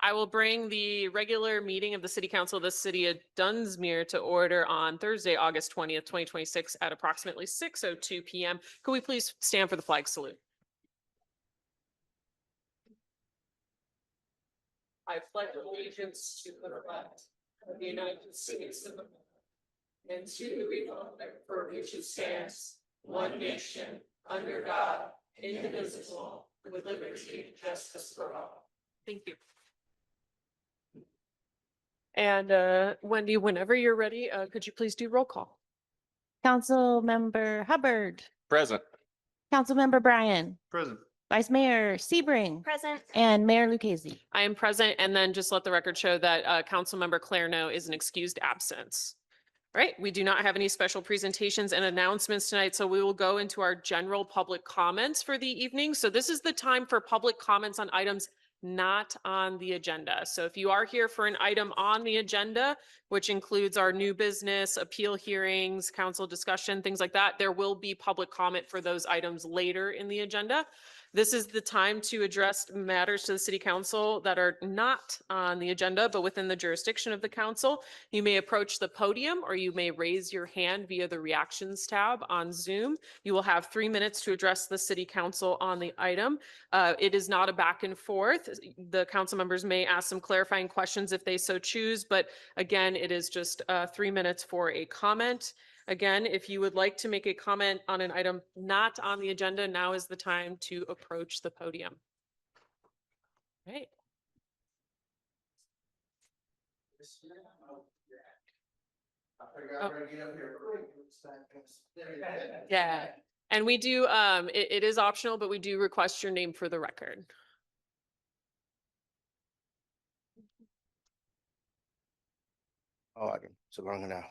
I will bring the regular meeting of the City Council of the City of Dunsmuir to order on Thursday, August 20th, 2026 at approximately 6:02 p.m. Could we please stand for the flag salute? I pledge allegiance to the flag of the United States of America and to the republic for which it stands, one nation, under God, indivisible, with liberty and justice for all. Thank you. And Wendy, whenever you're ready, could you please do roll call? Councilmember Hubbard. Present. Councilmember Bryan. Present. Vice Mayor Sebring. Present. And Mayor Lucchese. I am present, and then just let the record show that Councilmember Clarno is an excused absence. All right, we do not have any special presentations and announcements tonight, so we will go into our general public comments for the evening. So this is the time for public comments on items not on the agenda. So if you are here for an item on the agenda, which includes our new business, appeal hearings, council discussion, things like that, there will be public comment for those items later in the agenda. This is the time to address matters to the city council that are not on the agenda, but within the jurisdiction of the council. You may approach the podium or you may raise your hand via the reactions tab on Zoom. You will have 3 minutes to address the city council on the item. It is not a back and forth. The council members may ask some clarifying questions if they so choose, but again, it is just 3 minutes for a comment. Again, if you would like to make a comment on an item not on the agenda, now is the time to approach the podium. Right. Oh. Yeah, and we do, it is optional, but we do request your name for the record. Oh, I can, so long enough.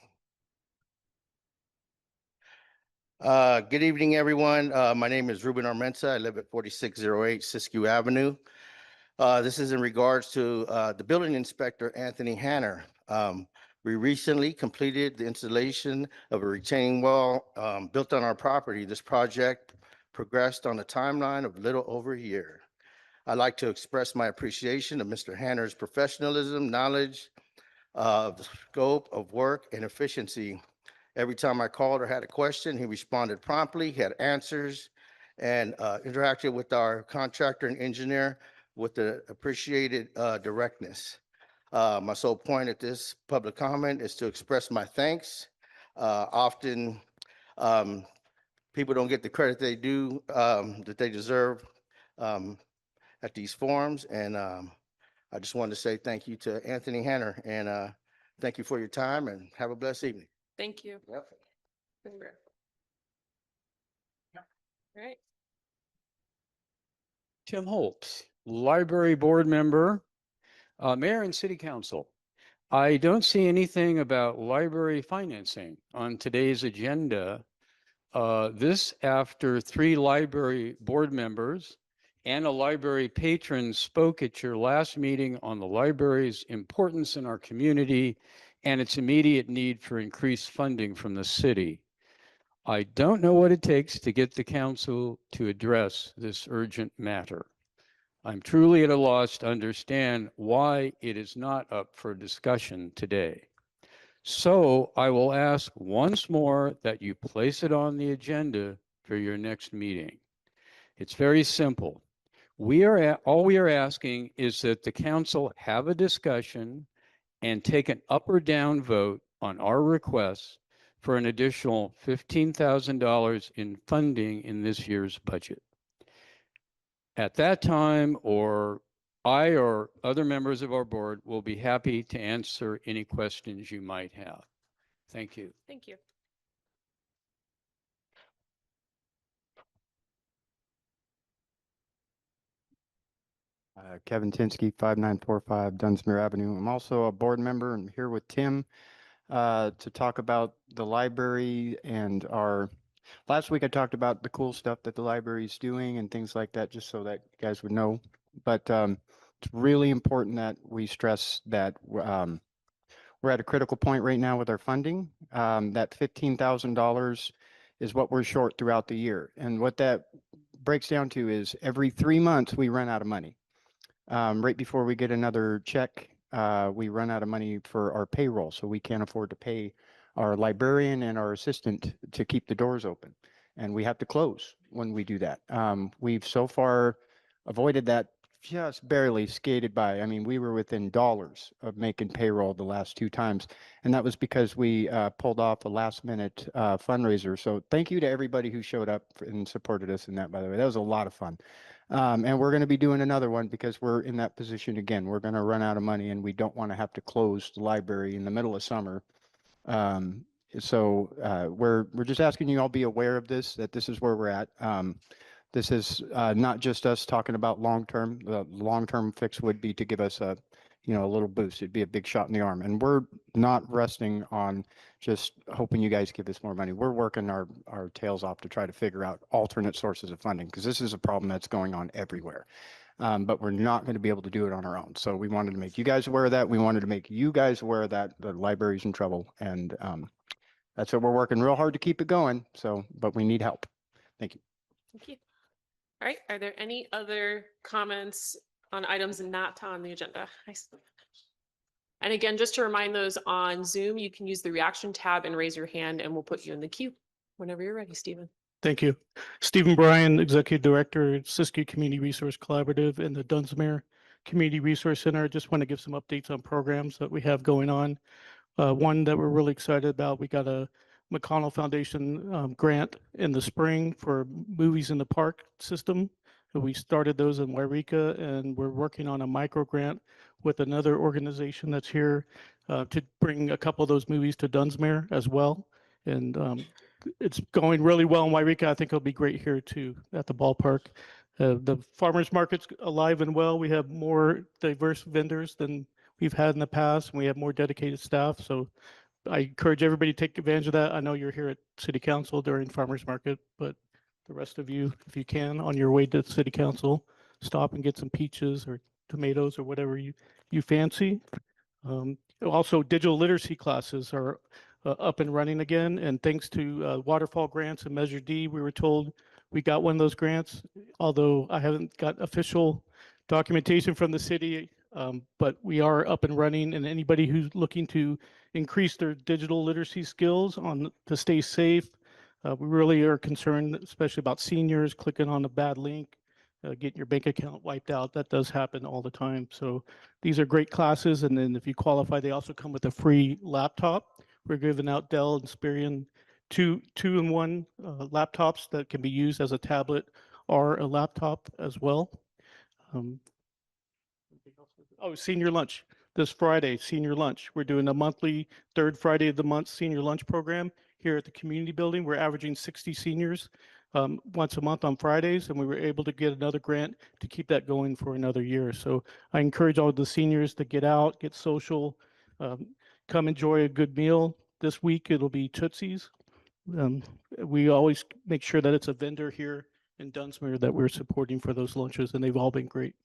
Good evening, everyone. My name is Ruben Armenza. I live at 4608 Siskiyou Avenue. This is in regards to the building inspector, Anthony Hanner. We recently completed the installation of a retaining wall built on our property. This project progressed on a timeline of a little over a year. I'd like to express my appreciation of Mr. Hanner's professionalism, knowledge of the scope of work, and efficiency. Every time I called or had a question, he responded promptly, had answers, and interacted with our contractor and engineer with the appreciated directness. My sole point at this public comment is to express my thanks. Often, people don't get the credit they do, that they deserve at these forums, and I just wanted to say thank you to Anthony Hanner, and thank you for your time, and have a blessed evening. Thank you. Yep. All right. Tim Holtz, Library Board Member, Mayor and City Council. I don't see anything about library financing on today's agenda. This after 3 library board members and a library patron spoke at your last meeting on the library's importance in our community and its immediate need for increased funding from the city. I don't know what it takes to get the council to address this urgent matter. I'm truly at a loss to understand why it is not up for discussion today. So I will ask once more that you place it on the agenda for your next meeting. It's very simple. All we are asking is that the council have a discussion and take an up or down vote on our requests for an additional $15,000 in funding in this year's budget. At that time, or I or other members of our board will be happy to answer any questions you might have. Thank you. Thank you. Kevin Tinsky, 5945 Dunsmuir Avenue. I'm also a board member and here with Tim to talk about the library and last week I talked about the cool stuff that the library is doing and things like that, just so that you guys would know. But it's really important that we stress that we're at a critical point right now with our funding. That $15,000 is what we're short throughout the year. And what that breaks down to is every 3 months we run out of money. Right before we get another check, we run out of money for our payroll, so we can't afford to pay our librarian and our assistant to keep the doors open. And we have to close when we do that. We've so far avoided that, just barely skated by. I mean, we were within dollars of making payroll the last 2 times. And that was because we pulled off a last minute fundraiser. So thank you to everybody who showed up and supported us in that, by the way. That was a lot of fun. And we're going to be doing another one because we're in that position again. We're going to run out of money and we don't want to have to close the library in the middle of summer. We're just asking you all be aware of this, that this is where we're at. This is not just us talking about long-term. The long-term fix would be to give us a little boost. It'd be a big shot in the arm. And we're not resting on just hoping you guys give us more money. We're working our tails off to try to figure out alternate sources of funding because this is a problem that's going on everywhere. But we're not going to be able to do it on our own. So we wanted to make you guys aware of that. We wanted to make you guys aware of that. The library's in trouble. And that's what we're working real hard to keep it going. But we need help. Thank you. Thank you. All right, are there any other comments on items not on the agenda? And again, just to remind those on Zoom, you can use the reaction tab and raise your hand and we'll put you in the queue whenever you're ready, Stephen. Thank you. Stephen Bryan, Executive Director, Siskiyou Community Resource Collaborative and the Dunsmuir Community Resource Center. I just want to give some updates on programs that we have going on. One that we're really excited about, we got a McConnell Foundation grant in the spring for Movies in the Park system. We started those in Wairika, and we're working on a micro grant with another organization that's here to bring a couple of those movies to Dunsmuir as well. And it's going really well in Wairika. I think it'll be great here too at the ballpark. The farmers market's alive and well. We have more diverse vendors than we've had in the past. And we have more dedicated staff. So I encourage everybody to take advantage of that. I know you're here at City Council during farmers market, but the rest of you, if you can, on your way to City Council, stop and get some peaches or tomatoes or whatever you fancy. Also, digital literacy classes are up and running again. And thanks to waterfall grants and Measure D, we were told we got one of those grants, although I haven't got official documentation from the city. But we are up and running, and anybody who's looking to increase their digital literacy skills to stay safe, we really are concerned, especially about seniors clicking on a bad link, getting your bank account wiped out. That does happen all the time. So these are great classes, and then if you qualify, they also come with a free laptop. We're giving out Dell and Spirion two-in-one laptops that can be used as a tablet or a laptop as well. Oh, senior lunch. This Friday, senior lunch. We're doing a monthly, third Friday of the month senior lunch program here at the community building. We're averaging 60 seniors once a month on Fridays, and we were able to get another grant to keep that going for another year. So I encourage all the seniors to get out, get social, come enjoy a good meal. This week, it'll be Tootsie's. We always make sure that it's a vendor here in Dunsmuir that we're supporting for those lunches, and they've all been great.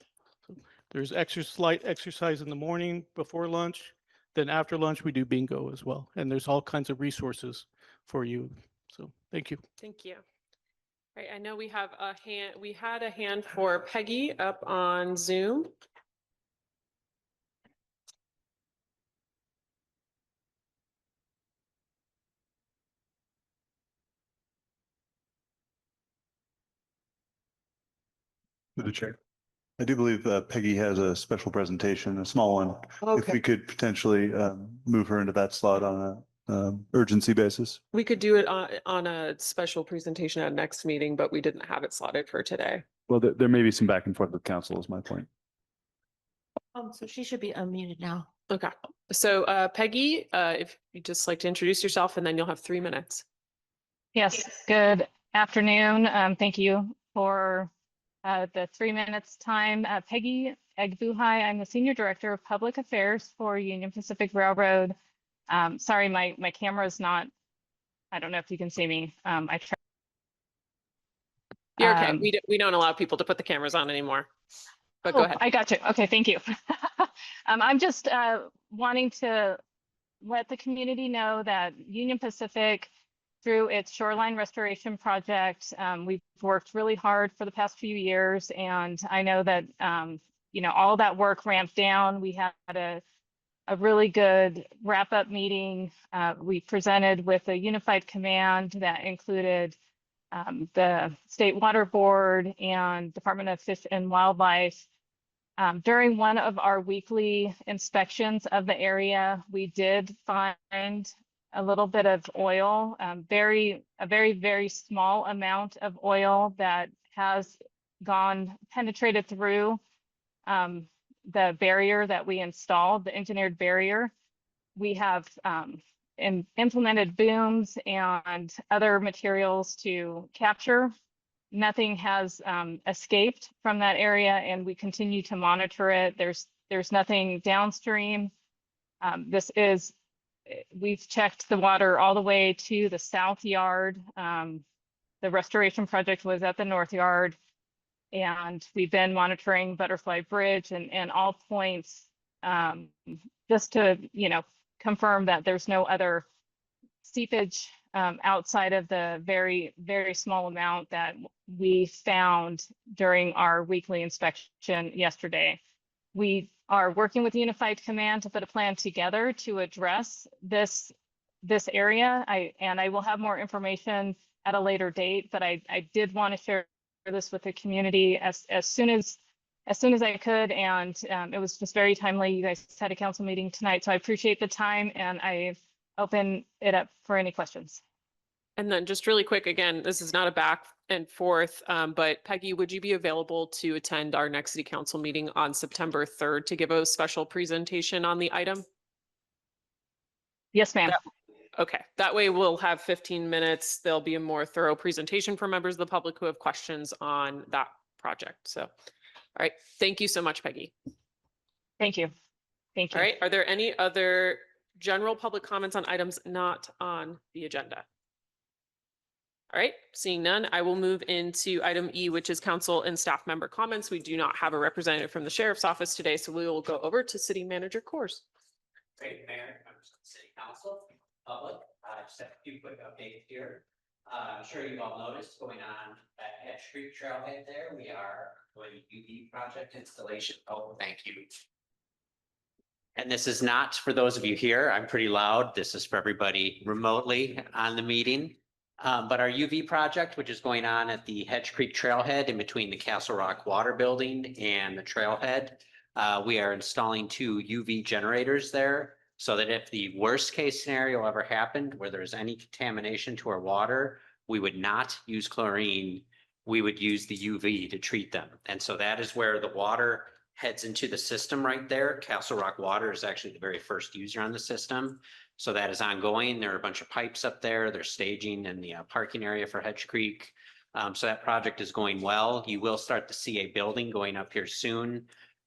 So there's slight exercise in the morning before lunch. Then after lunch, we do bingo as well. And there's all kinds of resources for you. So thank you. Thank you. All right, I know we have a hand, we had a hand for Peggy up on Zoom. Through the chair. I do believe Peggy has a special presentation, a small one. If we could potentially move her into that slot on a urgency basis. We could do it on a special presentation at next meeting, but we didn't have it slotted for today. Well, there may be some back and forth with council is my point. So she should be unmuted now. Okay, so Peggy, if you'd just like to introduce yourself and then you'll have 3 minutes. Yes, good afternoon. Thank you for the 3 minutes time. Peggy Egbuhai, I'm the Senior Director of Public Affairs for Union Pacific Railroad. Sorry, my camera is not, I don't know if you can see me. I tried. You're okay. We don't allow people to put the cameras on anymore, but go ahead. I got you. Okay, thank you. I'm just wanting to let the community know that Union Pacific, through its shoreline restoration project, we've worked really hard for the past few years, and I know that all that work ramped down. We had a really good wrap-up meeting. We presented with a unified command that included the State Water Board and Department of Fish and Wildlife. During one of our weekly inspections of the area, we did find a little bit of oil, a very, very small amount of oil that has penetrated through the barrier that we installed, the engineered barrier. We have implemented booms and other materials to capture. Nothing has escaped from that area, and we continue to monitor it. There's nothing downstream. We've checked the water all the way to the south yard. The restoration project was at the north yard, and we've been monitoring Butterfly Bridge and all points just to, confirm that there's no other seepage outside of the very, very small amount that we found during our weekly inspection yesterday. We are working with Unified Command to put a plan together to address this area. I will have more information at a later date, but I did want to share this with the community as soon as I could, and it was just very timely. You guys had a council meeting tonight, so I appreciate the time, and I open it up for any questions. And then just really quick, again, this is not a back and forth, but Peggy, would you be available to attend our next city council meeting on September 3rd to give a special presentation on the item? Yes, ma'am. Okay, that way we'll have 15 minutes. There'll be a more thorough presentation for members of the public who have questions on that project. So, all right, thank you so much, Peggy. Thank you. Thank you. All right, are there any other general public comments on items not on the agenda? All right, seeing none, I will move into item E, which is council and staff member comments. We do not have a representative from the sheriff's office today, so we will go over to city manager Coors. Great, Mayor, members of the city council, public, just have a few quick updates here. I'm sure you've all noticed going on at Hedge Creek Trailhead there, we are doing UV project installation. Oh, thank you. And this is not for those of you here. I'm pretty loud. This is for everybody remotely on the meeting. But our UV project, which is going on at the Hedge Creek Trailhead in between the Castle Rock Water Building and the trailhead, we are installing 2 UV generators there so that if the worst case scenario ever happened where there's any contamination to our water, we would not use chlorine. We would use the UV to treat them. And so that is where the water heads into the system right there. Castle Rock Water is actually the very first user on the system. So that is ongoing. There are a bunch of pipes up there. They're staging in the parking area for Hedge Creek. So that project is going well. You will start to see a building going up here soon,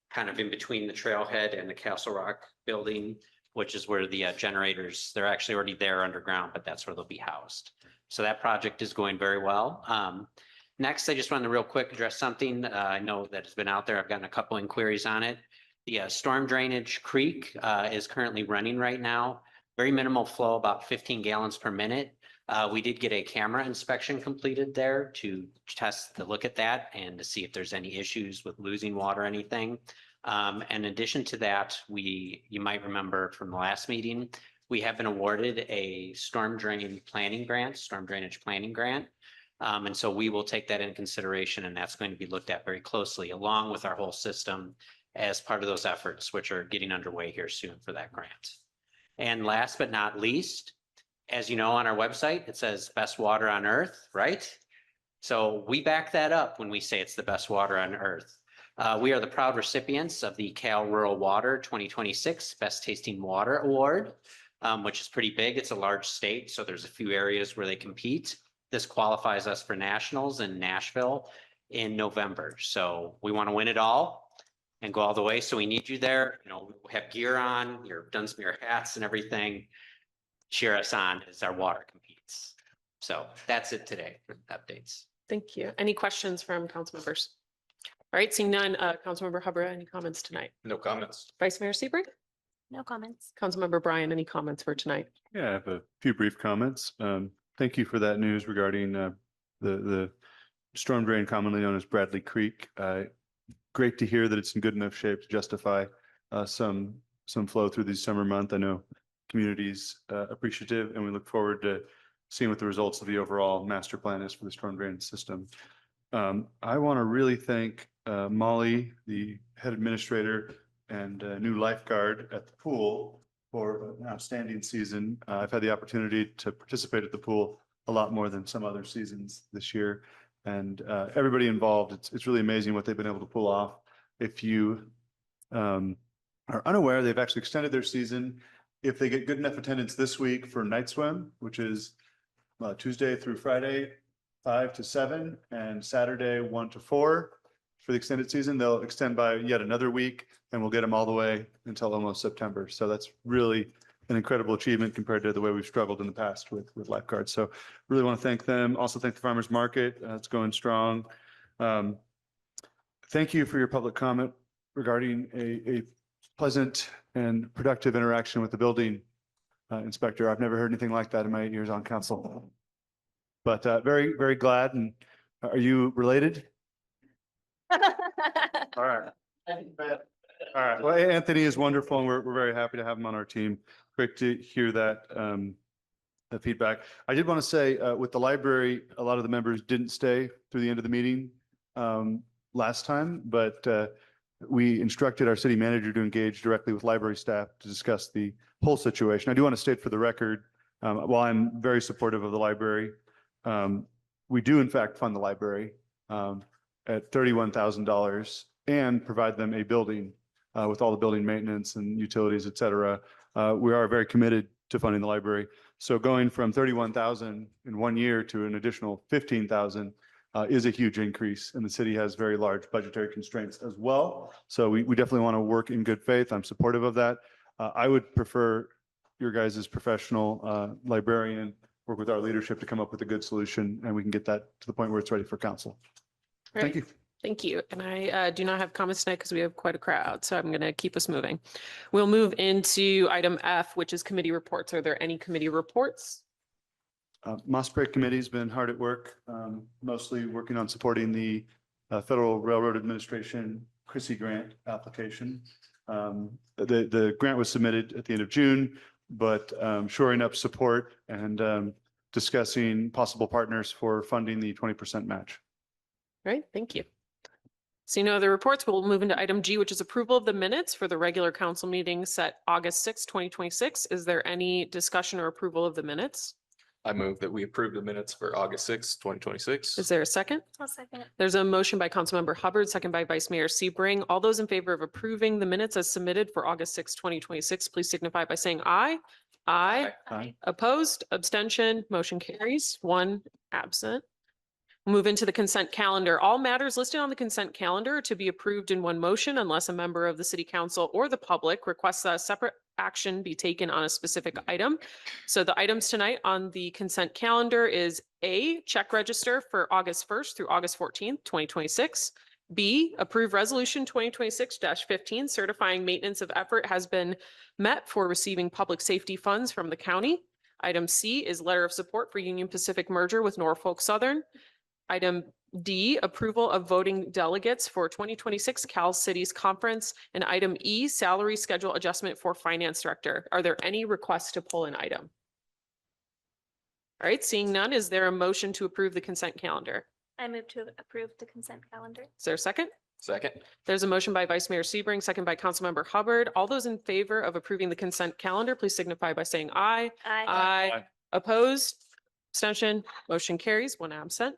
kind of in between the trailhead and the Castle Rock building, which is where the generators, they're actually already there underground, but that's where they'll be housed. So that project is going very well. Next, I just wanted to real quick address something. I know that has been out there. I've gotten a couple inquiries on it. The storm drainage creek is currently running right now. Very minimal flow, about 15 gallons per minute. We did get a camera inspection completed there to look at that and to see if there's any issues with losing water or anything. In addition to that, you might remember from the last meeting, we have been awarded a storm drainage planning grant. And so we will take that into consideration, and that's going to be looked at very closely along with our whole system as part of those efforts, which are getting underway here soon for that grant. And last but not least, as you know, on our website, it says best water on earth, right? So we back that up when we say it's the best water on earth. We are the proud recipients of the Cal Rural Water 2026 Best Tasting Water Award, which is pretty big. It's a large state, so there's a few areas where they compete. This qualifies us for nationals in Nashville in November. So we want to win it all and go all the way. So we need you there. You know, we have gear on, your Dunsmuir hats and everything. Cheer us on as our water competes. So that's it today for updates. Thank you. Any questions from council members? All right, seeing none, Councilmember Hubbard, any comments tonight? No comments. Vice Mayor Seabrick? No comments. Councilmember Bryan, any comments for tonight? Yeah, I have a few brief comments. Thank you for that news regarding the storm drain commonly known as Bradley Creek. great to hear that it's in good enough shape to justify some flow through the summer month. I know communities appreciative, and we look forward to seeing what the results of the overall master plan is for the storm drainage system. I want to really thank Molly, the head administrator and new lifeguard at the pool, for an outstanding season. I've had the opportunity to participate at the pool a lot more than some other seasons this year. And everybody involved, it's really amazing what they've been able to pull off. If you are unaware, they've actually extended their season. If they get good enough attendance this week for night swim, which is Tuesday through Friday, 5 to 7, and Saturday, 1 to 4 for the extended season, they'll extend by yet another week, and we'll get them all the way until almost September. So that's really an incredible achievement compared to the way we've struggled in the past with lifeguards. So really want to thank them. Also thank the farmers market. It's going strong. Thank you for your public comment regarding a pleasant and productive interaction with the building inspector. I've never heard anything like that in my years on council. But very, very glad. And are you related? All right. All right. Well, Anthony is wonderful, and we're very happy to have him on our team. Great to hear that feedback. I did want to say with the library, a lot of the members didn't stay through the end of the meeting last time, but we instructed our city manager to engage directly with library staff to discuss the whole situation. I do want to state for the record, while I'm very supportive of the library, we do in fact fund the library at $31,000 and provide them a building with all the building maintenance and utilities, et cetera. We are very committed to funding the library. So going from 31,000 in 1 year to an additional 15,000 is a huge increase, and the city has very large budgetary constraints as well. So we definitely want to work in good faith. I'm supportive of that. I would prefer your guys' professional librarian work with our leadership to come up with a good solution, and we can get that to the point where it's ready for council. Thank you. Thank you. And I do not have comments tonight because we have quite a crowd, so I'm going to keep us moving. We'll move into item F, which is committee reports. Are there any committee reports? Mossberg Committee's been hard at work, mostly working on supporting the Federal Railroad Administration Chrissy grant application. The grant was submitted at the end of June, but shoring up support and discussing possible partners for funding the 20% match. All right, thank you. Seeing no other reports, we'll move into item G, which is approval of the minutes for the regular council meeting set August 6, 2026. Is there any discussion or approval of the minutes? I move that we approve the minutes for August 6, 2026. Is there a second? I'll second it. There's a motion by Councilmember Hubbard, second by Vice Mayor Sebring. All those in favor of approving the minutes as submitted for August 6, 2026, please signify by saying aye. Aye. Aye. Opposed, abstention, motion carries, one absent. Move into the consent calendar. All matters listed on the consent calendar are to be approved in one motion unless a member of the city council or the public requests that a separate action be taken on a specific item. So the items tonight on the consent calendar is A, check register for August 1st through August 14th, 2026. B, approve resolution 2026-15 certifying maintenance of effort has been met for receiving public safety funds from the county. Item C is letter of support for Union Pacific merger with Norfolk Southern. Item D, approval of voting delegates for 2026 Cal Cities Conference. And item E, salary schedule adjustment for finance director. Are there any requests to pull an item? All right, seeing none, is there a motion to approve the consent calendar? I move to approve the consent calendar. Is there a second? Second. There's a motion by Vice Mayor Sebring, second by Councilmember Hubbard. All those in favor of approving the consent calendar, please signify by saying aye. Aye. Opposed? Abstention? Motion carries, one absent.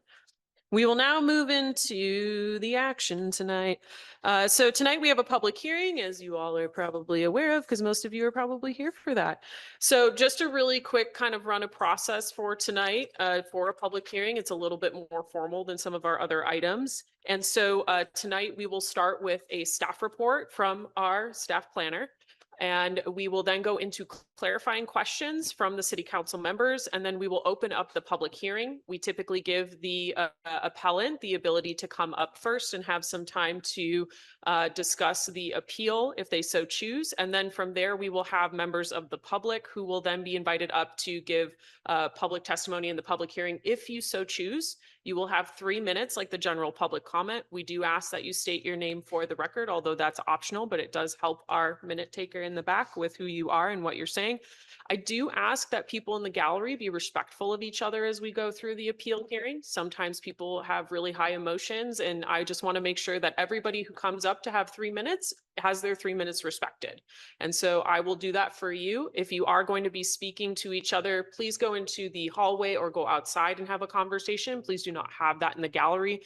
We will now move into the action tonight. So tonight we have a public hearing, as you all are probably aware of, because most of you are probably here for that. So just a really quick kind of run a process for tonight for a public hearing. It's a little bit more formal than some of our other items. And so tonight we will start with a staff report from our staff planner. And we will then go into clarifying questions from the city council members, and then we will open up the public hearing. We typically give the appellant the ability to come up first and have some time to discuss the appeal if they so choose. And then from there, we will have members of the public who will then be invited up to give public testimony in the public hearing if you so choose. You will have 3 minutes like the general public comment. We do ask that you state your name for the record, although that's optional, but it does help our minute taker in the back with who you are and what you're saying. I do ask that people in the gallery be respectful of each other as we go through the appeal hearing. Sometimes people have really high emotions, and I just want to make sure that everybody who comes up to have 3 minutes has their 3 minutes respected. And so I will do that for you. If you are going to be speaking to each other, please go into the hallway or go outside and have a conversation. Please do not have that in the gallery.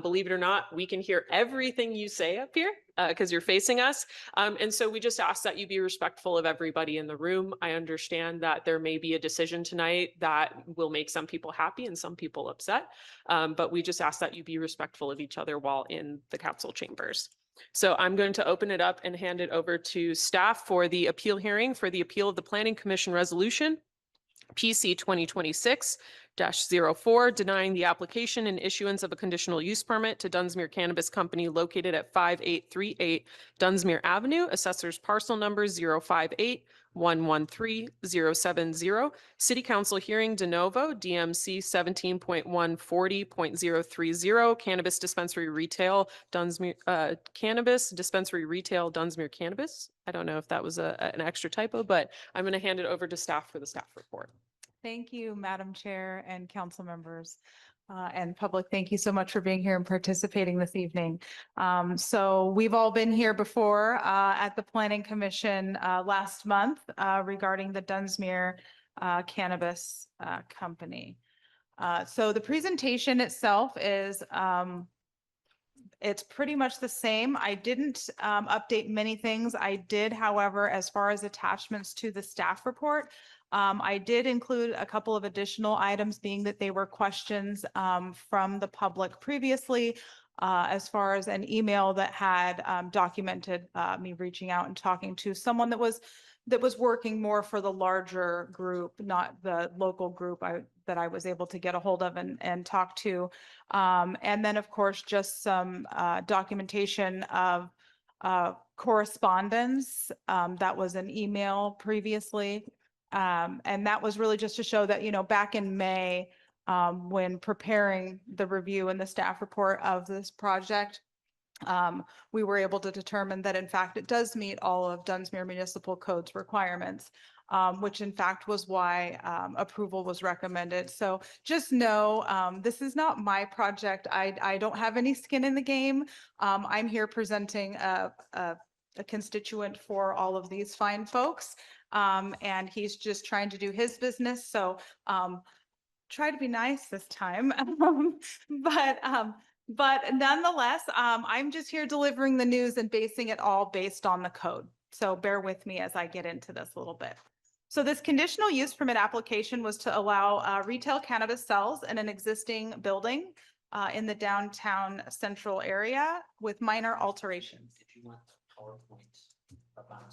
Believe it or not, we can hear everything you say up here because you're facing us. And so we just ask that you be respectful of everybody in the room. I understand that there may be a decision tonight that will make some people happy and some people upset. But we just ask that you be respectful of each other while in the council chambers. So I'm going to open it up and hand it over to staff for the appeal hearing for the appeal of the Planning Commission resolution PC 2026-04, denying the application and issuance of a conditional use permit to Dunsmuir Cannabis Company located at 5838 Dunsmuir Avenue, assessor's parcel number 058-113-070. City Council hearing de novo, DMC 17.140.030, Cannabis Dispensary Retail, Dunsmuir, Cannabis Dispensary Retail, Dunsmuir Cannabis. I don't know if that was an extra typo, but I'm going to hand it over to staff for the staff report. Thank you, Madam Chair and council members and public. Thank you so much for being here and participating this evening. So we've all been here before at the Planning Commission last month regarding the Dunsmuir Cannabis Company. So the presentation itself is it's pretty much the same. I didn't update many things. I did, however, as far as attachments to the staff report, I did include a couple of additional items, being that they were questions from the public previously, as far as an email that had documented me reaching out and talking to someone that was working more for the larger group, not the local group that I was able to get a hold of and talk to. And then, of course, just some documentation of correspondence that was an email previously. And that was really just to show that, you know, back in May, when preparing the review and the staff report of this project, we were able to determine that in fact it does meet all of Dunsmuir Municipal Code's requirements, which in fact was why approval was recommended. So just know this is not my project. I don't have any skin in the game. I'm here presenting a constituent for all of these fine folks. And he's just trying to do his business. So try to be nice this time. But nonetheless, I'm just here delivering the news and basing it all based on the code. So bear with me as I get into this a little bit. So this conditional use permit application was to allow retail cannabis sales in an existing building in the downtown central area with minor alterations. If you want the PowerPoint about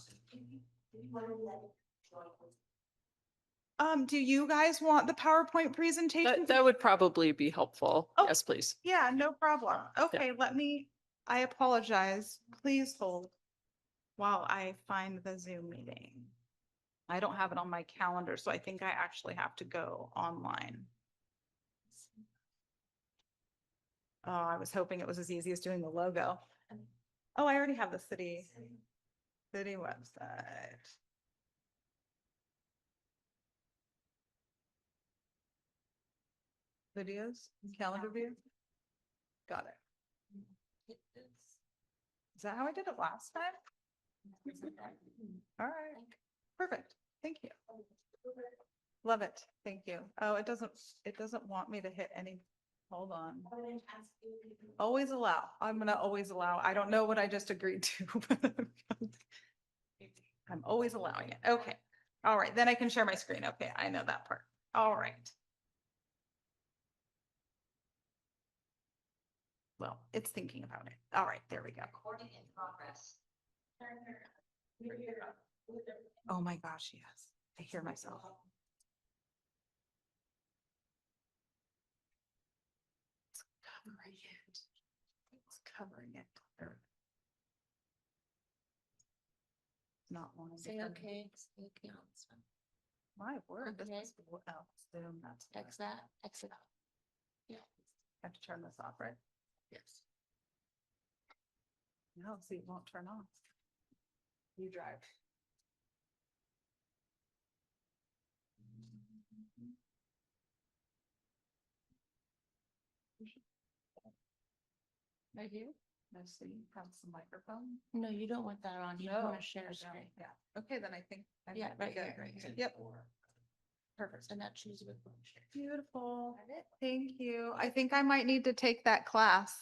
Do you guys want the PowerPoint presentation? That would probably be helpful. Oh. Yes, please. Yeah, no problem. Okay, I apologize. Please hold while I find the Zoom meeting. I don't have it on my calendar, so I think I actually have to go online. Oh, I was hoping it was as easy as doing the logo. Oh, I already have the city website. Videos, calendar view. Got it. Is that how I did it last time? All right, perfect. Thank you. Love it. Thank you. Oh, it doesn't want me to hit any. Hold on. Always allow. I'm gonna always allow. I don't know what I just agreed to. But I'm always allowing it. Okay. All right. Then I can share my screen. Okay. I know that part. All right. Well, it's thinking about it. All right. There we go. Recording in progress. Oh my gosh. Yes. I hear myself. Covering it. It's covering it. There. Not one. Say okay. Say okay on this one. My word. This Okay. is Zoom. That's X that, exit out. Yeah. Have to turn this off, right? Yes. No, see, it won't turn off. You drive. Right here? Let's see, have some microphone. No, you don't want that on. You No, want to I share don't. screen. Yeah, okay, then I think. Yeah, might be right here, good. right here. Yep, Perfect. And that choose with phone share. beautiful. Got it? Thank you. I think I might need to take that class,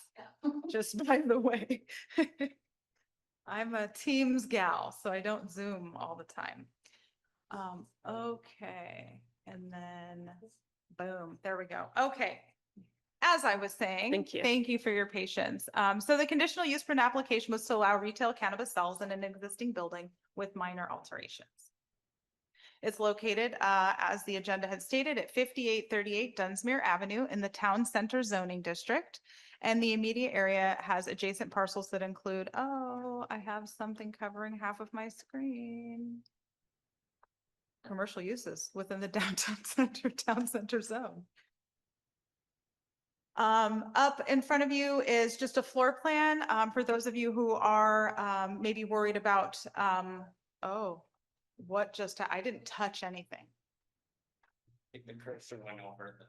just by the way. I'm a Teams gal, so I don't Zoom all the time. Okay, and then boom, there we go. Okay. As I was saying. Thank you. Thank you for your patience. So the conditional use for an application was to allow retail cannabis sales in an existing building with minor alterations. It's located, as the agenda had stated, at 5838 Dunsmuir Avenue in the Town Center zoning district. And the immediate area has adjacent parcels that include, oh, I have something covering half of my screen. Commercial uses within the downtown center, town center zone. Up in front of you is just a floor plan, for those of you who are, maybe worried about, oh, what just, I didn't touch anything. I think the cursor went over the.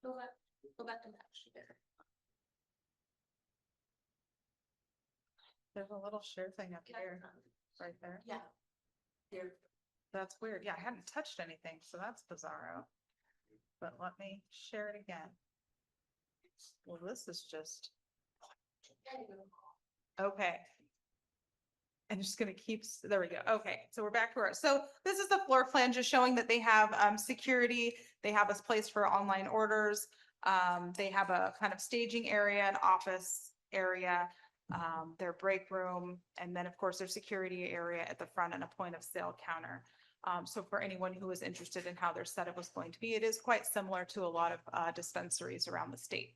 Go back to that. She better. There's a little share thing up here, right there. Yeah. Here. That's weird. Yeah, I hadn't touched anything, so that's bizarro. But let me share it again. Well, this is just, okay. I'm just gonna keep, there we go. Okay, so we're back to our, so this is the floor plan just showing that they have security. They have a place for online orders. They have a kind of staging area, an office area, their break room, and then of course their security area at the front and a point of sale counter. So for anyone who is interested in how their setup was going to be, it is quite similar to a lot of dispensaries around the state.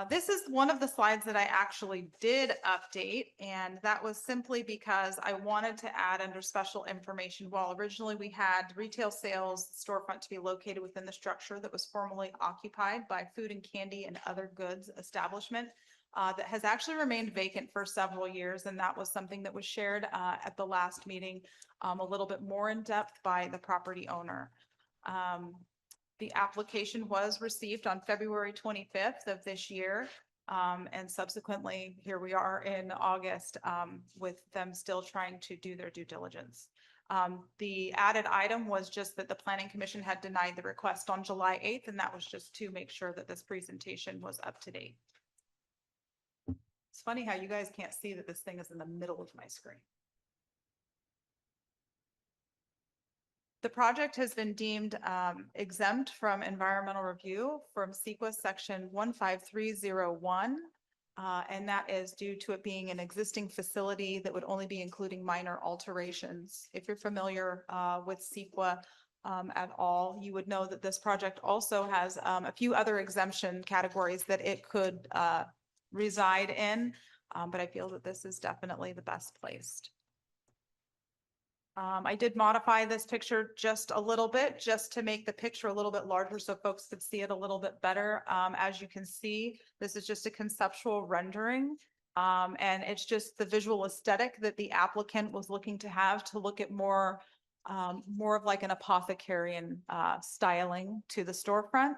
This is one of the slides that I actually did update, and that was simply because I wanted to add under special information. While originally we had retail sales storefront to be located within the structure that was formerly occupied by food and candy and other goods establishment, that has actually remained vacant for several years, and that was something that was shared at the last meeting a little bit more in depth by the property owner. The application was received on February 25th of this year. And subsequently, here we are in August with them still trying to do their due diligence. The added item was just that the Planning Commission had denied the request on July 8th, and that was just to make sure that this presentation was up to date. It's funny how you guys can't see that this thing is in the middle of my screen. The project has been deemed exempt from environmental review from CEQA section 15301. And that is due to it being an existing facility that would only be including minor alterations. If you're familiar with CEQA at all, you would know that this project also has a few other exemption categories that it could reside in. But I feel that this is definitely the best placed. I did modify this picture just a little bit, just to make the picture a little bit larger so folks could see it a little bit better. As you can see, this is just a conceptual rendering. And it's just the visual aesthetic that the applicant was looking to have to look at more of like an apothecarian styling to the storefront.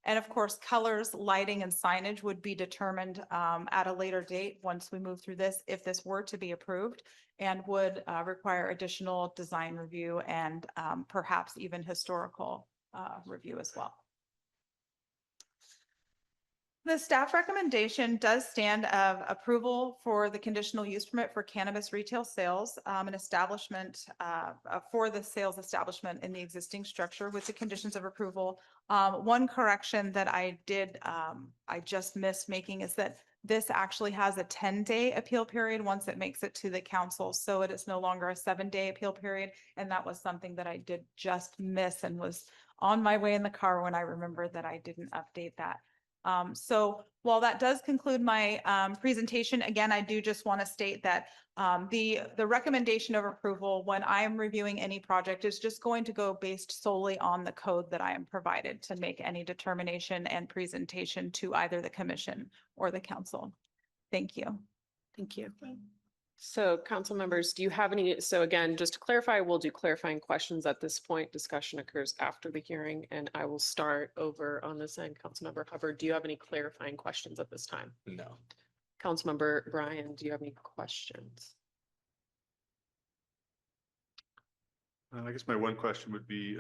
And of course, colors, lighting, and signage would be determined at a later date once we move through this, if this were to be approved, and would require additional design review and perhaps even historical review as well. The staff recommendation does stand of approval for the conditional use permit for cannabis retail sales, an establishment for the sales establishment in the existing structure with the conditions of approval. One correction that I did, I just missed making is that this actually has a 10-day appeal period once it makes it to the council. So it is no longer a 7-day appeal period. And that was something that I did just miss and was on my way in the car when I remembered that I didn't update that. So while that does conclude my presentation, again, I do just want to state that the recommendation of approval when I am reviewing any project is just going to go based solely on the code that I am provided to make any determination and presentation to either the commission or the council. Thank you. Thank you. So council members, do you have any, so again, just to clarify, we'll do clarifying questions at this point. Discussion occurs after the hearing, and I will start over on this end. Councilmember Hubbard, do you have any clarifying questions at this time? No. Councilmember Brian, do you have any questions? I guess my one question would be,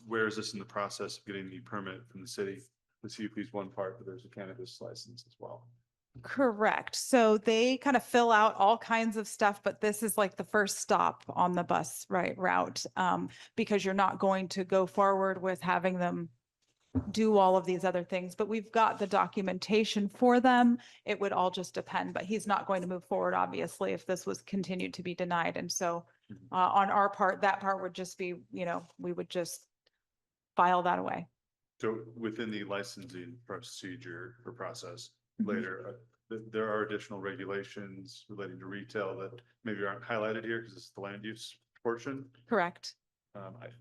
where is this in the process of getting the permit from the city? The CUP is one part, but there's a cannabis license as well. Correct. So they kind of fill out all kinds of stuff, but this is like the first stop on the bus route, because you're not going to go forward with having them do all of these other things, but we've got the documentation for them. It would all just depend, but he's not going to move forward, obviously, if this was continued to be denied. And so on our part, that part would just be, we would just file that away. So within the licensing procedure or process Mhm. later, there are additional regulations relating to retail that maybe aren't highlighted here because it's the land use portion. Correct.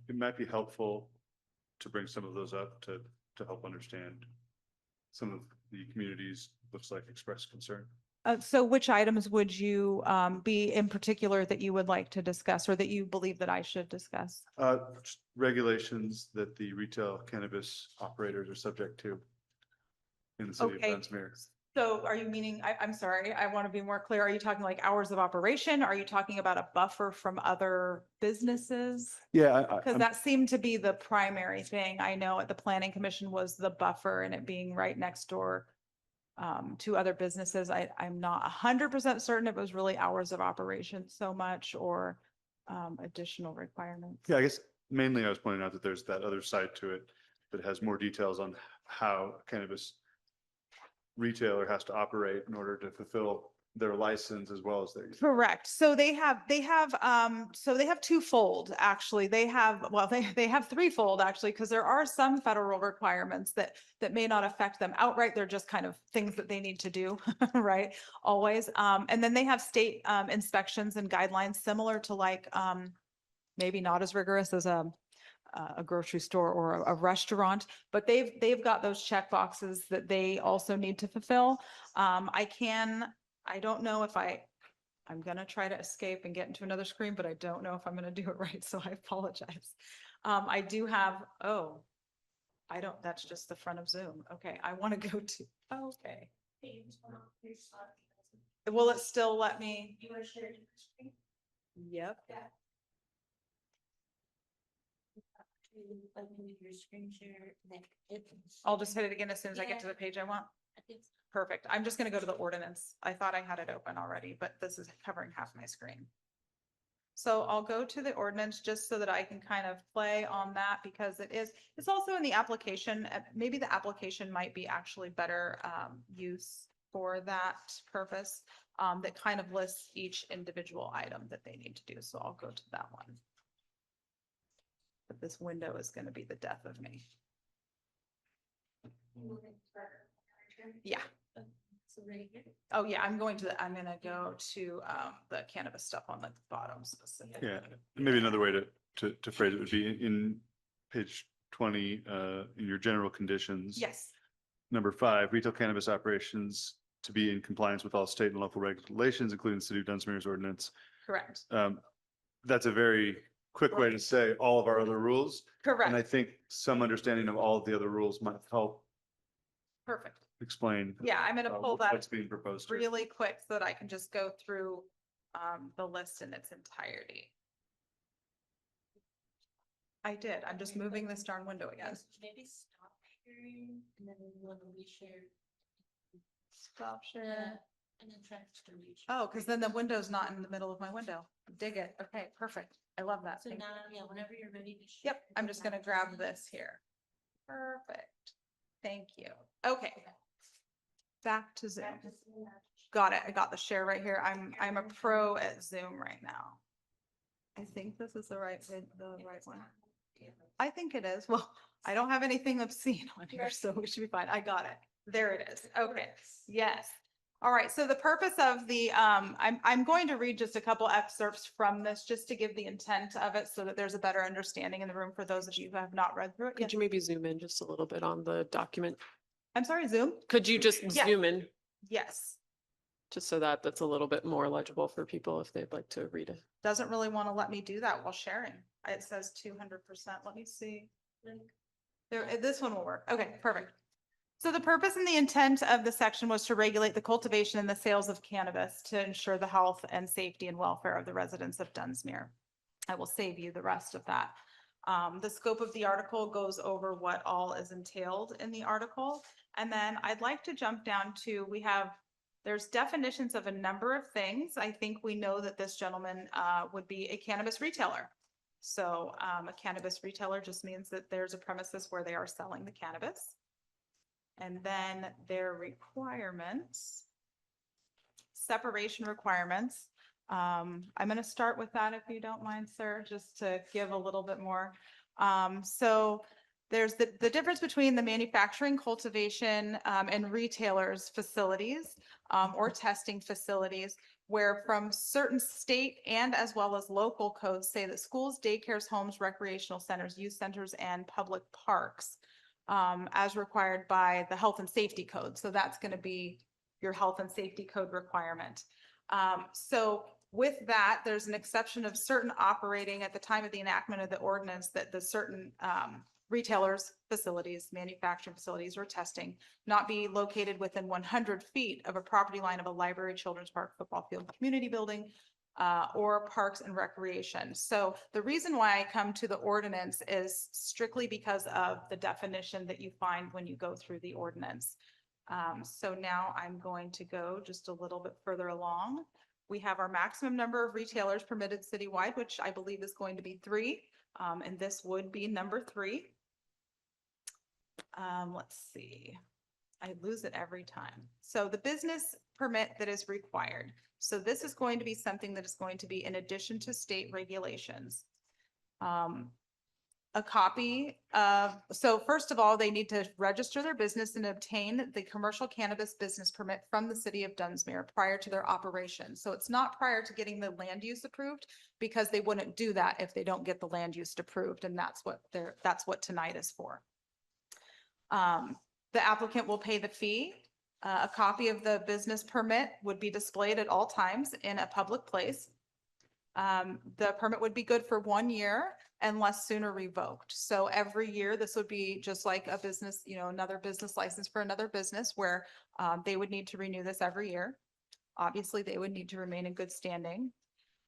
It might be helpful to bring some of those up to help understand some of the communities, looks like express concern. So which items would you be in particular that you would like to discuss or that you believe that I should discuss? Just regulations that the retail cannabis operators are subject to in the city of Okay. Dunsmuir. So are you meaning, I'm sorry, I want to be more clear. Are you talking like hours of operation? Are you talking about a buffer from other businesses? Yeah, Because that seemed to be the primary thing I know at the planning commission was the buffer and it being right next door to other businesses. I'm not 100% certain it was really hours of operation so much or additional requirements. yeah, I guess mainly I was pointing out that there's that other side to it that has more details on how cannabis retailer has to operate in order to fulfill their license as well as their. Correct. So they have twofold, actually. They have threefold, actually, because there are some federal requirements that may not affect them outright. They're just kind of things that they need to do, right? Always. And then they have state inspections and guidelines similar to like maybe not as rigorous as a grocery store or a restaurant, but they've got those check boxes that they also need to fulfill. I don't know if I'm gonna try to escape and get into another screen, but I don't know if I'm gonna do it right, so I apologize. I do have, that's just the front of Zoom. Okay, I want to go to, okay. Will it still let me? Yep. I'll just hit it again as soon as I get to the page I want. Perfect. I'm just gonna go to the ordinance. I thought I had it open already, but this is covering half my screen. So I'll go to the ordinance just so that I can kind of play on that because it's also in the application. Maybe the application might be actually better use for that purpose that kind of lists each individual item that they need to do. So I'll go to that one. But this window is going to be the death of me. Yeah. Oh, yeah, I'm going to go to the cannabis stuff on the bottom specifically. Yeah, maybe another way to phrase it would be in page 20, in your general conditions. Yes, Number 5, retail cannabis operations to be in compliance with all state and local regulations, including the city of Dunsmuir's ordinance. correct. That's a very quick way to say all of our other rules. And I Correct. think some understanding of all of the other rules might help Perfect. explain. Yeah, I'm going to pull that What's being proposed here. really quick so that I can just go through the list in its entirety. I did. I'm just moving this darn window again. Maybe stop sharing and then we'll reshare. Stop share. And then try to reach. Oh, because then the window's not in the middle of my window. Dig it. Okay, perfect. I love that. So Thank now, you. yeah, whenever you're ready to. share, Yep, I'm just gonna grab this here. Perfect. Thank you. Okay. Back to Zoom. Got it. I got the share right here. I'm a pro at Zoom right now. I think this is the right one. I think it is. Well, I don't have anything obscene on here, so we should be fine. I got it. There it is. Okay, yes. All right, so the purpose of the, I'm going to read just a couple excerpts from this just to give the intent of it so that there's a better understanding in the room for those of you who have not read through it. Could Yes. you maybe zoom in just a little bit on the document? I'm sorry, Zoom? Could you just Yeah. zoom in, Yes. just so that that's a little bit more legible for people if they'd like to read it? Doesn't really want to let me do that while sharing. It says 200%. Let me see. There, this one will work. Okay, perfect. So the purpose and the intent of the section was to regulate the cultivation and the sales of cannabis to ensure the health and safety and welfare of the residents of Dunsmuir. I will save you the rest of that. The scope of the article goes over what all is entailed in the article. And then I'd like to jump down to, there's definitions of a number of things. I think we know that this gentleman would be a cannabis retailer. So a cannabis retailer just means that there's a premises where they are selling the cannabis. And then their requirements, separation requirements. I'm going to start with that if you don't mind, sir, just to give a little bit more. So there's the difference between the manufacturing, cultivation, and retailers facilities or testing facilities, where from certain state and as well as local codes say that schools, daycares, homes, recreational centers, youth centers, and public parks as required by the health and safety code. So that's going to be your health and safety code requirement. So with that, there's an exception of certain operating at the time of the enactment of the ordinance that the certain retailers, facilities, manufacturing facilities, or testing not be located within 100 feet of a property line of a library, children's park, football field, community building, or parks and recreation. So the reason why I come to the ordinance is strictly because of the definition that you find when you go through the ordinance. So now I'm going to go just a little bit further along. We have our maximum number of retailers permitted citywide, which I believe is going to be 3. And this would be number 3. Let's see. I lose it every time. So the business permit that is required. So this is going to be something that is going to be in addition to state regulations. A copy of, so first of all, they need to register their business and obtain the commercial cannabis business permit from the city of Dunsmuir prior to their operation. So it's not prior to getting the land use approved, because they wouldn't do that if they don't get the land use approved. And that's what tonight is for. The applicant will pay the fee. A copy of the business permit would be displayed at all times in a public place. The permit would be good for 1 year unless sooner revoked. So every year, this would be just like a business, another business license for another business where they would need to renew this every year. Obviously, they would need to remain in good standing.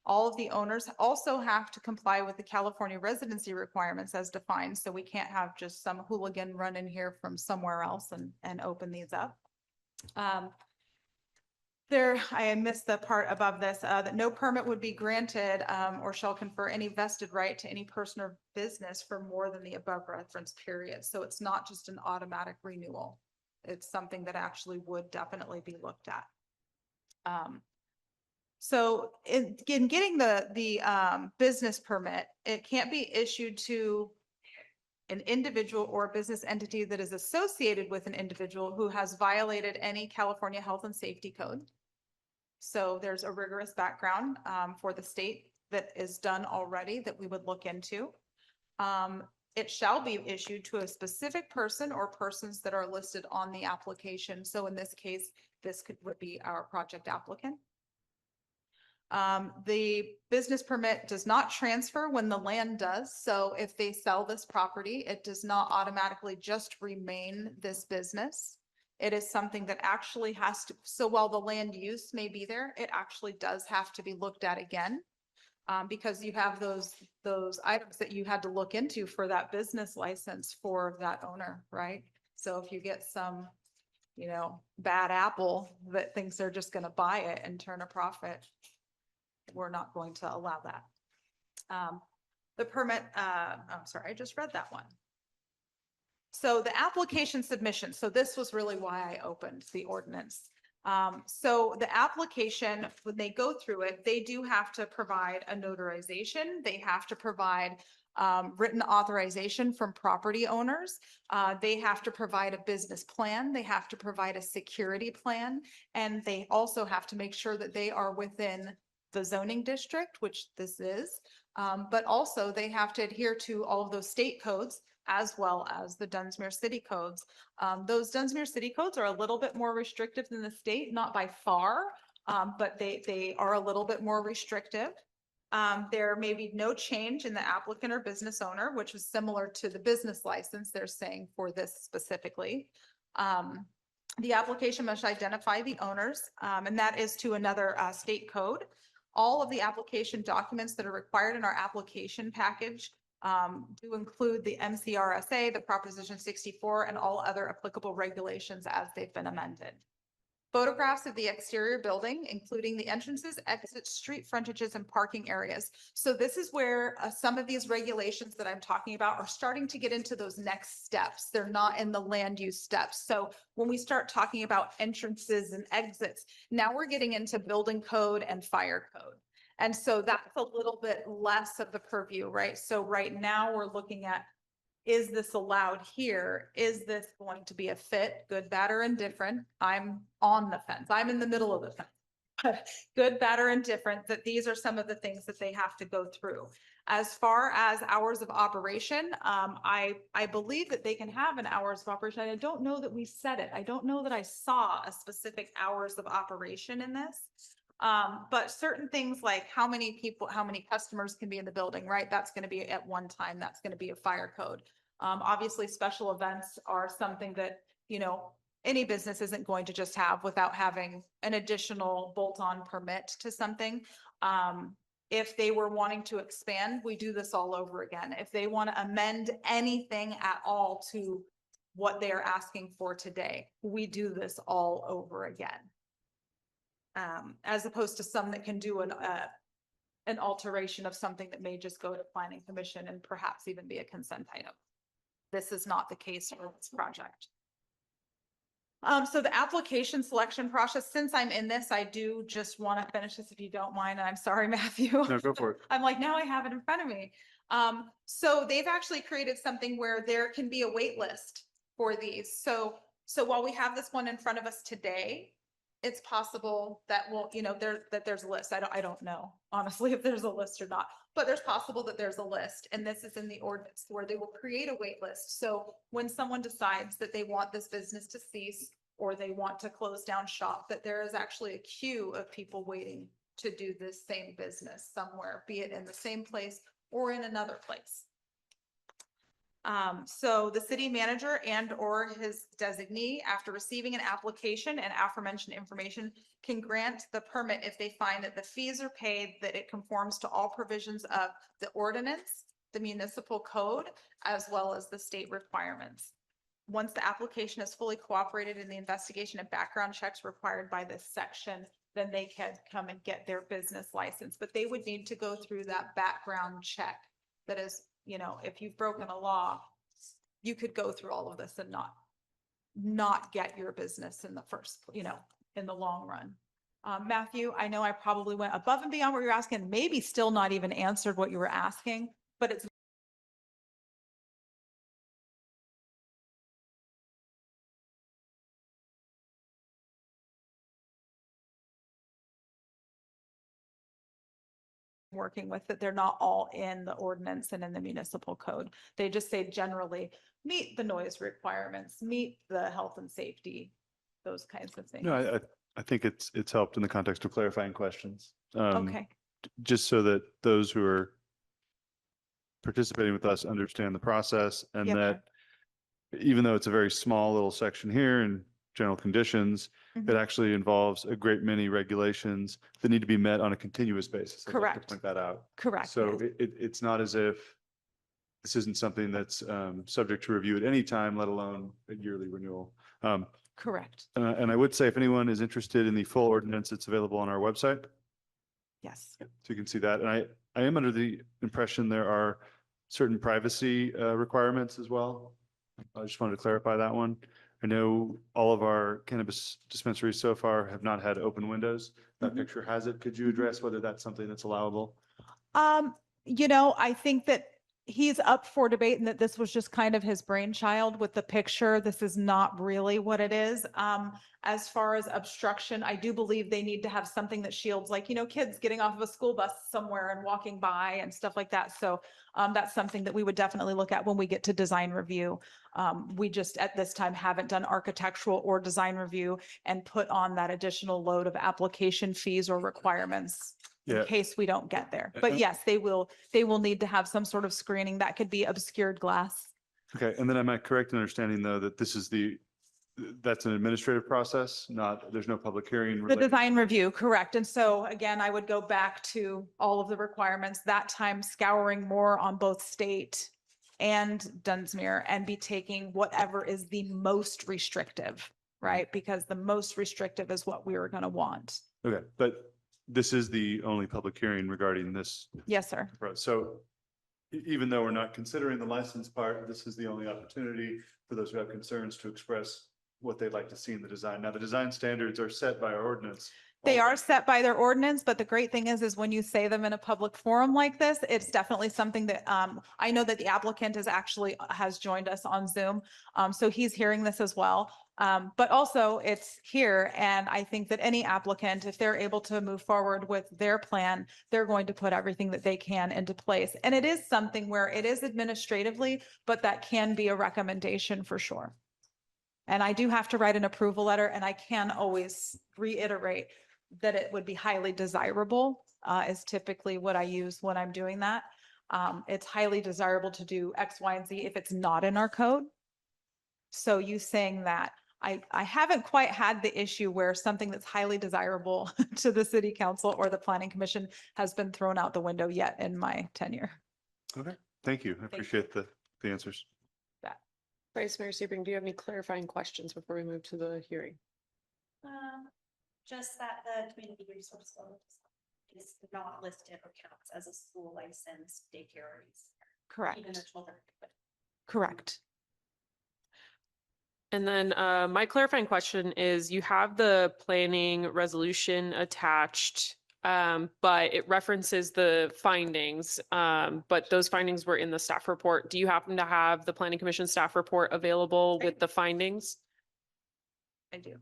All of the owners also have to comply with the California residency requirements as defined. So we can't have just some hooligan run in here from somewhere else and open these up. I missed the part above this, that no permit would be granted or shall confer any vested right to any person or business for more than the above reference period. So it's not just an automatic renewal. It's something that actually would definitely be looked at. So in getting the business permit, it can't be issued to an individual or a business entity that is associated with an individual who has violated any California health and safety code. So there's a rigorous background for the state that is done already that we would look into. It shall be issued to a specific person or persons that are listed on the application. So in this case, would be our project applicant. The business permit does not transfer when the land does. So if they sell this property, it does not automatically just remain this business. It is something that actually has to, so while the land use may be there, it actually does have to be looked at again. Because you have those items that you had to look into for that business license for that owner, right? So if you get some, bad apple that thinks they're just going to buy it and turn a profit, we're not going to allow that. The permit, I'm sorry, I just read that one. So the application submission. So this was really why I opened the ordinance. So the application, when they go through it, they do have to provide a notarization. They have to provide written authorization from property owners. They have to provide a business plan. They have to provide a security plan. And they also have to make sure that they are within the zoning district, which this is. But also they have to adhere to all of those state codes as well as the Dunsmuir city codes. Those Dunsmuir city codes are a little bit more restrictive than the state, not by far, but they are a little bit more restrictive. There may be no change in the applicant or business owner, which is similar to the business license they're saying for this specifically. The application must identify the owners, and that is to another state code. All of the application documents that are required in our application package do include the MCRSA, the Proposition 64, and all other applicable regulations as they've been amended. Photographs of the exterior building, including the entrances, exits, street frontages, and parking areas. So this is where some of these regulations that I'm talking about are starting to get into those next steps. They're not in the land use steps. So when we start talking about entrances and exits, now we're getting into building code and fire code. And so that's a little bit less of the purview, right? So right now we're looking at, is this allowed here? Is this going to be a fit, good, bad, or indifferent? I'm on the fence. I'm in the middle of the fence. Good, bad, or indifferent, that these are some of the things that they have to go through. As far as hours of operation, I believe that they can have an hours of operation. I don't know that we said it. I don't know that I saw a specific hours of operation in this. But certain things like how many people, how many customers can be in the building, right? That's going to be at one time. That's going to be a fire code. Obviously, special events are something that, you know, any business isn't going to just have without having an additional bolt-on permit to something. If they were wanting to expand, we do this all over again. If they want to amend anything at all to what they are asking for today, we do this all over again. As opposed to some that can do an alteration of something that may just go to planning commission and perhaps even be a consent item. This is not the case for this project. So the application selection process, since I'm in this, I do just want to finish this if you don't mind. And I'm sorry, Matthew. No, go for it. I'm like, now I have it in front of me. So they've actually created something where there can be a wait list for these. So while we have this one in front of us today, it's possible that there's a list. I don't know, honestly, if there's a list or not, but there's possible that there's a list. And this is in the ordinance where they will create a wait list. So when someone decides that they want this business to cease or they want to close down shop, that there is actually a queue of people waiting to do this same business somewhere, be it in the same place or in another place. So the city manager and or his designee, after receiving an application and aforementioned information, can grant the permit if they find that the fees are paid, that it conforms to all provisions of the ordinance, the municipal code, as well as the state requirements. Once the application is fully cooperated in the investigation and background checks required by this section, then they can come and get their business license. But they would need to go through that background check. That is, you know, if you've broken a law, you could go through all of this and not get your business in the first, you know, in the long run. Matthew, I know I probably went above and beyond what you're asking, maybe still not even answered what you were asking, but it's working with, that they're not all in the ordinance and in the municipal code. They just say generally meet the noise requirements, meet the health and safety, those kinds of things. No, I think it's helped in the context of clarifying questions. Okay, Just so that those who are participating with us understand the process and Yep. that even though it's a very small little section here in general conditions, it Mhm. actually involves a great many regulations that need to be met on a continuous basis. I'd like to Correct. Point that out. correct. So yes. it's not as if this isn't something that's subject to review at any time, let alone a yearly renewal. Correct. And I would say if anyone is interested in the full ordinance, it's available on our website. Yes. So you can see that. And I am under the impression there are certain privacy requirements as well. I just wanted to clarify that one. I know all of our cannabis dispensaries so far have not had open windows. That Mhm. picture has it. Could you address whether that's something that's allowable? You know, I think that he's up for debate and that this was just kind of his brainchild with the picture. This is not really what it is. As far as obstruction, I do believe they need to have something that shields, like, you know, kids getting off of a school bus somewhere and walking by and stuff like that. So that's something that we would definitely look at when we get to design review. We just at this time haven't done architectural or design review and put on that additional load of application fees or requirements in Yeah. case we don't get there. But yes, they will need to have some sort of screening that could be obscured glass. Okay, and then am I correct in understanding though that this is that's an administrative process, there's no public hearing? The related- design review, correct. And so again, I would go back to all of the requirements, that time scouring more on both state and Dunsmuir and be taking whatever is the most restrictive, right? Because the most restrictive is what we were going to want. Okay, but this is the only public hearing regarding this. Yes, sir. So even though we're not considering the license part, this is the only opportunity for those who have concerns to express what they'd like to see in the design. Now, the design standards are set by our ordinance. They are set by their ordinance, but the great thing is when you say them in a public forum like this, it's definitely something that, I know that the applicant has joined us on Zoom. So he's hearing this as well. But also it's here. And I think that any applicant, if they're able to move forward with their plan, they're going to put everything that they can into place. And it is something where it is administratively, but that can be a recommendation for sure. And I do have to write an approval letter, and I can always reiterate that it would be highly desirable, is typically what I use when I'm doing that. It's highly desirable to do X, Y, and Z if it's not in our code. So you saying that, I haven't quite had the issue where something that's highly desirable to the city council or the planning commission has been thrown out the window yet in my tenure. Okay, thank you. I appreciate the answers. Vice Mayor Sebring, do you have any clarifying questions before we move to the hearing? Just that the community resource center is not listed or counts as a school licensed daycare or Correct. even their children. Correct. And then my clarifying question is, you have the planning resolution attached, but it references the findings, but those findings were in the staff report. Do you happen to have the planning commission staff report available with the findings? I do.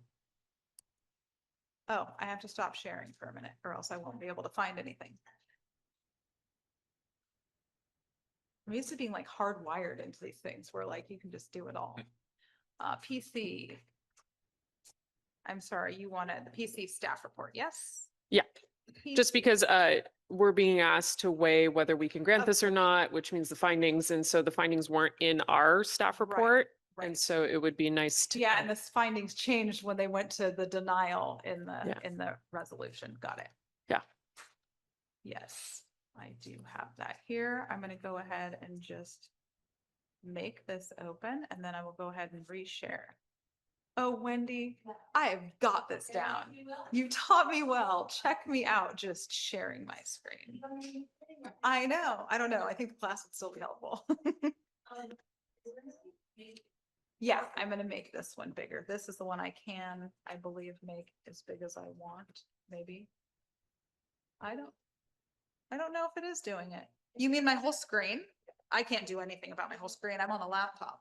Oh, I have to stop sharing for a minute or else I won't be able to find anything. I'm used to being like hardwired into these things where like you can just do it all. PC. I'm sorry, you wanted the PC staff report, yes? Yeah, just PC. because we're being asked to weigh whether we can grant this or not, which means the findings, and so the findings weren't in our staff report. Right. And so it would be nice to. Yeah, and the findings changed when they went to the denial in Yeah. the resolution. Got it. Yeah. Yes, I do have that here. I'm gonna go ahead and just make this open and then I will go ahead and reshare. Oh, Wendy, I have got this down. You taught me well. Check me out, just sharing my screen. I know. I don't know. I think the class would still be helpful. Yeah, I'm gonna make this one bigger. This is the one I can, I believe, make as big as I want, maybe. I don't know if it is doing it. You mean my whole screen? I can't do anything about my whole screen. I'm on a laptop.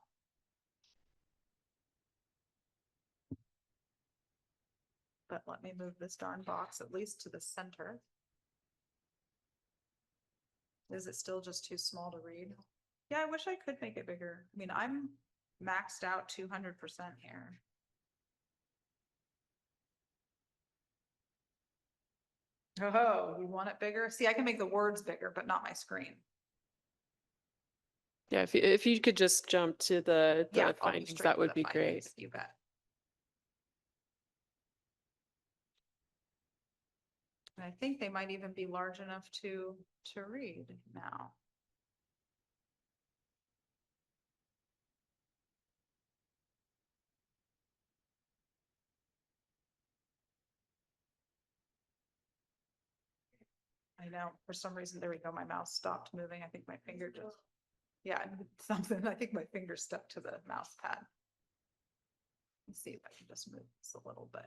But let me move this darn box at least to the center. Is it still just too small to read? Yeah, I wish I could make it bigger. I mean, I'm maxed out 200% here. Oh, you want it bigger? See, I can make the words bigger, but not my screen. Yeah, if you could just jump to the Yeah, I'll be findings, straight that to would the be great. findings, you bet. And I think they might even be large enough to read now. I know, for some reason, there we go, my mouse stopped moving. I think my finger just, yeah, something, I think my finger stuck to the mouse pad. Let's see if I can just move this a little bit.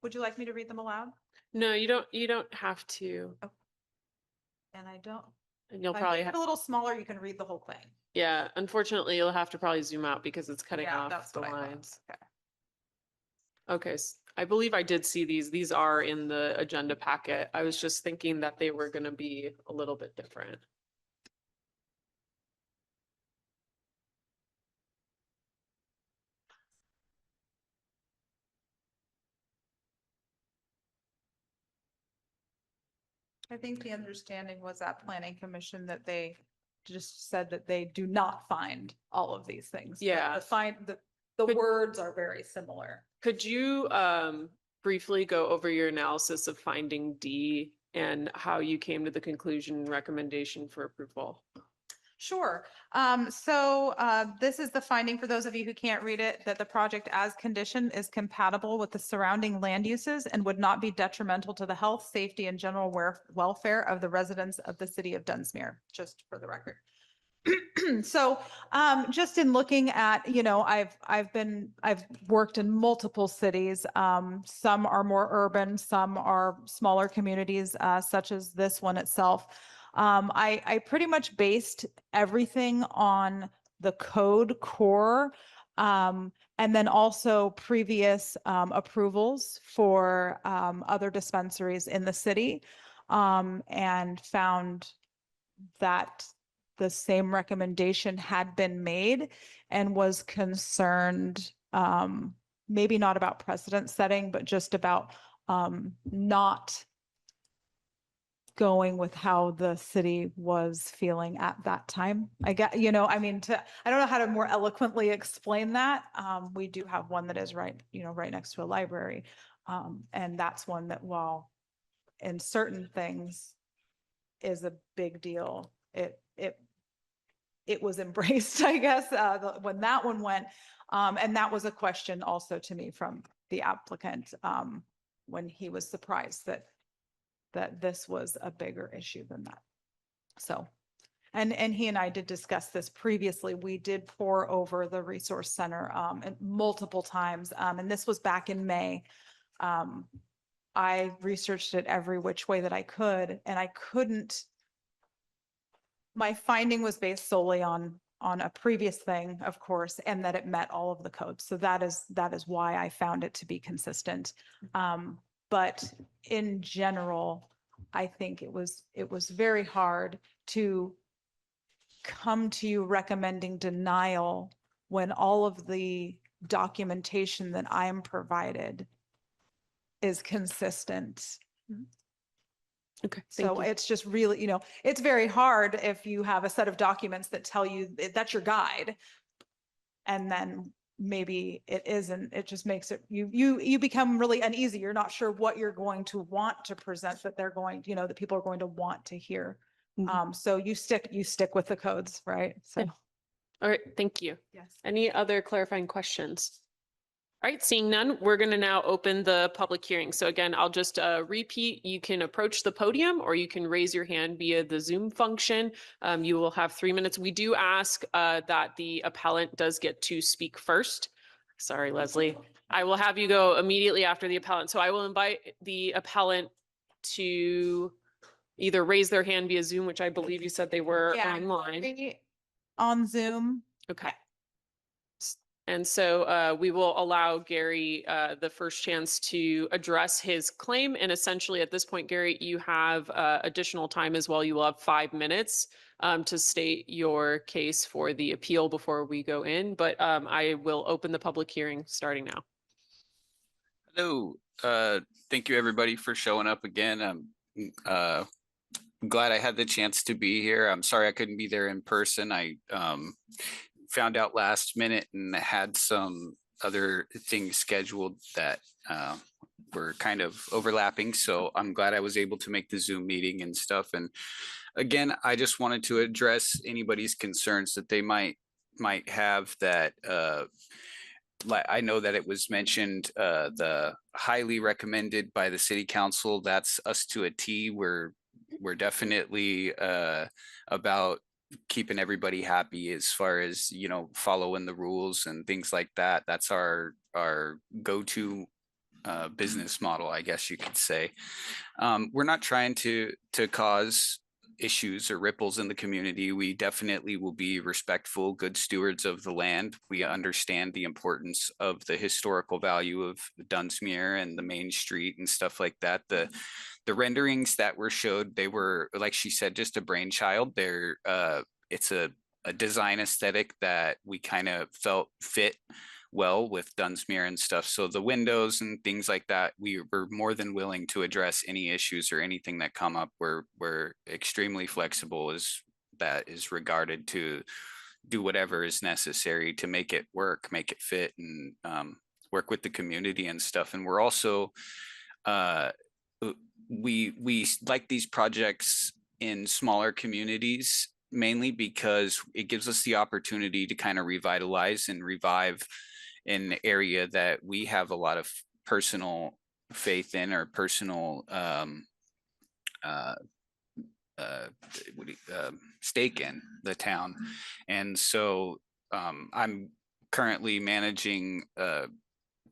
Would you like me to read them aloud? No, you don't have to. And I don't, And you'll Like, probably make it have, a little smaller, you can read the whole thing. yeah, unfortunately, you'll have to probably zoom out because it's cutting Yeah, off that's the what I thought. lines. Okay. Okay, I believe I did see these. These are in the agenda packet. I was just thinking that they were gonna be a little bit different. I think the understanding was at planning commission that they just said that they do not find all of these things. but Yeah. The Could- words are very similar. Could you briefly go over your analysis of finding D and how you came to the conclusion and recommendation for approval? Sure. This is the finding for those of you who can't read it, that the project as conditioned is compatible with the surrounding land uses and would not be detrimental to the health, safety, and general welfare of the residents of the city of Dunsmuir, just for the record. So, just in looking at, I've worked in multiple cities. Some are more urban, some are smaller communities, such as this one itself. I pretty much based everything on the code core, and then also previous, approvals for, other dispensaries in the city. And found that the same recommendation had been made and was concerned, maybe not about precedent setting, but just about not going with how the city was feeling at that time. I get, I mean, I don't know how to more eloquently explain that. We do have one that is right next to a library. And that's one that, while in certain things is a big deal, it was embraced, I guess, when that one went. And that was a question also to me from the applicant, when he was surprised that this was a bigger issue than that. So, and he and I did discuss this previously. We did pour over the resource center, and multiple times. And this was back in May. I researched it every which way that I could, and I couldn't. My finding was based solely on a previous thing, of course, and that it met all of the codes. So that is why I found it to be consistent. But in general, I think it was very hard to come to you recommending denial when all of the documentation that I am provided is consistent. Okay. So it's just really, it's very hard if you have a set of documents that tell you that's your guide. And then maybe it isn't, it just makes it, you become really uneasy. You're not sure what you're going to want to present, that they're going, that people are going to want to hear. So you stick with the codes, right? So. All right, thank you. Yes. Any other clarifying questions? All right, seeing none, we're going to now open the public hearing. So again, I'll just repeat, you can approach the podium or you can raise your hand via the Zoom function. You will have 3 minutes. We do ask that the appellant does get to speak first. Sorry, Leslie. I will have you go immediately after the appellant. So I will invite the appellant to either raise their hand via Zoom, which I believe you said they were online. On Zoom. Okay. And so we will allow Gary the first chance to address his claim. And essentially at this point, Gary, you have additional time as well. You will have 5 minutes to state your case for the appeal before we go in. But I will open the public hearing starting now. Hello. Thank you everybody for showing up again. I'm glad I had the chance to be here. I'm sorry I couldn't be there in person. I found out last minute and had some other things scheduled that were kind of overlapping. So I'm glad I was able to make the Zoom meeting and stuff. And again, I just wanted to address anybody's concerns that they might have that like I know that it was mentioned, the highly recommended by the city council. That's us to a T. We're definitely about keeping everybody happy as far as, following the rules and things like that. That's our go-to business model, I guess you could say. We're not trying to cause issues or ripples in the community. We definitely will be respectful, good stewards of the land. We understand the importance of the historical value of Dunsmuir and the main street and stuff like that. The renderings that were showed, they were, like she said, just a brainchild. It's a design aesthetic that we kind of felt fit well with Dunsmuir and stuff. So the windows and things like that, we were more than willing to address any issues or anything that come up. We're extremely flexible as that is regarded to do whatever is necessary to make it work, make it fit, and work with the community and stuff. And we're also we like these projects in smaller communities, mainly because it gives us the opportunity to kind of revitalize and revive an area that we have a lot of personal faith in or personal stake in the town. And so I'm currently managing a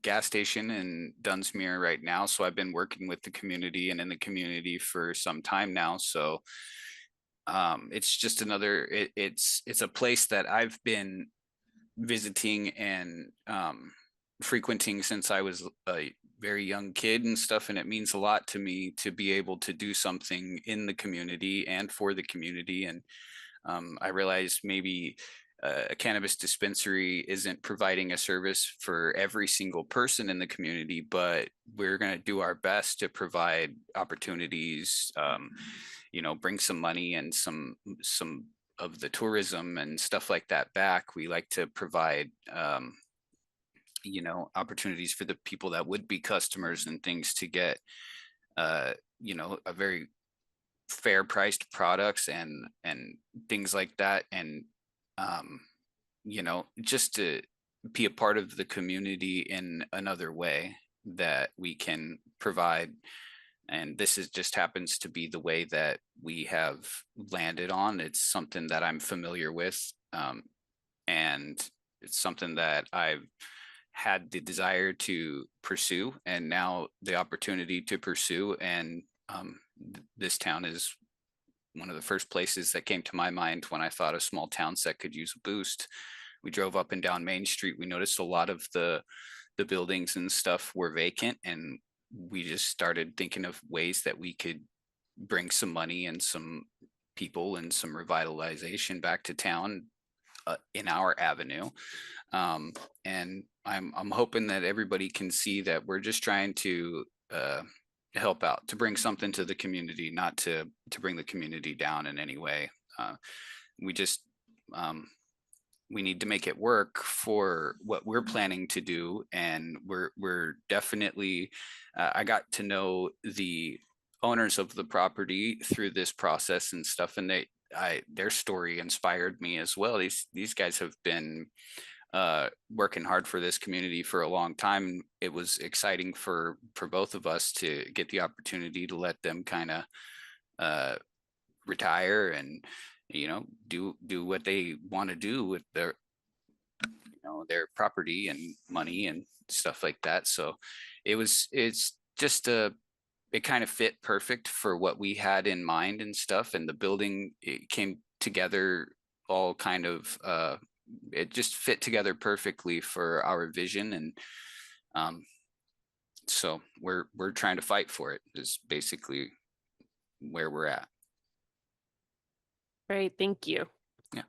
gas station in Dunsmuir right now. So I've been working with the community and in the community for some time now. So it's just another, it's a place that I've been visiting and frequenting since I was a very young kid and stuff. And it means a lot to me to be able to do something in the community and for the community. And I realized maybe a cannabis dispensary isn't providing a service for every single person in the community, but we're going to do our best to provide opportunities, bring some money and some of the tourism and stuff like that back. We like to provide, opportunities for the people that would be customers and things to get, a very fair priced products and things like that. And, just to be a part of the community in another way that we can provide. And this just happens to be the way that we have landed on. It's something that I'm familiar with. And it's something that I've had the desire to pursue and now the opportunity to pursue. And this town is one of the first places that came to my mind when I thought of small towns that could use a boost. We drove up and down Main Street. We noticed a lot of the buildings and stuff were vacant, and we just started thinking of ways that we could bring some money and some people and some revitalization back to town in our avenue. And I'm hoping that everybody can see that we're just trying to help out, to bring something to the community, not to bring the community down in any way. We need to make it work for what we're planning to do. And we're definitely, I got to know the owners of the property through this process and stuff. And their story inspired me as well. These guys have been working hard for this community for a long time. It was exciting for both of us to get the opportunity to let them kind of retire and do what they want to do with their property and money and stuff like that. So it's just it kind of fit perfect for what we had in mind and stuff. And the building, it came together all kind of it just fit together perfectly for our vision. And so we're trying to fight for it is basically where we're at. Great, thank you. Yeah.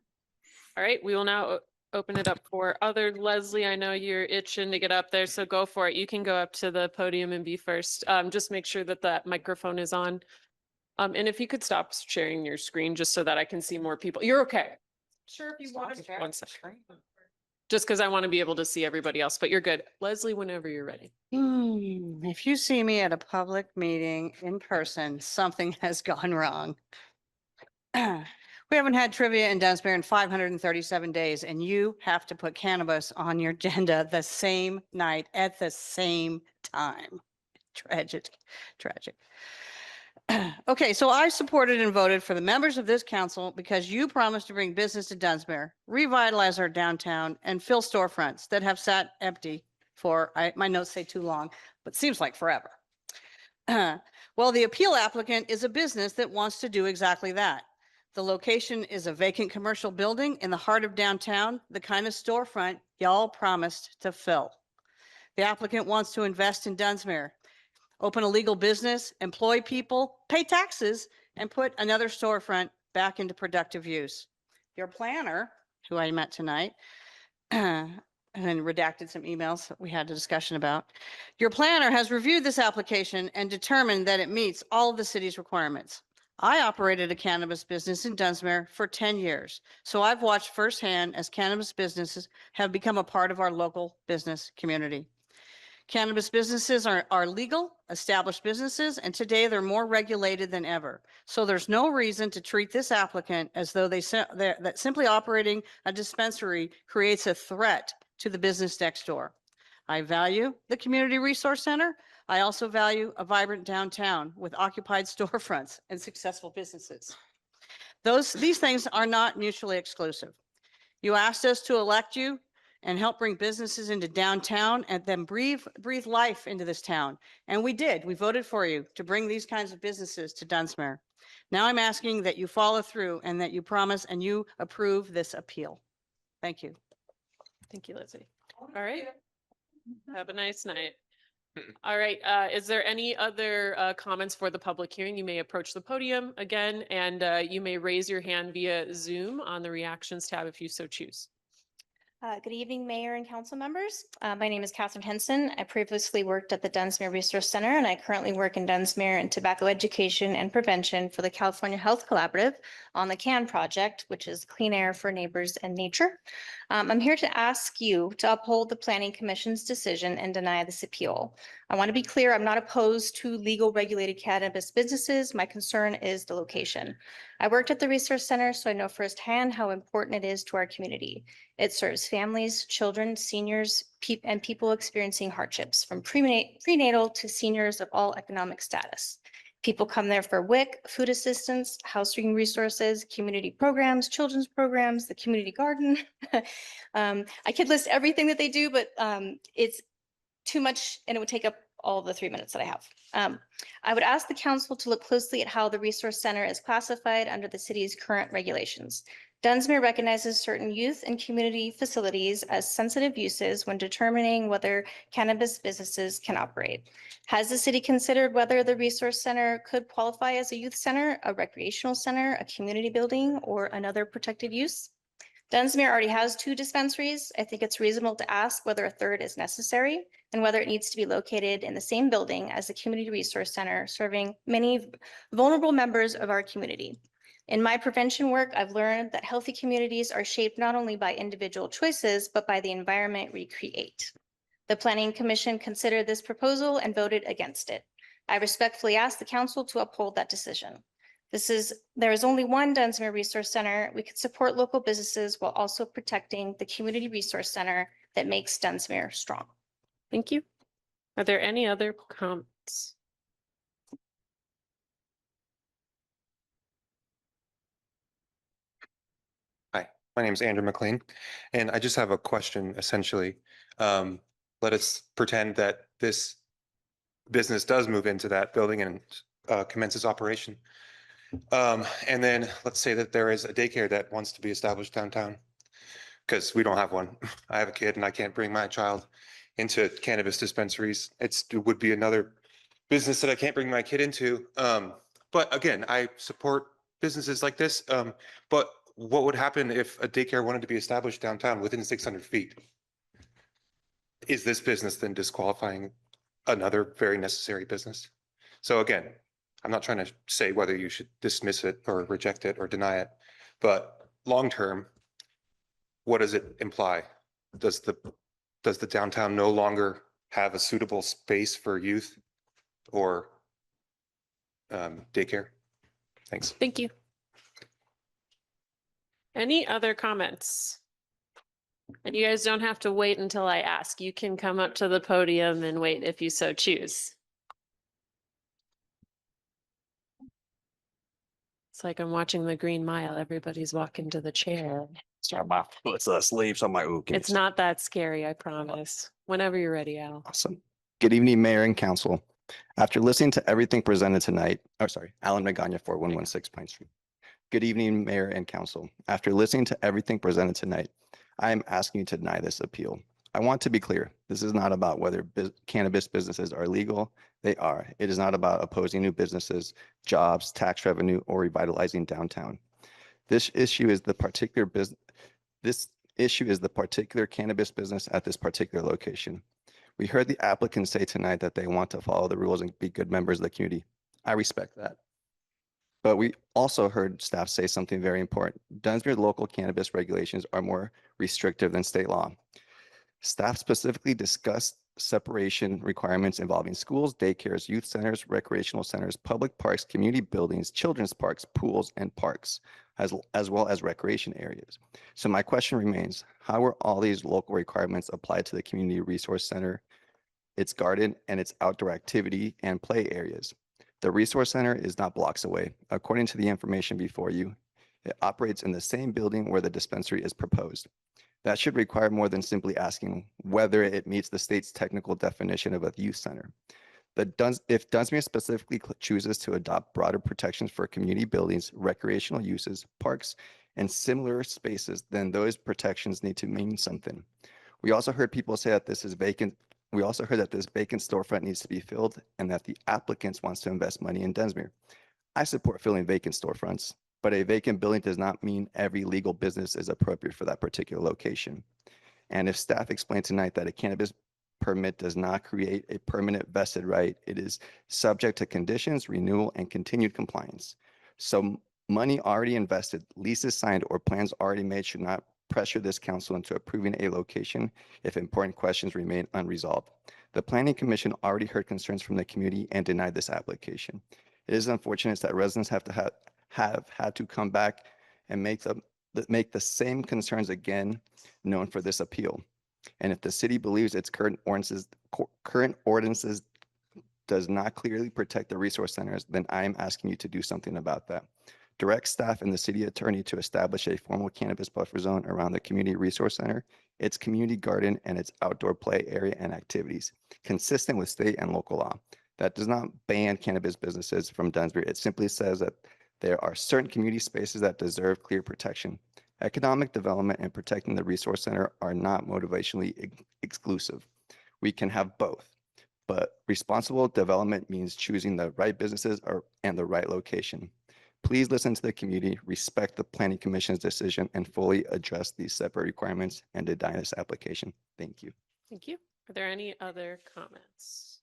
All right, we will now open it up for other. Leslie, I know you're itching to get up there, so go for it. You can go up to the podium and be first. Just make sure that that microphone is on. And if you could stop sharing your screen just so that I can see more people. You're okay. Sure, if you want to. One second. Just because I want to be able to see everybody else, but you're good. Leslie, whenever you're ready. If you see me at a public meeting in person, something has gone wrong. We haven't had trivia in Dunsmuir in 537 days, and you have to put cannabis on your agenda the same night at the same time. Tragic, tragic. Okay, so I supported and voted for the members of this council because you promised to bring business to Dunsmuir, revitalize our downtown, and fill storefronts that have sat empty for, my notes say too long, but seems like forever. Well, the appeal applicant is a business that wants to do exactly that. The location is a vacant commercial building in the heart of downtown, the kind of storefront y'all promised to fill. The applicant wants to invest in Dunsmuir, open a legal business, employ people, pay taxes, and put another storefront back into productive use. Your planner, who I met tonight, and redacted some emails that we had a discussion about. Your planner has reviewed this application and determined that it meets all of the city's requirements. I operated a cannabis business in Dunsmuir for 10 years, so I've watched firsthand as cannabis businesses have become a part of our local business community. Cannabis businesses are legal, established businesses, and today they're more regulated than ever. So there's no reason to treat this applicant as though that simply operating a dispensary creates a threat to the business next door. I value the Community Resource Center. I also value a vibrant downtown with occupied storefronts and successful businesses. These things are not mutually exclusive. You asked us to elect you and help bring businesses into downtown and then breathe life into this town. And we did. We voted for you to bring these kinds of businesses to Dunsmuir. Now I'm asking that you follow through and that you promise and you approve this appeal. Thank you. Thank you, Lizzie. All right. Have a nice night. All right, is there any other comments for the public hearing? You may approach the podium again, and you may raise your hand via Zoom on the reactions tab if you so choose. Good evening, Mayor and council members. My name is Catherine Henson. I previously worked at the Dunsmuir Resource Center, and I currently work in Dunsmuir in tobacco education and prevention for the California Health Collaborative on the CAN project, which is Clean Air for Neighbors and Nature. I'm here to ask you to uphold the Planning Commission's decision and deny this appeal. I want to be clear, I'm not opposed to legal regulated cannabis businesses. My concern is the location. I worked at the Resource Center, so I know firsthand how important it is to our community. It serves families, children, seniors, and people experiencing hardships, from prenatal to seniors of all economic status. People come there for WIC, food assistance, housing resources, community programs, children's programs, the community garden. I could list everything that they do, but it's too much and it would take up all of the 3 minutes that I have. I would ask the council to look closely at how the Resource Center is classified under the city's current regulations. Dunsmuir recognizes certain youth and community facilities as sensitive uses when determining whether cannabis businesses can operate. Has the city considered whether the Resource Center could qualify as a youth center, a recreational center, a community building, or another protected use? Dunsmuir already has 2 dispensaries. I think it's reasonable to ask whether a third is necessary and whether it needs to be located in the same building as the Community Resource Center, serving many vulnerable members of our community. In my prevention work, I've learned that healthy communities are shaped not only by individual choices, but by the environment we create. The Planning Commission considered this proposal and voted against it. I respectfully ask the council to uphold that decision. There is only one Dunsmuir Resource Center. We could support local businesses while also protecting the Community Resource Center that makes Dunsmuir strong. Thank you. Are there any other comments? Hi, my name is Andrew McLean, and I just have a question essentially. Let us pretend that this business does move into that building and commences operation. And then let's say that there is a daycare that wants to be established downtown, because we don't have one. I have a kid and I can't bring my child into cannabis dispensaries. It would be another business that I can't bring my kid into. But again, I support businesses like this. But what would happen if a daycare wanted to be established downtown within 600 feet? Is this business then disqualifying another very necessary business? So again, I'm not trying to say whether you should dismiss it or reject it or deny it, but long-term, what does it imply? Does the downtown no longer have a suitable space for youth or daycare? Thanks. Thank you. Any other comments? And you guys don't have to wait until I ask. You can come up to the podium and wait if you so choose. It's like I'm watching the Green Mile. Everybody's walking to the chair. Sorry, my foot's asleep, so I'm like, ooh. It's not that scary, I promise. Whenever you're ready, Al. Awesome. Good evening, Mayor and Council. After listening to everything presented tonight, Alan Magana, 4116 Pine Street. Good evening, Mayor and Council. After listening to everything presented tonight, I am asking you to deny this appeal. I want to be clear. This is not about whether cannabis businesses are legal. They are. It is not about opposing new businesses, jobs, tax revenue, or revitalizing downtown. This issue is the particular cannabis business at this particular location. We heard the applicants say tonight that they want to follow the rules and be good members of the community. I respect that. But we also heard staff say something very important. Dunsmuir local cannabis regulations are more restrictive than state law. Staff specifically discussed separation requirements involving schools, daycares, youth centers, recreational centers, public parks, community buildings, children's parks, pools, and parks, as well as recreation areas. So my question remains, how are all these local requirements applied to the community resource center, its garden, and its outdoor activity and play areas? The resource center is not blocks away. According to the information before you, it operates in the same building where the dispensary is proposed. That should require more than simply asking whether it meets the state's technical definition of a youth center. If Dunsmuir specifically chooses to adopt broader protections for community buildings, recreational uses, parks, and similar spaces, then those protections need to mean something. We also heard people say that this is vacant. We also heard that this vacant storefront needs to be filled and that the applicants wants to invest money in Dunsmuir. I support filling vacant storefronts, but a vacant building does not mean every legal business is appropriate for that particular location. And if staff explained tonight that a cannabis permit does not create a permanent vested right, it is subject to conditions, renewal, and continued compliance. So money already invested, leases signed, or plans already made should not pressure this council into approving a location if important questions remain unresolved. The Planning Commission already heard concerns from the community and denied this application. It is unfortunate that residents have had to come back and make the same concerns again known for this appeal. And if the city believes its current ordinances does not clearly protect the resource centers, then I am asking you to do something about that. Direct staff and the city attorney to establish a formal cannabis buffer zone around the community resource center, its community garden, and its outdoor play area and activities, consistent with state and local law. That does not ban cannabis businesses from Dunsmuir. It simply says that there are certain community spaces that deserve clear protection. Economic development and protecting the resource center are not motivationally exclusive. We can have both, but responsible development means choosing the right businesses and the right location. Please listen to the community, respect the Planning Commission's decision, and fully address these separate requirements and deny this application. Thank you. Thank you. Are there any other comments?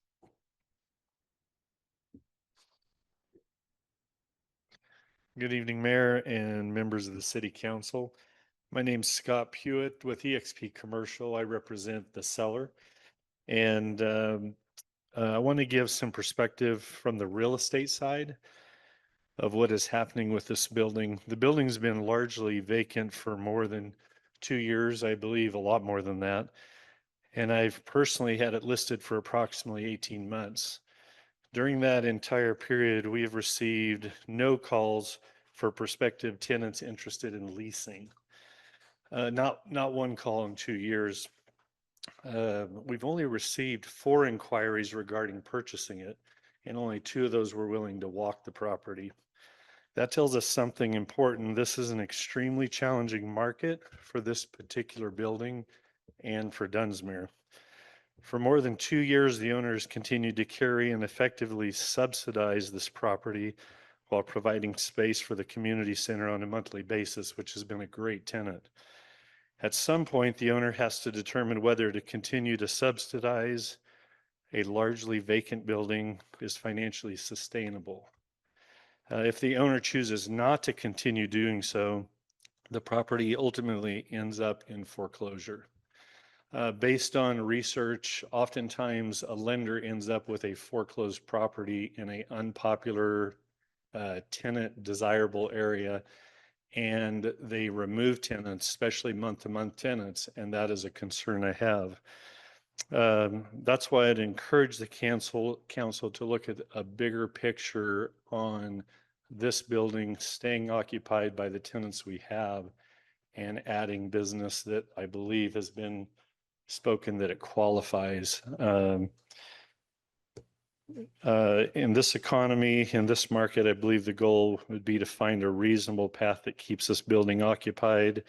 Good evening, Mayor and members of the City Council. My name's Scott Pewitt with eXp Commercial. I represent the seller. And I want to give some perspective from the real estate side of what is happening with this building. The building's been largely vacant for more than 2 years, I believe, a lot more than that. And I've personally had it listed for approximately 18 months. During that entire period, we have received no calls for prospective tenants interested in leasing. Not one call in 2 years. We've only received 4 inquiries regarding purchasing it, and only 2 of those were willing to walk the property. That tells us something important. This is an extremely challenging market for this particular building and for Dunsmuir. For more than 2 years, the owners continued to carry and effectively subsidize this property while providing space for the community center on a monthly basis, which has been a great tenant. At some point, the owner has to determine whether to continue to subsidize a largely vacant building is financially sustainable. If the owner chooses not to continue doing so, the property ultimately ends up in foreclosure. Based on research, oftentimes a lender ends up with a foreclosed property in an unpopular tenant desirable area, and they remove tenants, especially month-to-month tenants, and that is a concern I have. That's why I'd encourage the council to look at a bigger picture on this building staying occupied by the tenants we have and adding business that I believe has been spoken that it qualifies. In this economy, in this market, I believe the goal would be to find a reasonable path that keeps this building occupied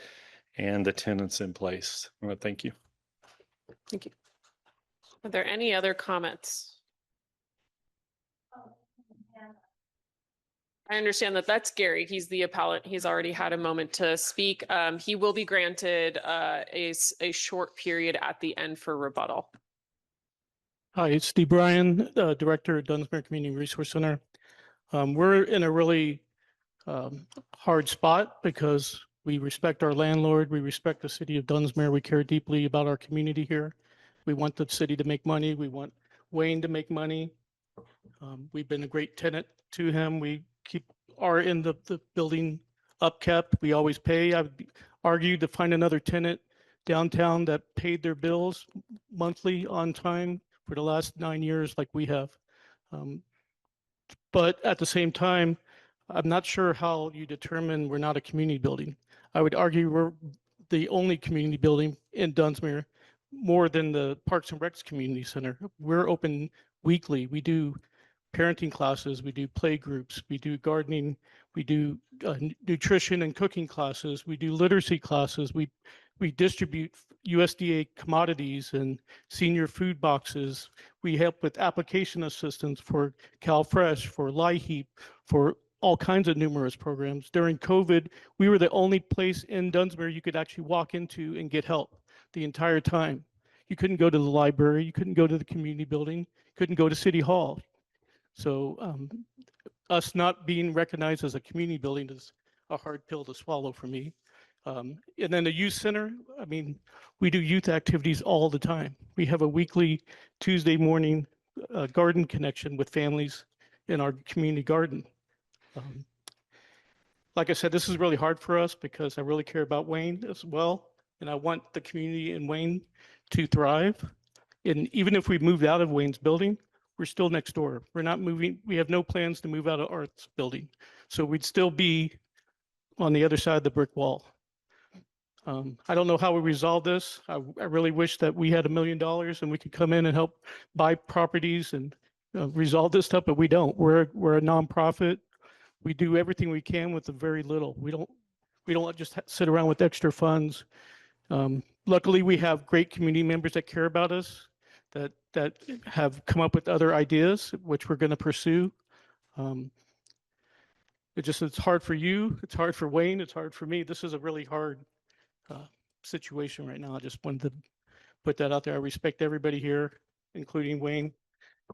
and the tenants in place. Well, thank you. Thank you. Are there any other comments? I understand that that's Gary. He's the appellant. He's already had a moment to speak. He will be granted a short period at the end for rebuttal. Hi, it's Steve Bryan, Director at Dunsmuir Community Resource Center. We're in a really hard spot because we respect our landlord, we respect the city of Dunsmuir, we care deeply about our community here. We want the city to make money, we want Wayne to make money. We've been a great tenant to him. We keep our end of the building upkept. We always pay. I've argued to find another tenant downtown that paid their bills monthly on time for the last 9 years like we have. But at the same time, I'm not sure how you determine we're not a community building. I would argue we're the only community building in Dunsmuir, more than the Parks and Recs Community Center. We're open weekly. We do parenting classes, we do play groups, we do gardening, we do nutrition and cooking classes, we do literacy classes, we distribute USDA commodities and senior food boxes. We help with application assistance for CalFresh, for LIHEAP, for all kinds of numerous programs. During COVID, we were the only place in Dunsmuir you could actually walk into and get help the entire time. You couldn't go to the library, you couldn't go to the community building, couldn't go to City Hall. So us not being recognized as a community building is a hard pill to swallow for me. And then the youth center, I mean, we do youth activities all the time. We have a weekly Tuesday morning garden connection with families in our community garden. Like I said, this is really hard for us because I really care about Wayne as well. And I want the community in Wayne to thrive. And even if we moved out of Wayne's building, we're still next door. We're not moving. We have no plans to move out of Art's building. So we'd still be on the other side of the brick wall. I don't know how we resolve this. I really wish that we had $1 million and we could come in and help buy properties and resolve this stuff, but we don't. We're a nonprofit. We do everything we can with the very little. We don't just sit around with extra funds. Luckily, we have great community members that care about us, that have come up with other ideas, which we're going to pursue. It's hard for you. It's hard for Wayne. It's hard for me. This is a really hard situation right now. I just wanted to put that out there. I respect everybody here, including Wayne,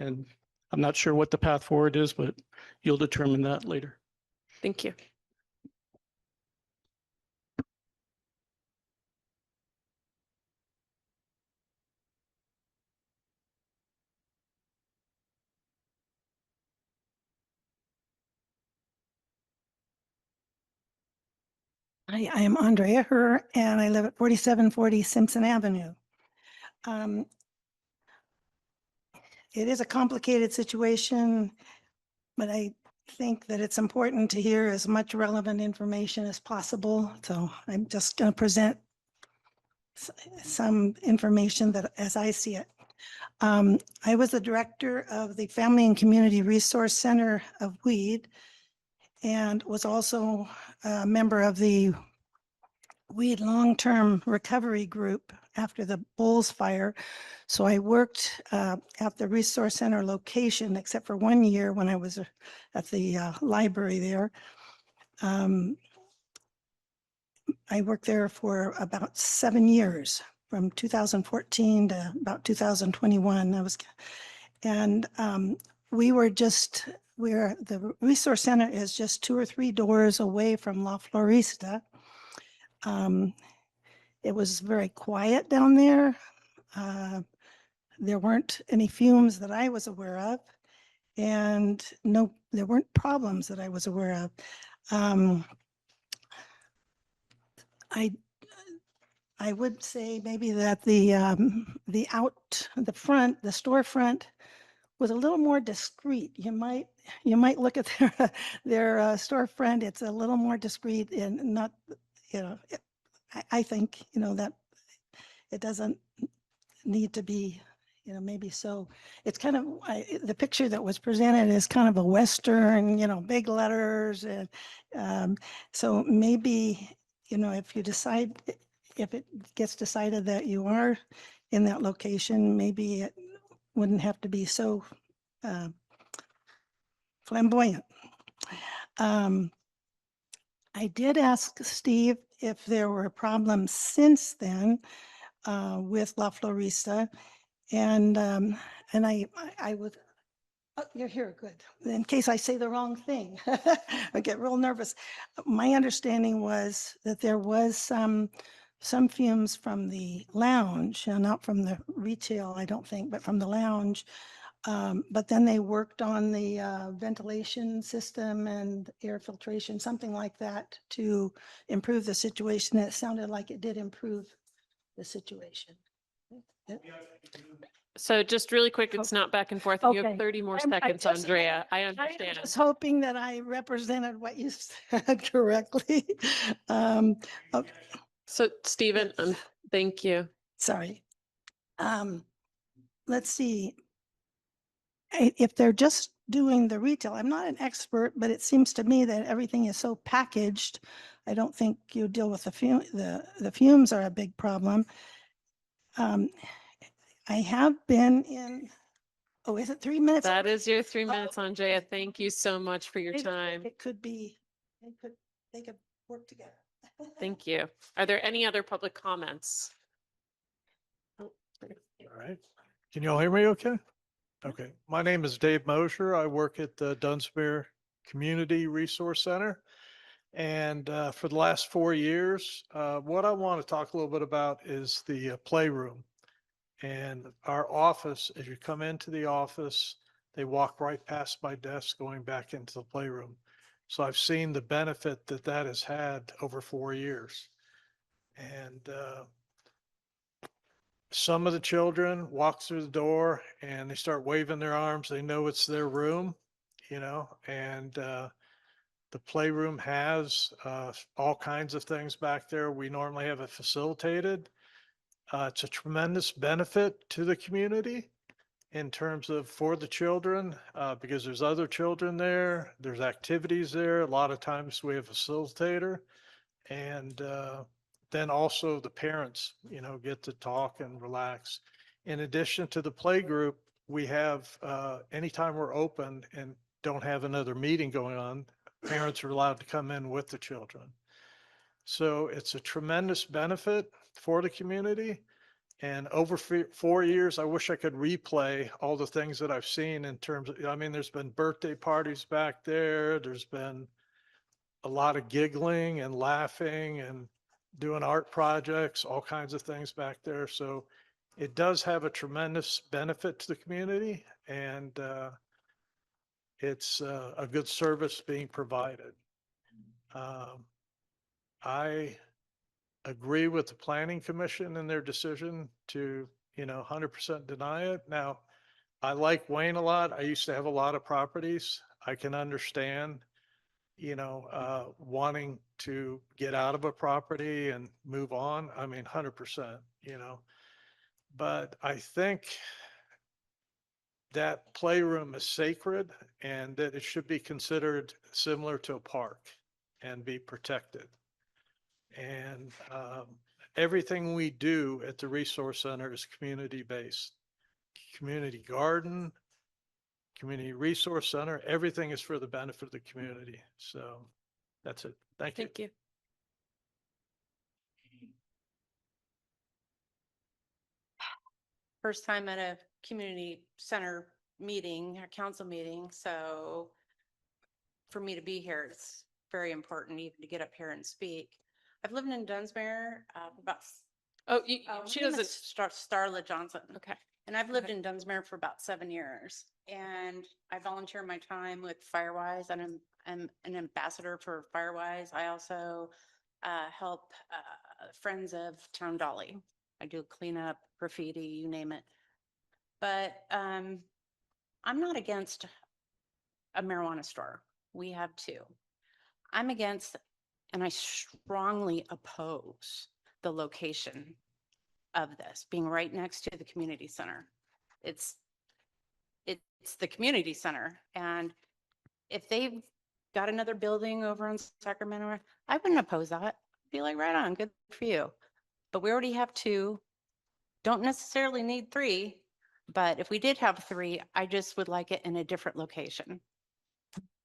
and I'm not sure what the path forward is, but you'll determine that later. Thank you. Hi, I am Andrea Herr, and I live at 4740 Simpson Avenue. It is a complicated situation, but I think that it's important to hear as much relevant information as possible. So I'm just going to present some information that as I see it. I was the director of the Family and Community Resource Center of Weed and was also a member of the Weed Long-Term Recovery Group after the Bulls fire. So I worked at the Resource Center location, except for 1 year when I was at the library there. I worked there for about 7 years, from 2014 to about 2021. The Resource Center is just 2 or 3 doors away from La Florista. It was very quiet down there. There weren't any fumes that I was aware of, and there weren't problems that I was aware of. I would say maybe that the storefront was a little more discreet. You might look at their storefront. It's a little more discreet and not, I think, that it doesn't need to be, maybe so. It's kind of, the picture that was presented is kind of a Western, big letters. And so maybe, if you decide, if it gets decided that you are in that location, maybe it wouldn't have to be so flamboyant. I did ask Steve if there were problems since then with La Florista. And I would, oh, you're here, good. In case I say the wrong thing, I get real nervous. My understanding was that there was some fumes from the lounge, not from the retail, I don't think, but from the lounge. But then they worked on the ventilation system and air filtration, something like that, to improve the situation. It sounded like it did improve the situation. So just really quick, it's not back and forth. You have Okay. 30 more I seconds, just- Andrea. I I understand. was hoping that I represented what you said correctly. Okay, So Stephen, Yes. thank you. sorry. Let's see. If they're just doing the retail, I'm not an expert, but it seems to me that everything is so packaged. I don't think you deal with the fumes are a big problem. I have been in, oh, is it 3 minutes? That is your 3 minutes, Andrea. Thank you so much for your Maybe time. It could be, they could work together. Thank you. Are there any other public comments? All right. Can you all hear me okay? Okay. My name is Dave Mosher. I work at the Dunsmuir Community Resource Center. And for the last 4 years, what I want to talk a little bit about is the playroom. And our office, as you come into the office, they walk right past my desk going back into the playroom. So I've seen the benefit that that has had over 4 years. And some of the children walk through the door and they start waving their arms. They know it's their room, and the playroom has all kinds of things back there. We normally have it facilitated. It's a tremendous benefit to the community in terms of for the children, because there's other children there, there's activities there. A lot of times we have a facilitator, and then also the parents, get to talk and relax. In addition to the play group, we have, anytime we're open and don't have another meeting going on, parents are allowed to come in with the children. So it's a tremendous benefit for the community. And over 4 years, I wish I could replay all the things that I've seen in terms of, there's been birthday parties back there. There's been a lot of giggling and laughing and doing art projects, all kinds of things back there. So it does have a tremendous benefit to the community, and it's a good service being provided. I agree with the Planning Commission in their decision to, 100% deny it. Now, I like Wayne a lot. I used to have a lot of properties. I can understand, wanting to get out of a property and move on. 100%, but I think that playroom is sacred and that it should be considered similar to a park and be protected. And everything we do at the Resource Center is community-based. Community garden, community resource center, everything is for the benefit of the community. So that's it. Thank you. Thank you. First time at a community center meeting, a council meeting, so for me to be here, it's very important even to get up here and speak. I've lived in Dunsmuir for about. Oh, She she doesn't. Starla Johnson. Okay. And I've lived in Dunsmuir for about 7 years. And I volunteer my time with Firewise. I'm an ambassador for Firewise. I also help Friends of Town Dolly. I do cleanup, graffiti, you name it. But I'm not against a marijuana store. We have two. I'm against, and I strongly oppose the location of this being right next to the community center. it's the community center. And if they've got another building over in Sacramento, I wouldn't oppose that. I'd be like, right on, good for you. But we already have 2, don't necessarily need 3. But if we did have 3, I just would like it in a different location.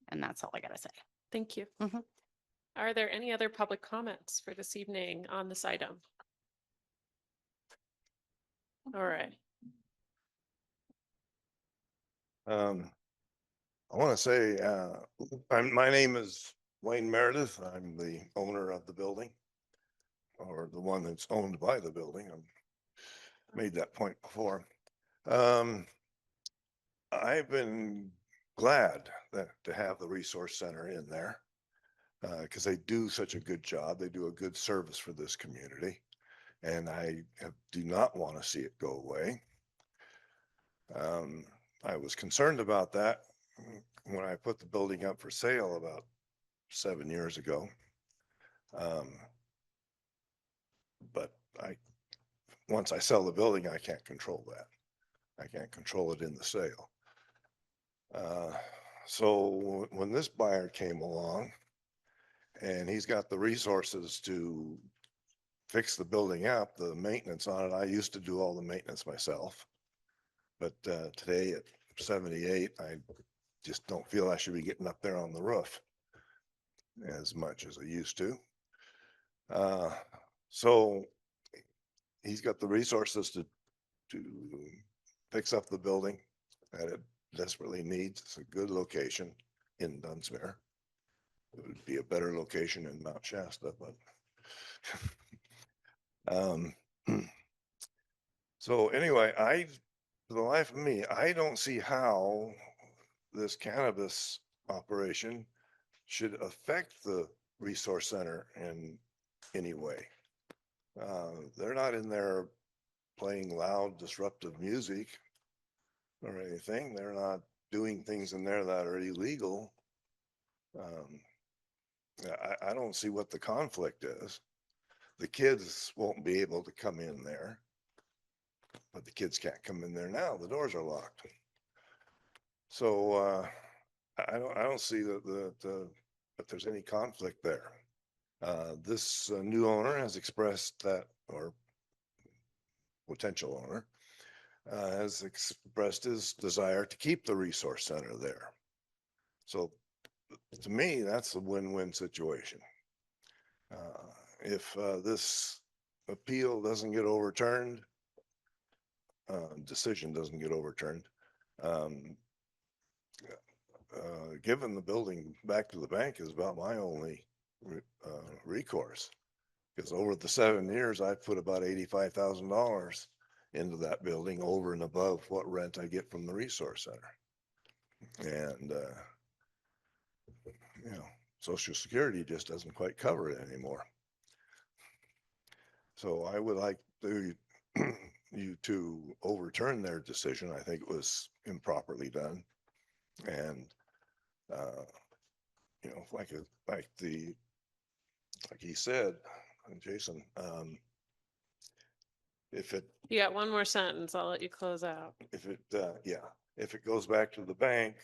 And that's all I gotta say. Thank you. Mhm. Are there any other public comments for this evening on this item? All right. I want to say, my name is Wayne Meredith. I'm the owner of the building, or the one that's owned by the building. I've made that point before. I've been glad to have the resource center in there, because they do such a good job. They do a good service for this community, and I do not want to see it go away. I was concerned about that when I put the building up for sale about 7 years ago. But once I sell the building, I can't control that. I can't control it in the sale. So when this buyer came along and he's got the resources to fix the building up, the maintenance on it, I used to do all the maintenance myself. But today at 78, I just don't feel I should be getting up there on the roof as much as I used to. So he's got the resources to fix up the building that it desperately needs. It's a good location in Dunsmuir. It would be a better location in Mount Shasta, but so anyway, for the life of me, I don't see how this cannabis operation should affect the resource center in any way. They're not in there playing loud, disruptive music or anything. They're not doing things in there that are illegal. I don't see what the conflict is. The kids won't be able to come in there, but the kids can't come in there now. The doors are locked. So I don't see that there's any conflict there. This new owner has expressed that, or potential owner, has expressed his desire to keep the resource center there. So to me, that's a win-win situation. If this appeal doesn't get overturned, decision doesn't get overturned, giving the building back to the bank is about my only recourse. Because over the 7 years, I've put about $85,000 into that building over and above what rent I get from the resource center. And, Social Security just doesn't quite cover it anymore. So I would like you to overturn their decision. I think it was improperly done. And, like he said, Jason, You got one more sentence. I'll let you close out. if it goes back to the bank,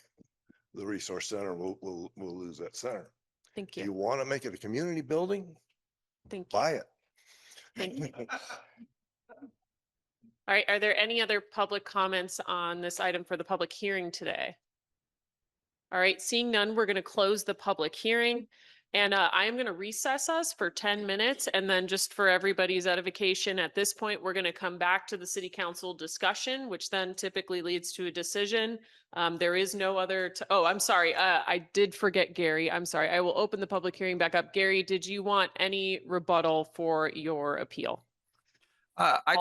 the resource center will lose that center. Thank Do you. you want to make it a community building? Thank you. Buy it. Thank you. All right, are there any other public comments on this item for the public hearing today? All right, seeing none, we're going to close the public hearing. And I am going to recess us for 10 minutes. And then just for everybody's edification, at this point, we're going to come back to the city council discussion, which then typically leads to a decision. There is no other, oh, I'm sorry. I did forget Gary. I'm sorry. I will open the public hearing back up. Gary, did you want any rebuttal for your appeal? I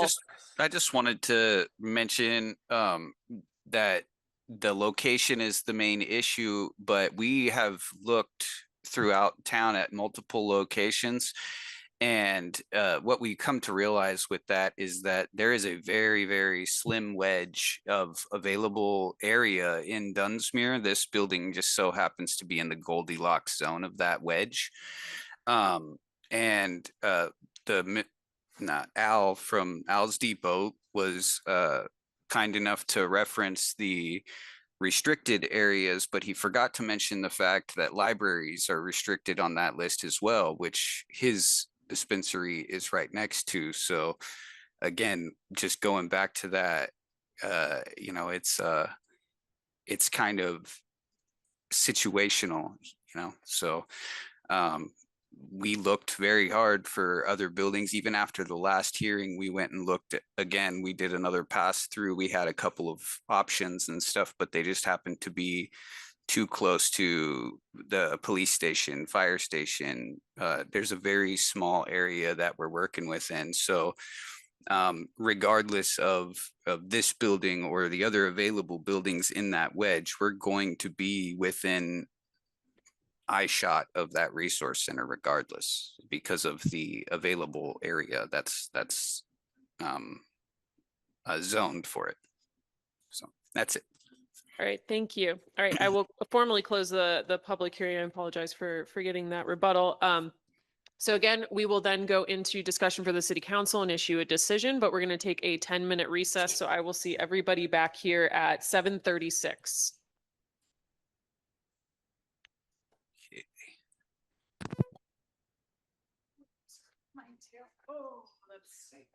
just wanted to mention that the location is the main issue, but we have looked throughout town at multiple locations. And what we come to realize with that is that there is a very, very slim wedge of available area in Dunsmuir. This building just so happens to be in the Goldilocks zone of that wedge. Al from Al's Depot was kind enough to reference the restricted areas, but he forgot to mention the fact that libraries are restricted on that list as well, which his dispensary is right next to. So again, just going back to that, you know, it's kind of situational, you know, so we looked very hard for other buildings. Even after the last hearing, we went and looked at, again, we did another pass through. We had a couple of options and stuff, but they just happened to be too close to the police station, fire station. There's a very small area that we're working within. So regardless of this building or the other available buildings in that wedge, we're going to be within eye shot of that resource center regardless, because of the available area that's zoned for it. So that's it. All right, thank you. All right, I will formally close the public hearing. I apologize for getting that rebuttal. So again, we will then go into discussion for the city council and issue a decision, but we're going to take a 10-minute recess. So I will see everybody back here at 7:36. Mine too. Oh, let's see.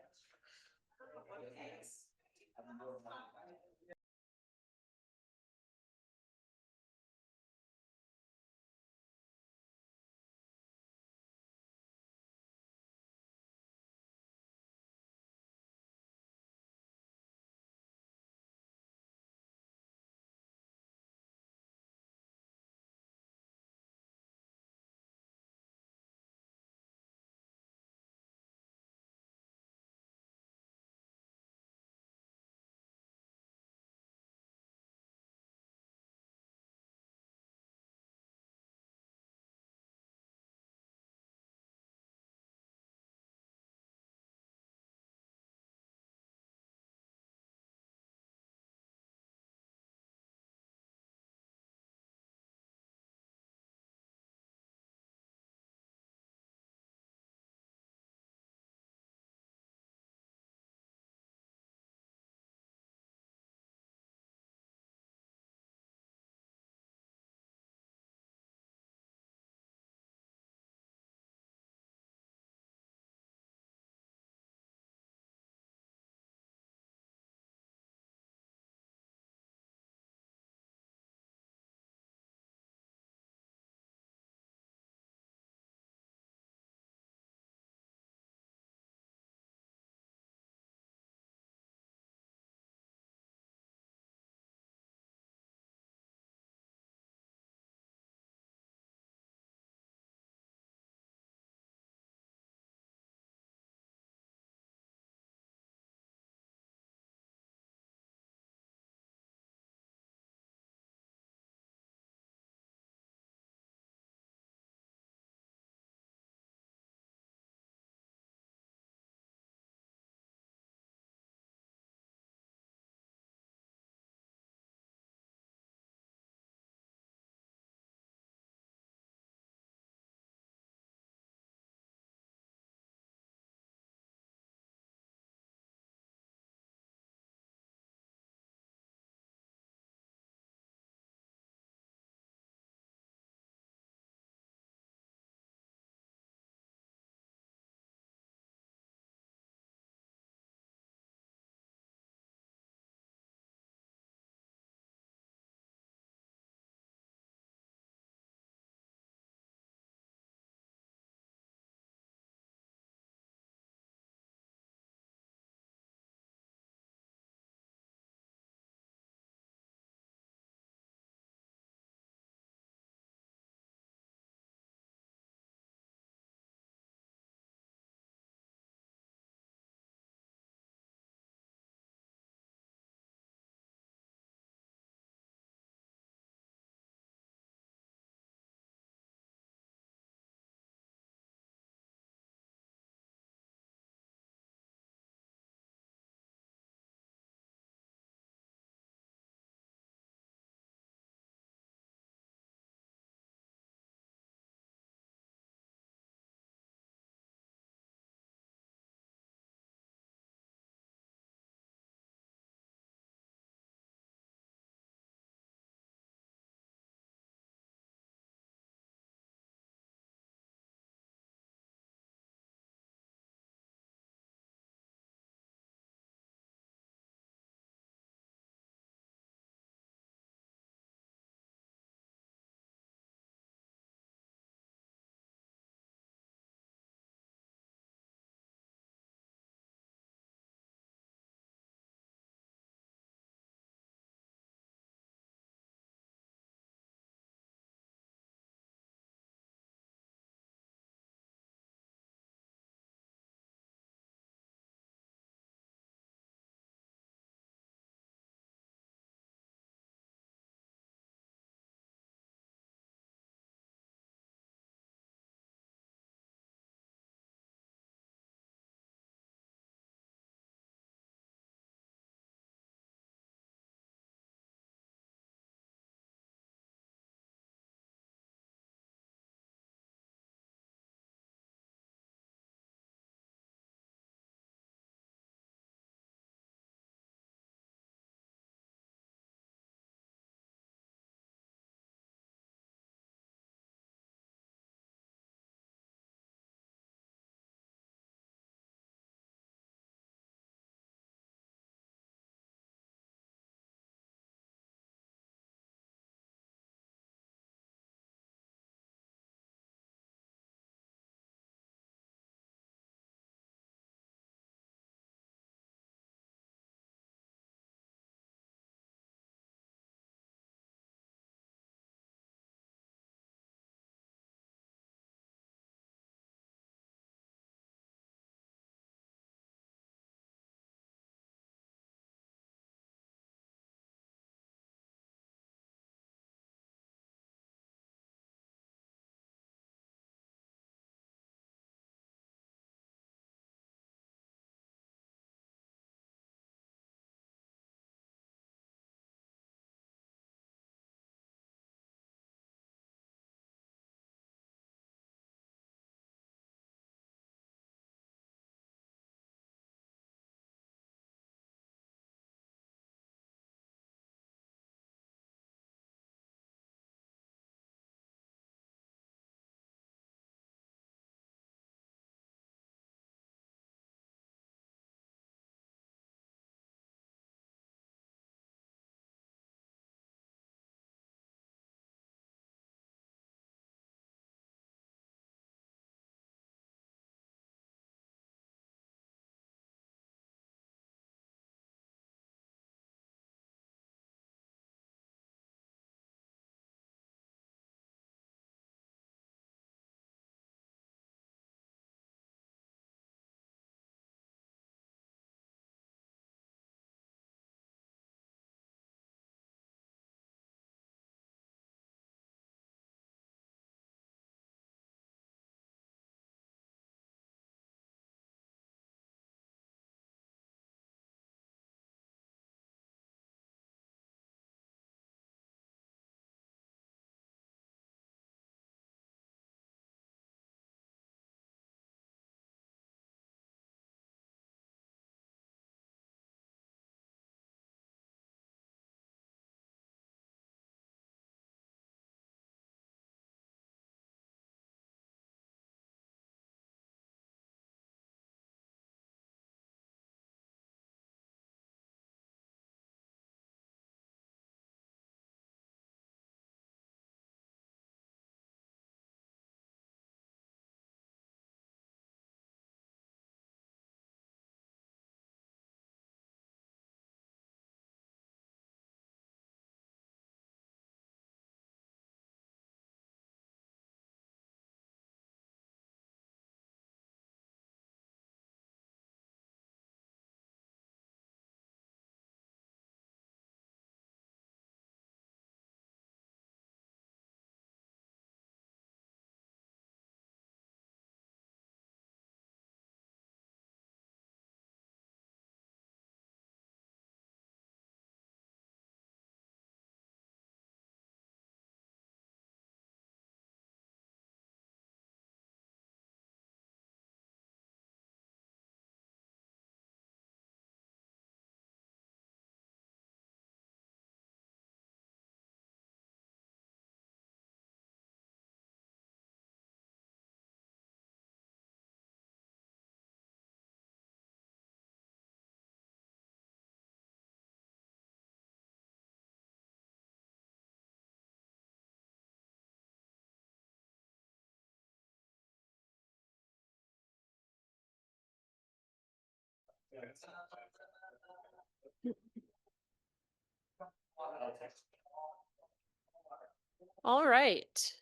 All right.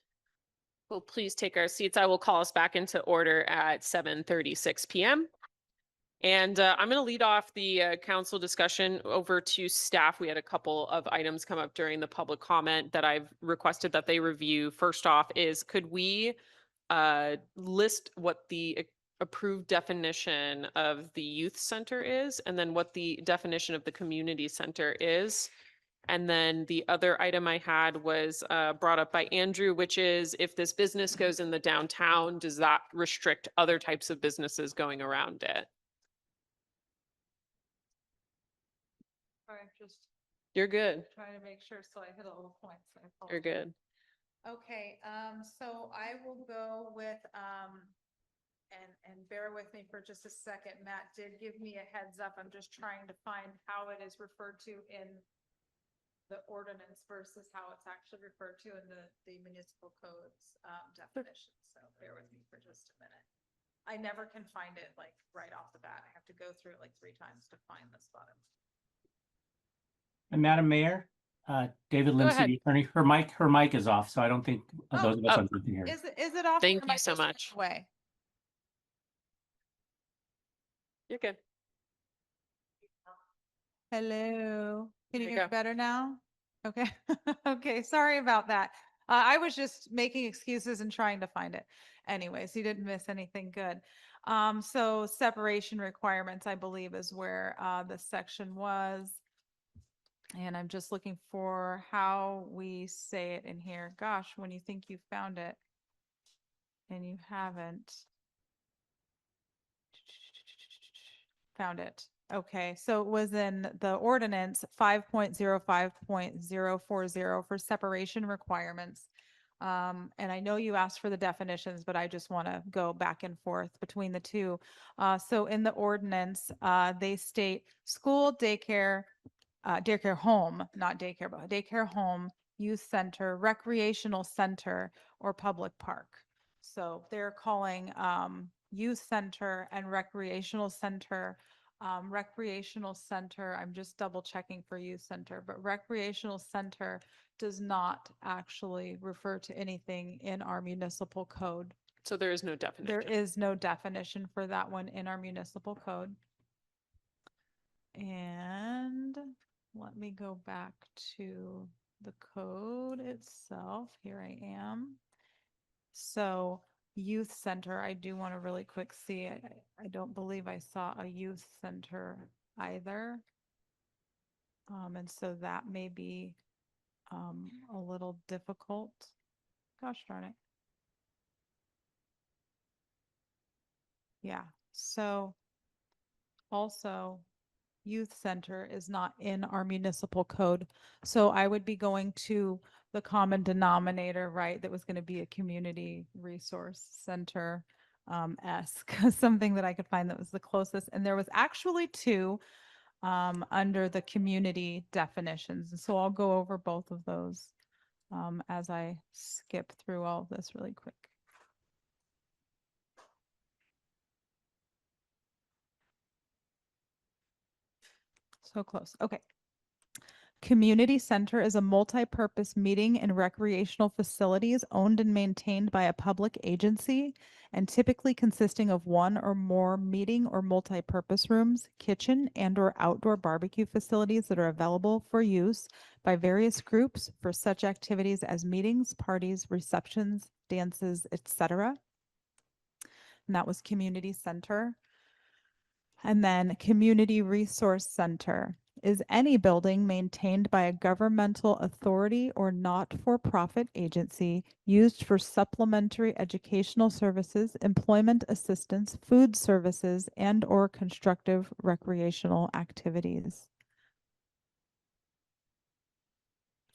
We'll please take our seats. I will call us back into order at 7:36 p.m. And I'm going to lead off the council discussion over to staff. We had a couple of items come up during the public comment that I've requested that they review. First off is, could we list what the approved definition of the youth center is, and then what the definition of the community center is? And then the other item I had was brought up by Andrew, which is, if this business goes in the downtown, does that restrict other types of businesses going around it? Sorry, I'm just You're good. trying to make sure, so I hit all the points. You're good. Okay, so I will go with, and bear with me for just a second. Matt did give me a heads up. I'm just trying to find how it is referred to in the ordinance versus how it's actually referred to in the municipal codes, definition. So bear with me for just a minute. I never can find it like right off the bat. I have to go through it like 3 times to find the spot. And Madam Mayor, David Lim, ahead. City Attorney, her mic is off, so I don't think those of us on Zoom can hear. Is it off? Thank you so much. Way. You're good. Hello. Can you There you hear me go. better now? Okay. Okay. Sorry about that. I was just making excuses and trying to find it. Anyways, you didn't miss anything good. So separation requirements, I believe, is where this section was. And I'm just looking for how we say it in here. Gosh, when you think you found it and you haven't. Found it. Okay, so it was in the ordinance 5.05.040 for separation requirements. And I know you asked for the definitions, but I just want to go back and forth between the two. So in the ordinance, they state school, daycare home, not daycare, but daycare home, youth center, recreational center, or public park. So they're calling youth center and recreational center. Recreational center, I'm just double checking for youth center, but recreational center does not actually refer to anything in our municipal code. So there is no definition. There is no definition for that one in our municipal code. And let me go back to the code itself. Here I am. So youth center, I do want to really quick see. I don't believe I saw a youth center either. And so that may be a little difficult. Gosh darn it. Yeah, so also youth center is not in our municipal code. So I would be going to the common denominator, right? That was going to be a community resource center esque, something that I could find that was the closest. And there was actually 2 under the community definitions. And so I'll go over both of those as I skip through all of this really quick. So close. Okay. Community center is a multi-purpose meeting and recreational facilities owned and maintained by a public agency and typically consisting of 1 or more meeting or multi-purpose rooms, kitchen and/or outdoor barbecue facilities that are available for use by various groups for such activities as meetings, parties, receptions, dances, etc. And that was community center. And then community resource center is any building maintained by a governmental authority or not-for-profit agency used for supplementary educational services, employment assistance, food services, and/or constructive recreational activities.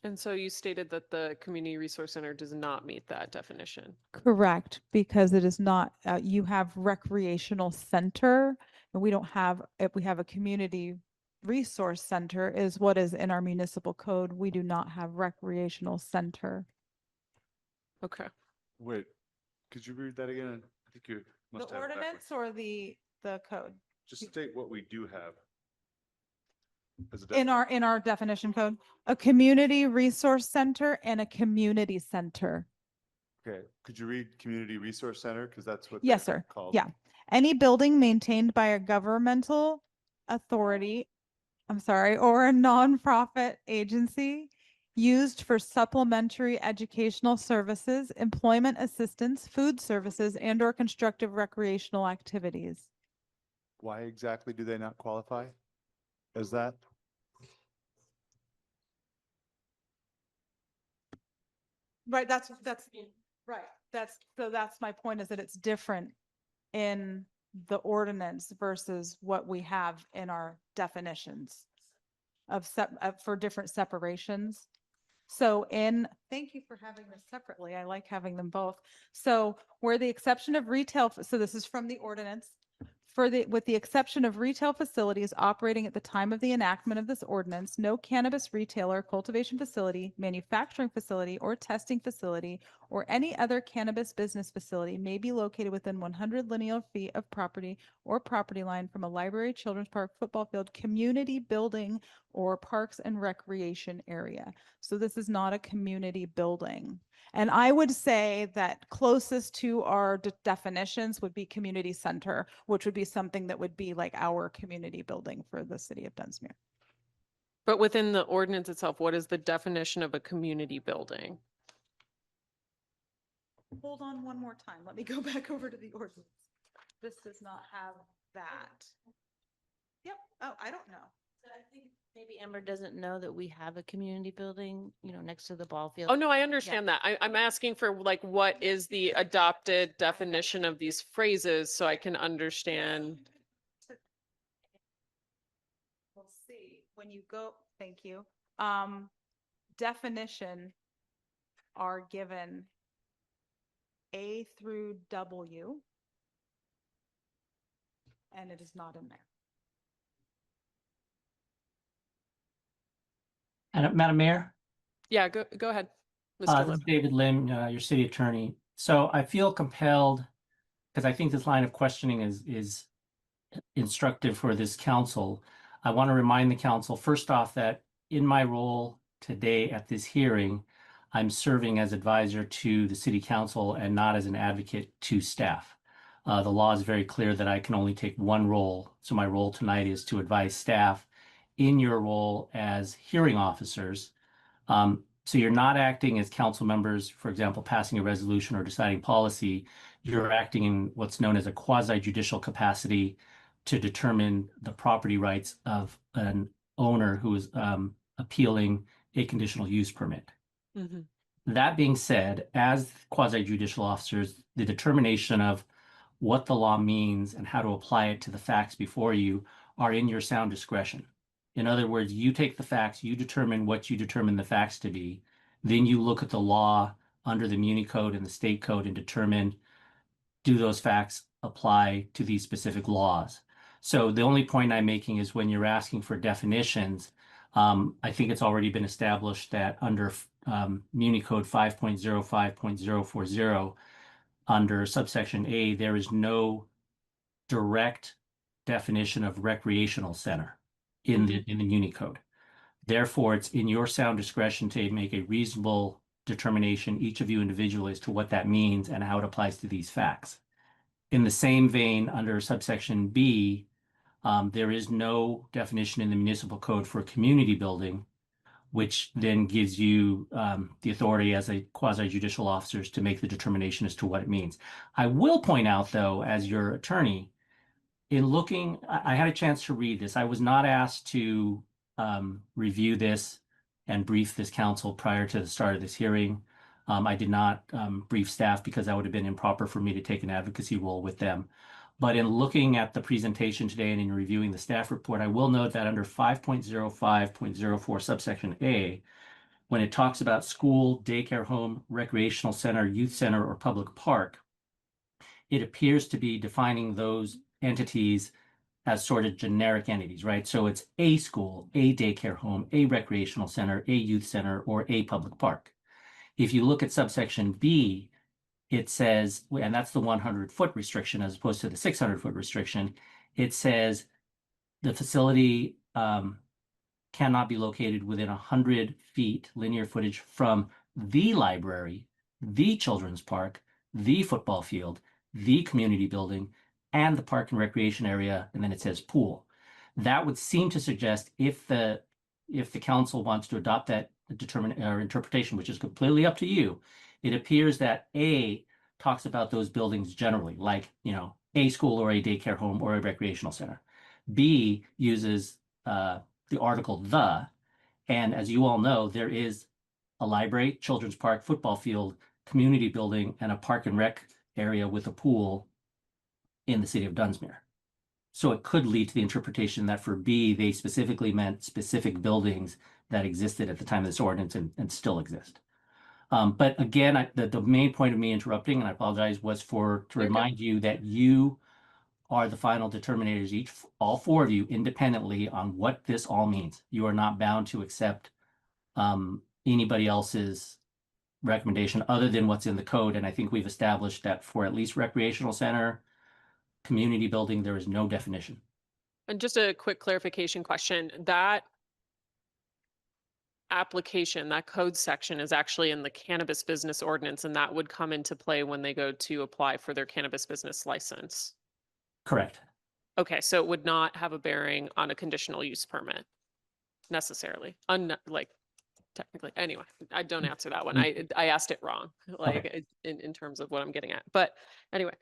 And so you stated that the Community Resource Center does not meet that definition. Correct, because it is not, you have recreational center, and we don't have, if we have a community resource center is what is in our municipal code. We do not have recreational center. Okay. Wait, could you read that again? I think you The must have it ordinance backwards. or the code? just state what we do have. As a In our definition code, a community resource center and a community center. Okay, could you read community resource center? Because that's what Yes, they're sir. called. Yeah. Any building maintained by a governmental authority, or a nonprofit agency used for supplementary educational services, employment assistance, food services, and or constructive recreational activities. Why exactly do they not qualify as that? Right, that's right. That's my point, is that it's different in the ordinance versus what we have in our definitions for different separations. So thank you for having this separately. I like having them both. So where the exception of retail, so this is from the ordinance. With the exception of retail facilities operating at the time of the enactment of this ordinance, no cannabis retailer, cultivation facility, manufacturing facility, or testing facility, or any other cannabis business facility may be located within 100 linear feet of property or property line from a library, children's park, football field, community building, or parks and recreation area. So this is not a community building. And I would say that closest to our definitions would be community center, which would be something that would be like our community building for the city of Dunsmuir. But within the ordinance itself, what is the definition of a community building? Hold on one more time. Let me go back over to the ordinance. This does not have that. Yep. Oh, I don't know. I think maybe Amber doesn't know that we have a community building, next to the ball field. Oh, no, I understand that. I'm asking for like, what is the adopted definition of these phrases so I can understand? We'll see when you go. Thank you. Definition are given A through W, and it is not in there. And Madam Mayor, Yeah, go ahead, Mr. this is Lip. David Lim, your city attorney. So I feel compelled, because I think this line of questioning is instructive for this council. I want to remind the council, first off, that in my role today at this hearing, I'm serving as advisor to the city council and not as an advocate to staff. The law is very clear that I can only take one role. So my role tonight is to advise staff in your role as hearing officers. So you're not acting as council members, for example, passing a resolution or deciding policy. You're acting in what's known as a quasi-judicial capacity to determine the property rights of an owner who is appealing a conditional use permit. Mm-hmm. That being said, as quasi-judicial officers, the determination of what the law means and how to apply it to the facts before you are in your sound discretion. In other words, you take the facts, you determine what you determine the facts to be, then you look at the law under the Muni Code and the state code and determine, do those facts apply to these specific laws? So the only point I'm making is when you're asking for definitions, I think it's already been established that under Muni Code 5.05.040, under subsection A, there is no direct definition of recreational center in the Muni Code. Therefore, it's in your sound discretion to make a reasonable determination, each of you individually, as to what that means and how it applies to these facts. In the same vein, under subsection B, there is no definition in the municipal code for a community building, which then gives you the authority as a quasi-judicial officers to make the determination as to what it means. I will point out, though, as your attorney, in looking, I had a chance to read this. I was not asked to review this and brief this council prior to the start of this hearing. I did not brief staff because that would have been improper for me to take an advocacy role with them. But in looking at the presentation today and in reviewing the staff report, I will note that under 5.05.04 subsection A, when it talks about school, daycare home, recreational center, youth center, or public park, it appears to be defining those entities as sort of generic entities, right? So it's a school, a daycare home, a recreational center, a youth center, or a public park. If you look at subsection B, it says, and that's the 100-foot restriction as opposed to the 600-foot restriction, it says the facility cannot be located within 100 feet linear footage from the library, the children's park, the football field, the community building, and the park and recreation area, and then it says pool. That would seem to suggest if the council wants to adopt that interpretation, which is completely up to you, it appears that A talks about those buildings generally, like, a school or a daycare home or a recreational center. B uses the article the, and as you all know, there is a library, children's park, football field, community building, and a park and rec area with a pool in the city of Dunsmuir. So it could lead to the interpretation that for B, they specifically meant specific buildings that existed at the time of this ordinance and still exist. But again, the main point of me interrupting, and I apologize, was to remind you that you are the final determinators, all four of you independently, on what this all means. You are not bound to accept anybody else's recommendation other than what's in the code. And I think we've established that for at least recreational center, community building, there is no definition. And just a quick clarification question, that application, that code section is actually in the cannabis business ordinance, and that would come into play when they go to apply for their cannabis business license. Correct. Okay, so it would not have a bearing on a conditional use permit necessarily, like technically. Anyway, I don't answer that one. I asked it wrong, like in terms of what I'm getting at. But anyway,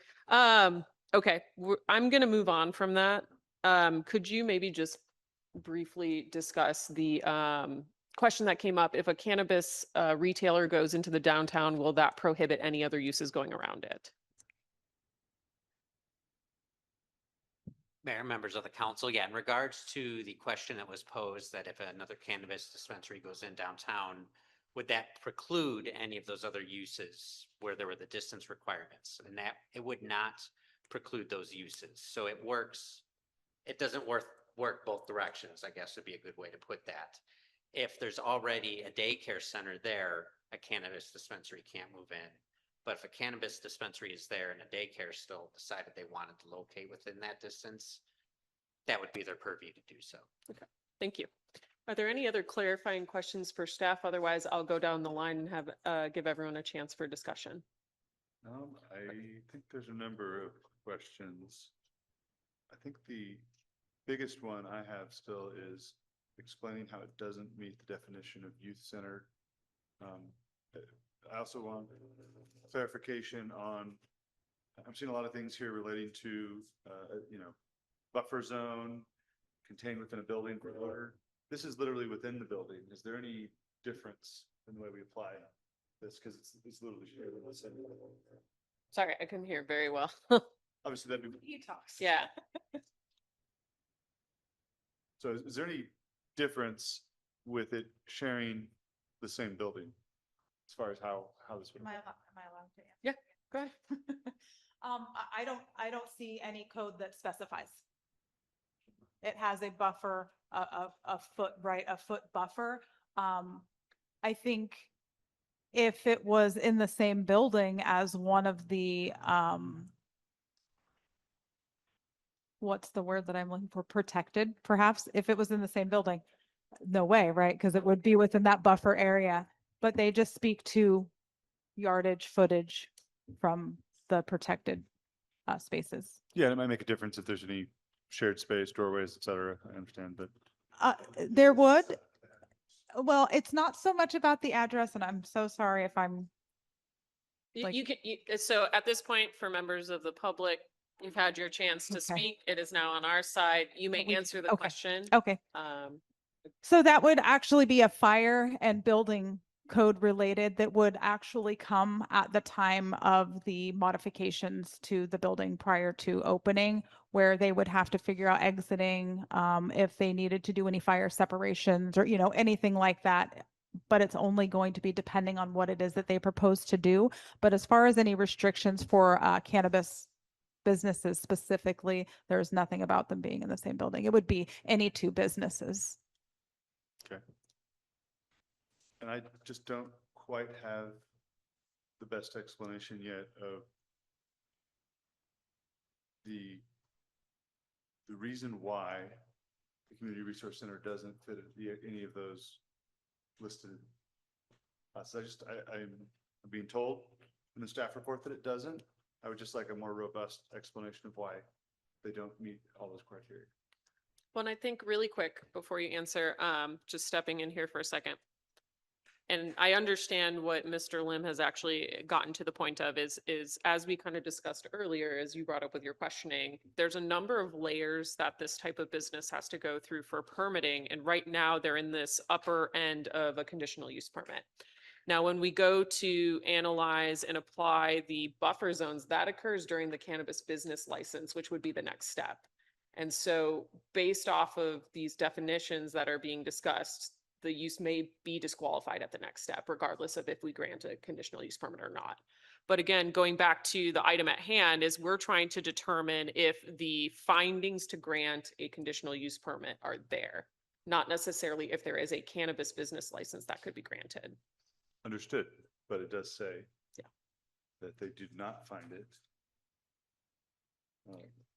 okay, I'm gonna move on from that. Could you maybe just briefly discuss the question that came up? If a cannabis retailer goes into the downtown, will that prohibit any other uses going around it? Mayor, members of the council, yeah, in regards to the question that was posed, that if another cannabis dispensary goes in downtown, would that preclude any of those other uses where there were the distance requirements? And that it would not preclude those uses. So it works, it doesn't work both directions, I guess would be a good way to put that. If there's already a daycare center there, a cannabis dispensary can't move in. But if a cannabis dispensary is there and a daycare still decided they wanted to locate within that distance, that would be their purview to do so. Okay, thank you. Are there any other clarifying questions for staff? Otherwise, I'll go down the line and have give everyone a chance for discussion. I think there's a number of questions. I think the biggest one I have still is explaining how it doesn't meet the definition of youth center. I also want clarification on, I'm seeing a lot of things here relating to, buffer zone, contained within a building for order. This is literally within the building. Is there any difference in the way we apply this? Because it's literally shared in the same. Sorry, I couldn't hear very well. Obviously, that'd be. You talk. Yeah. So is there any difference with it sharing the same building as far as how this would? Am I allowed to? Yeah, go ahead. I don't see any code that specifies. It has a buffer, a foot buffer. I think if it was in the same building as one of the, what's the word that I'm looking for? Protected, perhaps, if it was in the same building. No way, right? Because it would be within that buffer area, but they just speak to yardage, footage from the protected spaces. Yeah, it might make a difference if there's any shared space, doorways, et cetera. I understand, but. There would, well, it's not so much about the address, and I'm so sorry if I'm. So at this point, for members of the public, you've had your chance to speak. It is now on our side. You may answer the question. Okay. So that would actually be a fire and building code related that would actually come at the time of the modifications to the building prior to opening, where they would have to figure out exiting, if they needed to do any fire separations or, anything like that. But it's only going to be depending on what it is that they propose to do. But as far as any restrictions for cannabis businesses specifically, there's nothing about them being in the same building. It would be any two businesses. Okay. And I just don't quite have the best explanation yet of the the reason why the Community Resource Center doesn't fit any of those listed. So I'm being told in the staff report that it doesn't. I would just like a more robust explanation of why they don't meet all those criteria. Well, and I think really quick before you answer, just stepping in here for a second. And I understand what Mr. Lim has actually gotten to the point of is as we kind of discussed earlier, as you brought up with your questioning, there's a number of layers that this type of business has to go through for permitting. And right now they're in this upper end of a conditional use permit. Now, when we go to analyze and apply the buffer zones, that occurs during the cannabis business license, which would be the next step. And so based off of these definitions that are being discussed, the use may be disqualified at the next step, regardless of if we grant a conditional use permit or not. But again, going back to the item at hand is we're trying to determine if the findings to grant a conditional use permit are there, not necessarily if there is a cannabis business license that could be granted. Understood, but it does say Yeah. that they did not find it.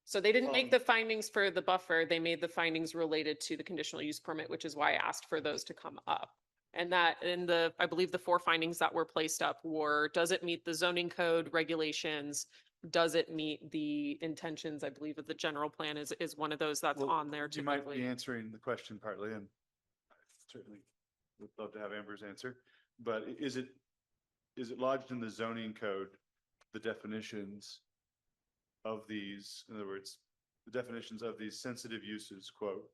So they didn't make the findings for the buffer. They made the findings related to the conditional use permit, which is why I asked for those to come up. And that in I believe the 4 findings that were placed up were, does it meet the zoning code regulations? Does it meet the intentions? I believe that the general plan is one of those that's on there You might typically. be answering the question partly, and I certainly would love to have Amber's answer, but is it lodged in the zoning code, the definitions of these, in other words, the definitions of these sensitive uses, quote,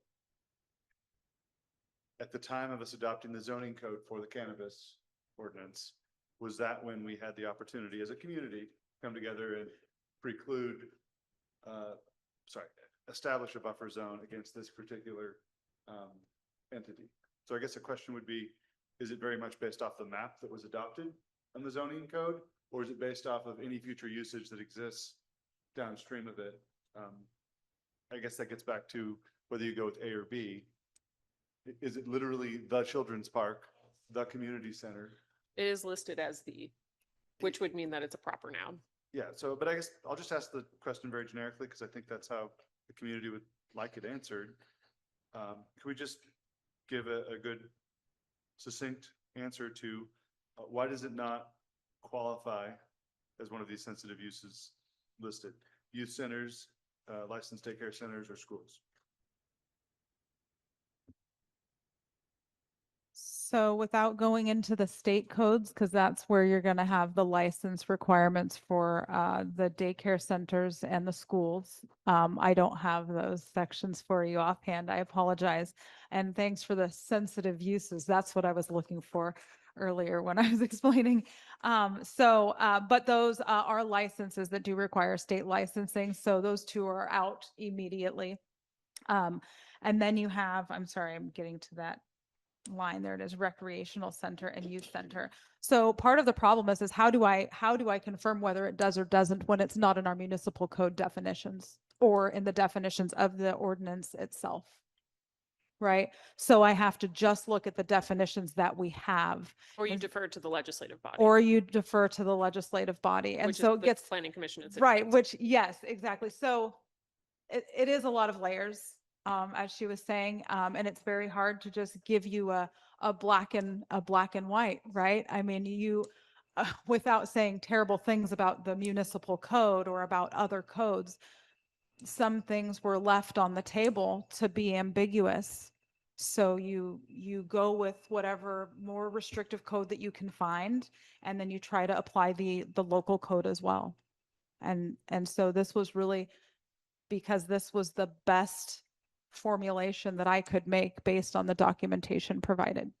at the time of us adopting the zoning code for the cannabis ordinance, was that when we had the opportunity as a community come together and preclude, establish a buffer zone against this particular entity? So I guess the question would be, is it very much based off the map that was adopted on the zoning code, or is it based off of any future usage that exists downstream of it? I guess that gets back to whether you go with A or B. Is it literally the children's park, the community center? It is listed as which would mean that it's a proper noun. Yeah, so, but I guess I'll just ask the question very generically, because I think that's how the community would like it answered. Can we just give a good succinct answer to why does it not qualify as one of these sensitive uses listed? Youth centers, licensed daycare centers, or schools? So without going into the state codes, because that's where you're going to have the license requirements for the daycare centers and the schools. I don't have those sections for you offhand. I apologize. And thanks for the sensitive uses. That's what I was looking for earlier when I was explaining. But those are licenses that do require state licensing. So those 2 are out immediately. And then you have, I'm sorry, I'm getting to that line. There it is, recreational center and youth center. So part of the problem is how do I confirm whether it does or doesn't when it's not in our municipal code definitions or in the definitions of the ordinance itself? Right? So I have to just look at the definitions that we have. Or you defer to the legislative body. Or you defer to the legislative body. And Which so is it the gets planning commission. right, which yes, exactly. So it is a lot of layers. As she was saying, and it's very hard to just give you a black and white, right? I mean, you, without saying terrible things about the municipal code or about other codes, some things were left on the table to be ambiguous. So you go with whatever more restrictive code that you can find, and then you try to apply the local code as well. And so this was really because this was the best formulation that I could make based on the documentation provided.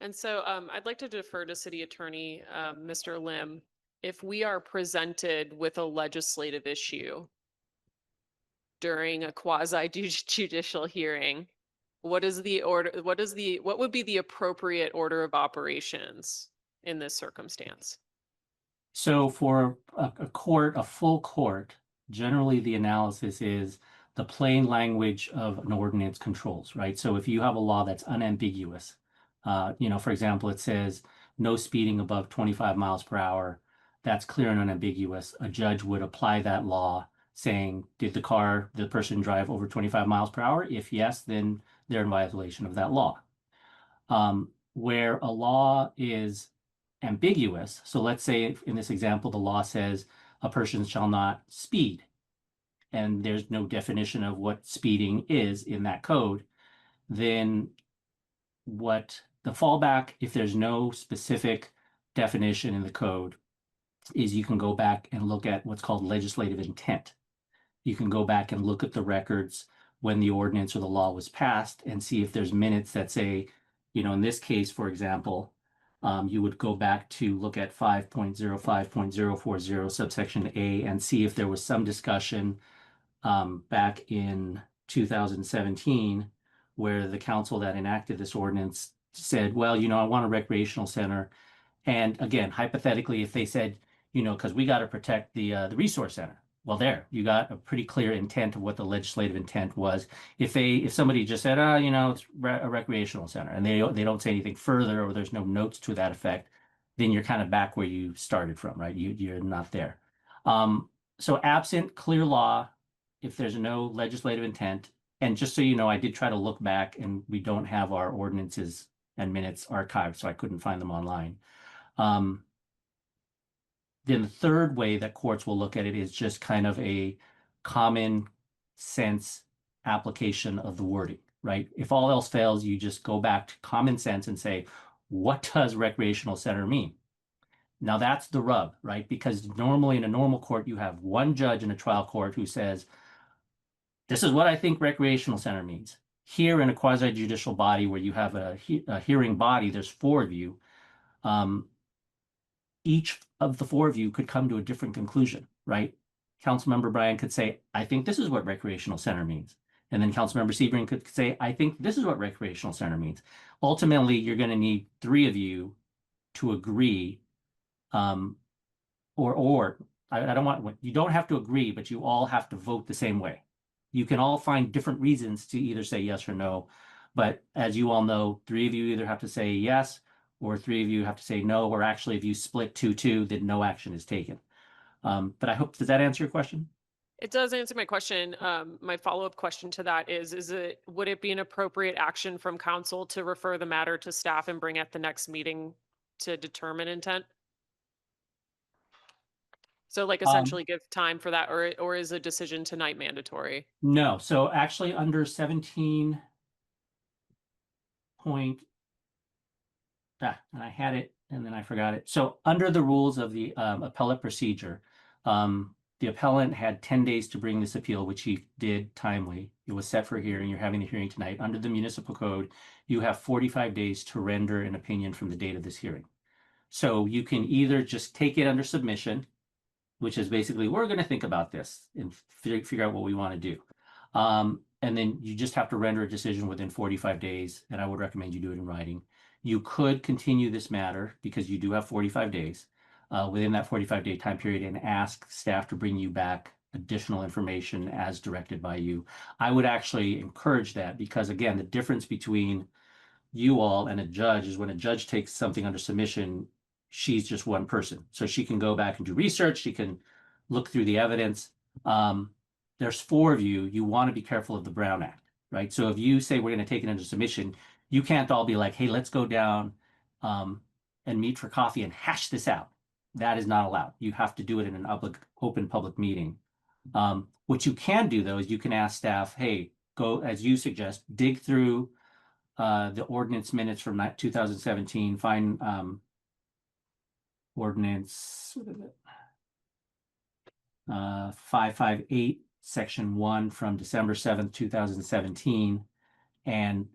And so I'd like to defer to City Attorney, Mr. Lim. If we are presented with a legislative issue during a quasi judicial hearing, what is the order? What would be the appropriate order of operations in this circumstance? So for a full court, generally the analysis is the plain language of an ordinance controls, right? So if you have a law that's unambiguous, for example, it says no speeding above 25 miles per hour, that's clear and unambiguous. A judge would apply that law saying, did the person drive over 25 miles per hour? If yes, then they're in violation of that law. Where a law is ambiguous, so let's say in this example, the law says a person shall not speed, and there's no definition of what speeding is in that code, then what the fallback, if there's no specific definition in the code, is you can go back and look at what's called legislative intent. You can go back and look at the records when the ordinance or the law was passed and see if there's minutes that say, in this case, for example, you would go back to look at 5.05.040 subsection A and see if there was some discussion back in 2017 where the council that enacted this ordinance said, well, I want a recreational center. And again, hypothetically, if they said, because we got to protect the resource center. Well, there, you got a pretty clear intent of what the legislative intent was. If somebody just said, it's a recreational center, and they don't say anything further, or there's no notes to that effect, then you're kind of back where you started from, right? You're not there. So absent clear law, if there's no legislative intent, and just so you know, I did try to look back, and we don't have our ordinances and minutes archived, so I couldn't find them online. Then the third way that courts will look at it is just kind of a common sense application of the wording, right? If all else fails, you just go back to common sense and say, what does recreational center mean? Now that's the rub, right? Because normally in a normal court, you have one judge in a trial court who says, this is what I think recreational center means. Here in a quasi-judicial body where you have a hearing body, there's four of you. Each of the four of you could come to a different conclusion, right? Councilmember Bryan could say, I think this is what recreational center means. And then Councilmember Sebring could say, I think this is what recreational center means. Ultimately, you're going to need three of you to agree, you don't have to agree, but you all have to vote the same way. You can all find different reasons to either say yes or no. But as you all know, three of you either have to say yes, or three of you have to say no, or actually if you split 2-2, then no action is taken. But I hope, does that answer your question? It does answer my question. My follow-up question to that would it be an appropriate action from council to refer the matter to staff and bring at the next meeting to determine intent? So like essentially give time for that, or is a decision tonight mandatory? No, so actually under 17 point, and I had it and then I forgot it. So under the rules of the appellate procedure, the appellant had 10 days to bring this appeal, which he did timely. It was set for hearing. You're having the hearing tonight. Under the municipal code, you have 45 days to render an opinion from the date of this hearing. So you can either just take it under submission, which is basically, we're going to think about this and figure out what we want to do. And then you just have to render a decision within 45 days, and I would recommend you do it in writing. You could continue this matter because you do have 45 days within that 45-day time period and ask staff to bring you back additional information as directed by you. I would actually encourage that because, again, the difference between you all and a judge is when a judge takes something under submission, she's just one person. So she can go back and do research. She can look through the evidence. There's four of you. You want to be careful of the Brown Act, right? So if you say we're going to take it under submission, you can't all be like, hey, let's go down and meet for coffee and hash this out. That is not allowed. You have to do it in an open public meeting. What you can do, though, is you can ask staff, hey, go, as you suggest, dig through the ordinance minutes from 2017, find ordinance 558, section 1 from December 7th, 2017, and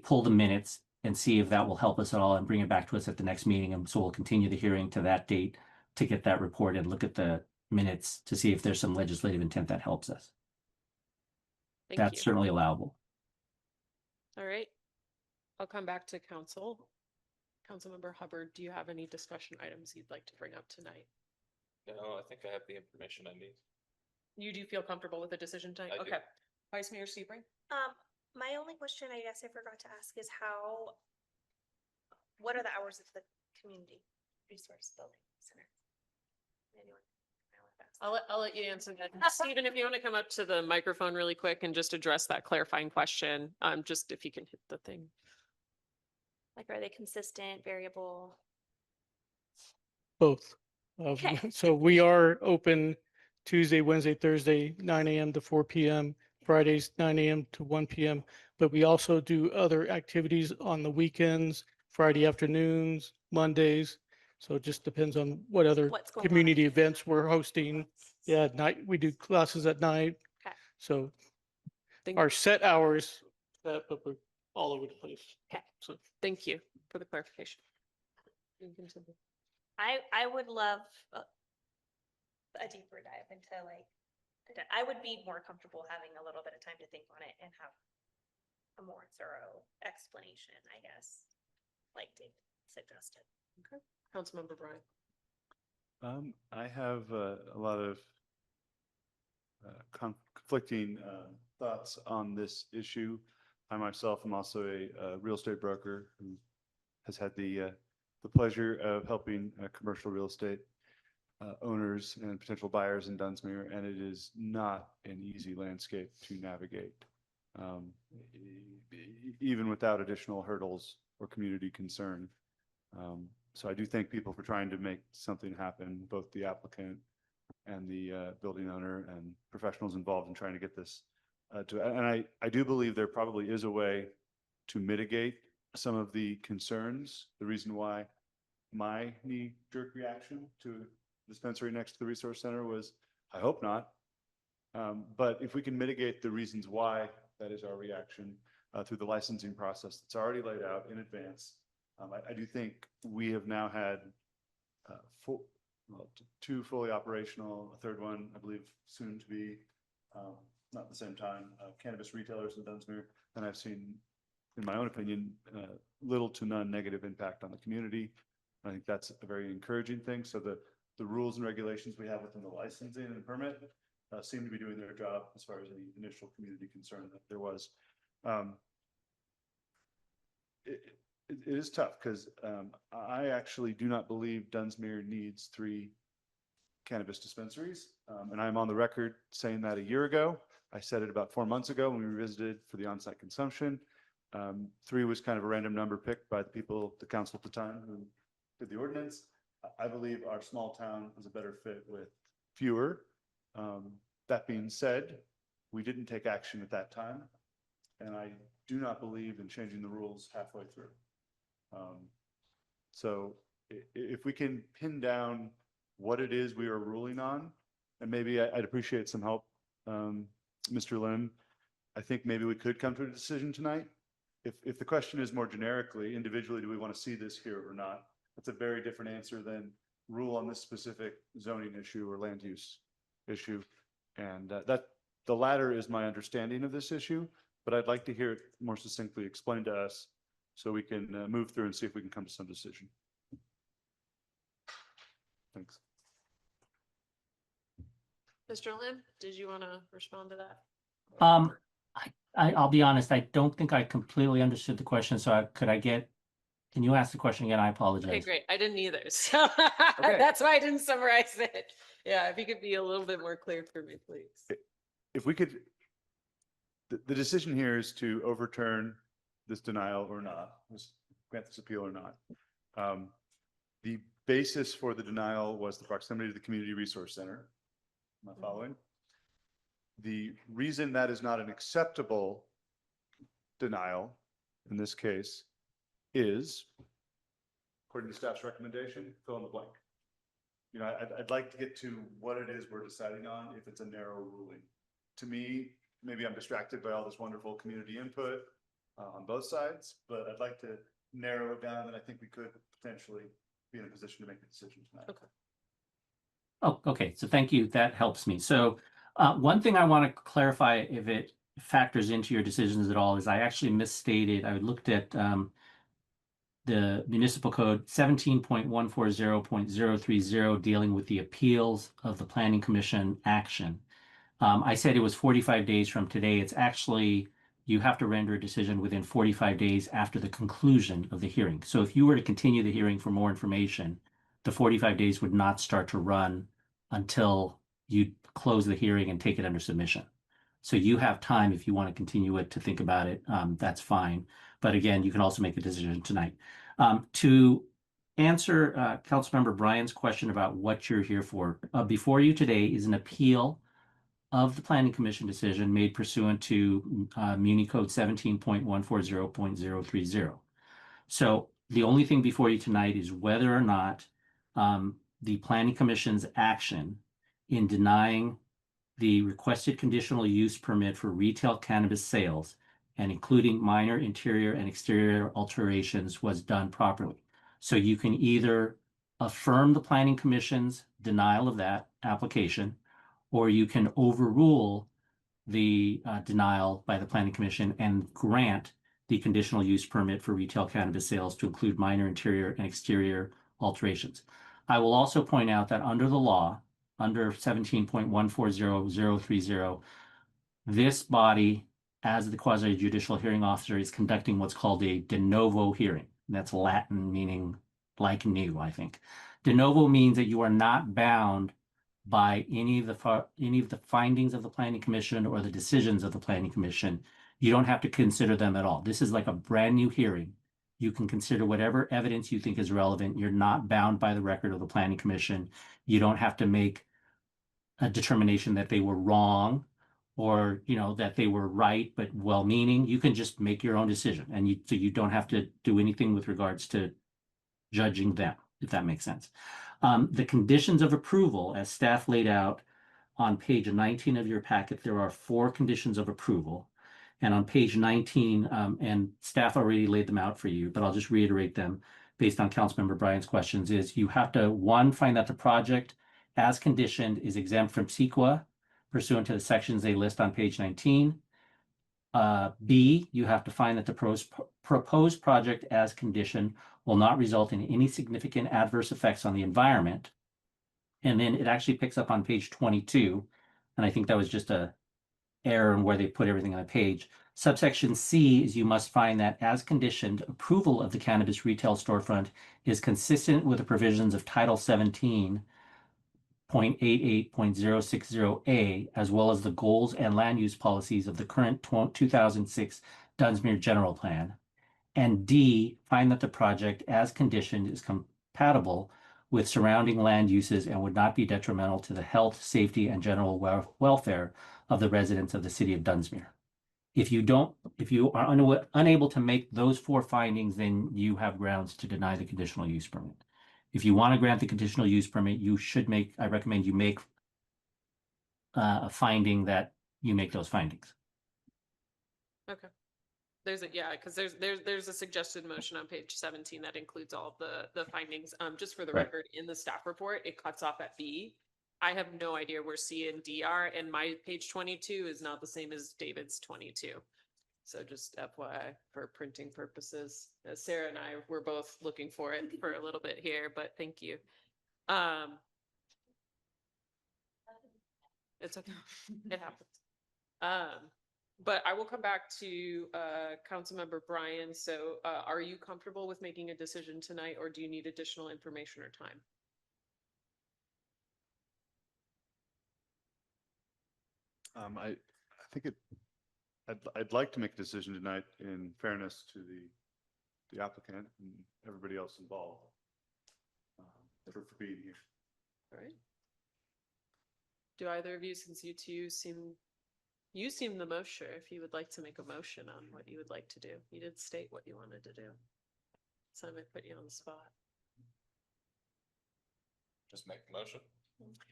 pull the minutes and see if that will help us at all and bring it back to us at the next meeting. And so we'll continue the hearing to that date to get that report and look at the minutes to see if there's some legislative intent that helps us. That's certainly allowable. All right. I'll come back to council. Councilmember Hubbard, do you have any discussion items you'd like to bring up tonight? No, I think I have the information I need. You do feel comfortable with the decision tonight? I do. Okay. Vice Mayor Sebring? My only question I guess I forgot to ask is what are the hours of the community resource building center? Anyone? I'll let you answer that. Stephen, if you want to come up to the microphone really quick and just address that clarifying question, just if you can hit the thing. Like, are they consistent, variable? Both. Okay. So we are open Tuesday, Wednesday, Thursday, 9 a.m. to 4 p.m., Fridays, 9 a.m. to 1 p.m. But we also do other activities on the weekends, Friday afternoons, Mondays. So it just depends on what other What's going on. community events we're hosting. Yeah, at night, we do classes at night. Okay. So Thank our set hours, but we're all over the place. Okay. So Thank you for the clarification. You can continue. I would love a deeper dive into like, I would be more comfortable having a little bit of time to think on it and have a more thorough explanation, I guess, like Dave suggested. Okay. Councilmember Bryan. I have a lot of conflicting thoughts on this issue. I myself am also a real estate broker who has had the pleasure of helping commercial real estate owners and potential buyers in Dunsmuir, and it is not an easy landscape to navigate, even without additional hurdles or community concern. So I do thank people for trying to make something happen, both the applicant and the building owner and professionals involved in trying to get this and I do believe there probably is a way to mitigate some of the concerns. The reason why my knee-jerk reaction to dispensary next to the resource center was, I hope not. But if we can mitigate the reasons why that is our reaction through the licensing process that's already laid out in advance, I do think we have now had two fully operational, a third one, I believe, soon to be, not at the same time, cannabis retailers in Dunsmuir. And I've seen, in my own opinion, little to none negative impact on the community. I think that's a very encouraging thing. So the rules and regulations we have within the licensing and permit seem to be doing their job as far as any initial community concern that there was. It is tough because I actually do not believe Dunsmuir needs 3 cannabis dispensaries. And I'm on the record saying that a year ago. I said it about 4 months ago when we revisited for the on-site consumption. 3 was kind of a random number picked by the people, the council at the time who did the ordinance. I believe our small town is a better fit with fewer. That being said, we didn't take action at that time. And I do not believe in changing the rules halfway through. So if we can pin down what it is we are ruling on, and maybe I'd appreciate some help, Mr. Lim. I think maybe we could come to a decision tonight. If the question is more generically, individually, do we want to see this here or not? That's a very different answer than rule on this specific zoning issue or land use issue. And that the latter is my understanding of this issue, but I'd like to hear it more succinctly explained to us so we can move through and see if we can come to some decision. Thanks. Mr. Lim, did you want to respond to that? I'll be honest, I don't think I completely understood the question. So can you ask the question again? I apologize. Okay, great. I didn't either. So Okay. that's why I didn't summarize it. Yeah, if you could be a little bit more clear for me, please. If we could, the decision here is to overturn this denial or not, grant this appeal or not. The basis for the denial was the proximity to the community resource center. Am I following? The reason that is not an acceptable denial in this case is, according to staff's recommendation, fill in the blank. You know, I'd like to get to what it is we're deciding on if it's a narrow ruling. To me, maybe I'm distracted by all this wonderful community input on both sides, but I'd like to narrow it down, and I think we could potentially be in a position to make a decision tonight. Okay. Oh, okay. So thank you. That helps me. So one thing I want to clarify, if it factors into your decisions at all, is I actually misstated. I looked at the municipal code 17.140.030 dealing with the appeals of the planning commission action. I said it was 45 days from today. It's actually, you have to render a decision within 45 days after the conclusion of the hearing. So if you were to continue the hearing for more information, the 45 days would not start to run until you'd close the hearing and take it under submission. So you have time if you want to continue it to think about it, that's fine. But again, you can also make a decision tonight. To answer Councilmember Bryan's question about what you're here for, before you today is an appeal of the Planning Commission decision made pursuant to Muni Code 17.140.030. So the only thing before you tonight is whether or not the Planning Commission's action in denying the requested conditional use permit for retail cannabis sales and including minor interior and exterior alterations was done properly. So you can either affirm the Planning Commission's denial of that application, or you can overrule the denial by the Planning Commission and grant the conditional use permit for retail cannabis sales to include minor interior and exterior alterations. I will also point out that under the law, under 17.140.030, this body, as the quasi judicial hearing officer, is conducting what's called a de novo hearing. That's Latin meaning like new, I think. De novo means that you are not bound by any of the findings of the Planning Commission or the decisions of the Planning Commission. You don't have to consider them at all. This is like a brand new hearing. You can consider whatever evidence you think is relevant. You're not bound by the record of the Planning Commission. You don't have to make a determination that they were wrong or, you know, that they were right but well-meaning. You can just make your own decision, and so you don't have to do anything with regards to judging them, if that makes sense. The conditions of approval, as staff laid out on page 19 of your packet, there are 4 conditions of approval. And on page 19, and staff already laid them out for you, but I'll just reiterate them based on Councilmember Bryan's questions, is you have to, 1, find that the project as conditioned is exempt from CEQA pursuant to the sections they list on page 19. B, you have to find that the proposed project as conditioned will not result in any significant adverse effects on the environment. And then it actually picks up on page 22. And I think that was just a error in where they put everything on the page. Subsection C is you must find that as conditioned, approval of the cannabis retail storefront is consistent with the provisions of Title 17.88.060A, as well as the goals and land use policies of the current 2006 Dunsmuir General Plan. And D, find that the project as conditioned is compatible with surrounding land uses and would not be detrimental to the health, safety, and general welfare of the residents of the city of Dunsmuir. If you are unable to make those 4 findings, then you have grounds to deny the conditional use permit. If you want to grant the conditional use permit, you should make, I recommend you make a finding that you make those findings. Okay. There's because there's a suggested motion on page 17 that includes all of the findings. Just for the Right. record, in the staff report, it cuts off at B. I have no idea where C and D are, and my page 22 is not the same as David's 22. So just FYI for printing purposes. Sarah and I were both looking for it for a little bit here, but thank you. It's okay. It happens. But I will come back to Councilmember Bryan. So are you comfortable with making a decision tonight, or do you need additional information or time? I think I'd like to make a decision tonight in fairness to the applicant and everybody else involved. For being here. All right. Do either of you, since you two seem the most sure, if you would like to make a motion on what you would like to do? You did state what you wanted to do. So I might put you on the spot. Just make the motion.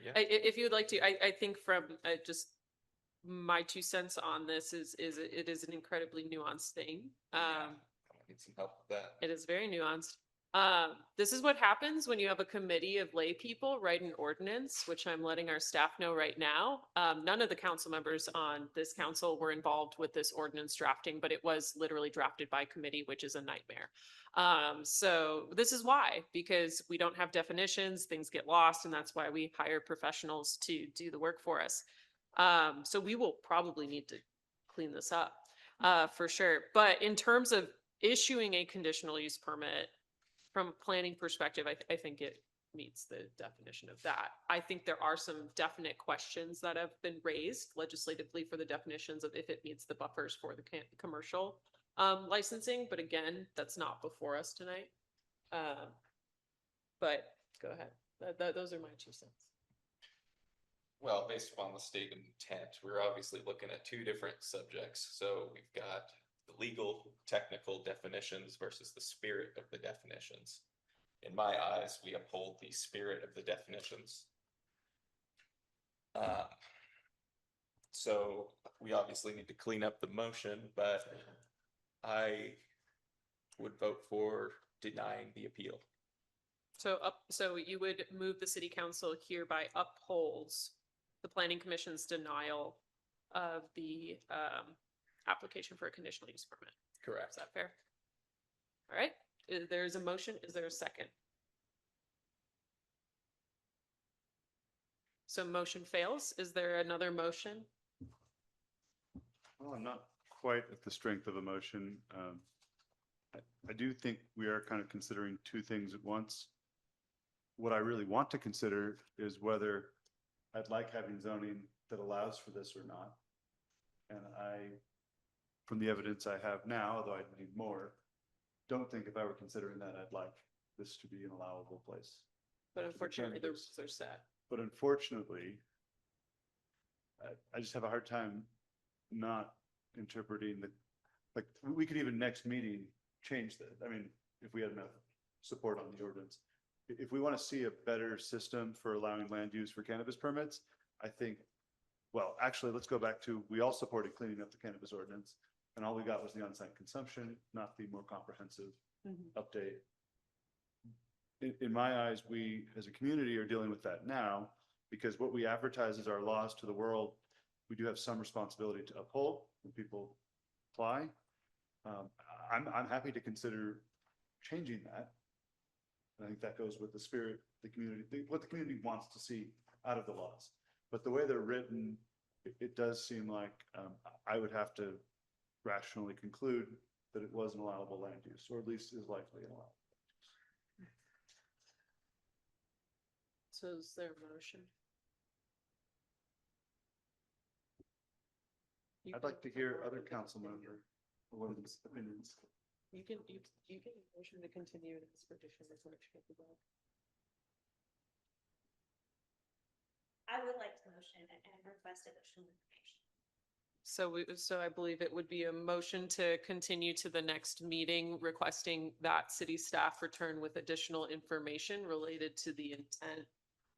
Yeah. If you would like to, I think from just my 2 cents on this is it is an incredibly nuanced thing. Need some help with that. It is very nuanced. This is what happens when you have a committee of lay people write an ordinance, which I'm letting our staff know right now. None of the council members on this council were involved with this ordinance drafting, but it was literally drafted by committee, which is a nightmare. So this is why, because we don't have definitions, things get lost, and that's why we hire professionals to do the work for us. So we will probably need to clean this up for sure. But in terms of issuing a conditional use permit, from a planning perspective, I think it meets the definition of that. I think there are some definite questions that have been raised legislatively for the definitions of if it meets the buffers for the commercial licensing, but again, that's not before us tonight. But go ahead. Those are my 2 cents. Well, based upon the state intent, we're obviously looking at 2 different subjects. So we've got the legal technical definitions versus the spirit of the definitions. In my eyes, we uphold the spirit of the definitions. So we obviously need to clean up the motion, but I would vote for denying the appeal. So you would move the city council hereby upholds the planning commission's denial of the application for a conditional use permit. Correct. Is that fair? All right, there's a motion. Is there a second? So motion fails. Is there another motion? Well, I'm not quite at the strength of a motion. I do think we are kind of considering 2 things at once. What I really want to consider is whether I'd like having zoning that allows for this or not. And from the evidence I have now, although I need more, don't think if I were considering that, I'd like this to be an allowable place. But unfortunately, the rules are set. But unfortunately, I just have a hard time not interpreting like, we could even next meeting change that. I mean, if we had enough support on the ordinance. If we want to see a better system for allowing land use for cannabis permits, I think, well, actually, let's go back to, we all supported cleaning up the cannabis ordinance, and all we got was the on-site consumption, not the more comprehensive update. In my eyes, we as a community are dealing with that now, because what we advertise as our laws to the world, we do have some responsibility to uphold when people apply. I'm happy to consider changing that. I think that goes with the spirit, the community, what the community wants to see out of the laws. But the way they're written, it does seem like I would have to rationally conclude that it was an allowable land use, or at least is likely an allowable. So is there a motion? I'd like to hear other council member opinions. You can motion to continue in this petition. I would like to motion and request additional information. So I believe it would be a motion to continue to the next meeting, requesting that city staff return with additional information related to the intent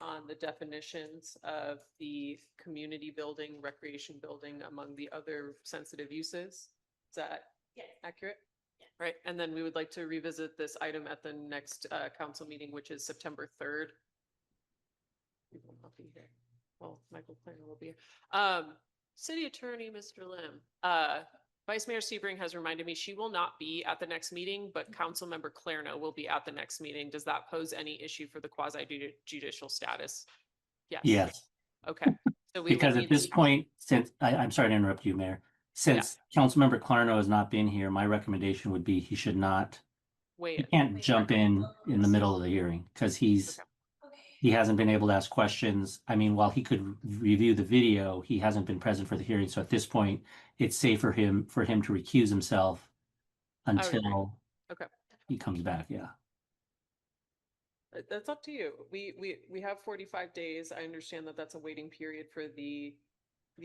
on the definitions of the community building, recreation building, among the other sensitive uses. Is that accurate? Right, and then we would like to revisit this item at the next council meeting, which is September 3rd. We will not be here. Well, Michael Planner will be here. City Attorney, Mr. Lim. Vice Mayor Sebring has reminded me she will not be at the next meeting, but Councilmember Clarno will be at the next meeting. Does that pose any issue for the quasi judicial status? Yes. Yes. Okay. So we Because will at need this to- point, since I'm sorry to interrupt you, Mayor. Since Councilmember Clarno has not been here, my recommendation would be he should not. He can't jump in the middle of the hearing because he hasn't been able to ask questions. I mean, while he could review the video, he hasn't been present for the hearing. So at this point, it's safe for him to recuse himself until he comes back. Yeah. That's up to you. We have 45 days. I understand that that's a waiting period for the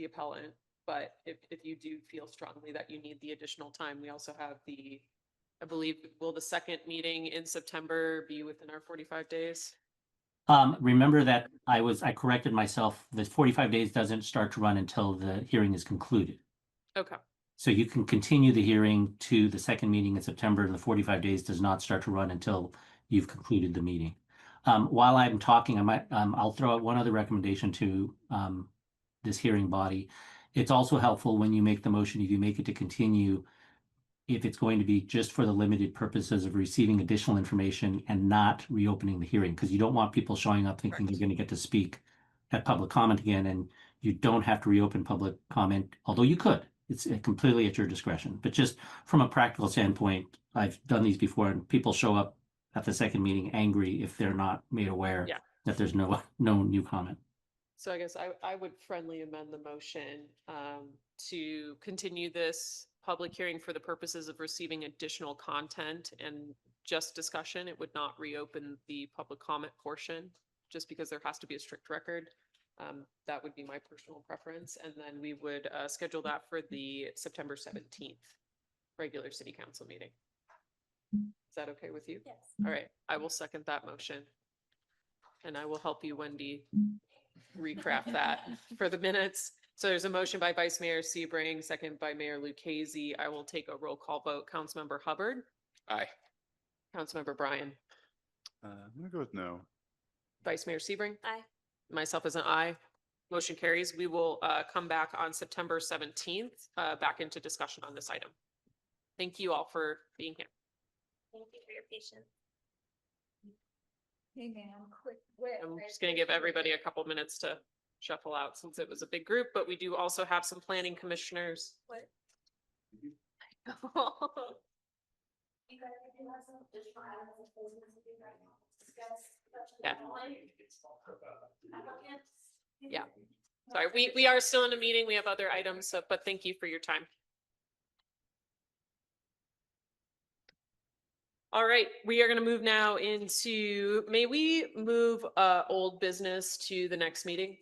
appellant, but if you do feel strongly that you need the additional time, we also have I believe, will the second meeting in September be within our 45 days? Remember that I corrected myself. The 45 days doesn't start to run until the hearing is concluded. Okay. So you can continue the hearing to the second meeting in September, and the 45 days does not start to run until you've concluded the meeting. While I'm talking, I'll throw out one other recommendation to this hearing body. It's also helpful when you make the motion, if you make it to continue, if it's going to be just for the limited purposes of receiving additional information and not reopening the hearing, because you don't want people showing up thinking they're going to get to speak at public comment again, and you don't have to reopen public comment, although you could. It's completely at your discretion. But just from a practical standpoint, I've done these before, and people show up at the second meeting angry if they're not made aware Yeah. that there's no new comment. So I guess I would friendly amend the motion to continue this public hearing for the purposes of receiving additional content and just discussion. It would not reopen the public comment portion, just because there has to be a strict record. That would be my personal preference. And then we would schedule that for the September 17th regular city council meeting. Is that okay with you? Yes. All right, I will second that motion. And I will help you, Wendy, recraft that for the minutes. So there's a motion by Vice Mayor Sebring, second by Mayor Lucchese. I will take a roll call vote. Councilmember Hubbard, Aye. Councilmember Bryan, I'm gonna go with no. Vice Mayor Sebring, Aye. myself as an aye. Motion carries. We will come back on September 17th, back into discussion on this item. Thank you all for being here. Thank you for your patience. Hey, ma'am, quick. I'm just gonna give everybody a couple minutes to shuffle out since it was a big group, but we do also have some planning commissioners. What? Yeah. Yeah. Sorry, we are still in a meeting. We have other items, so, but thank you for your time. All right, we are going to move now into, may we move old business to the next meeting?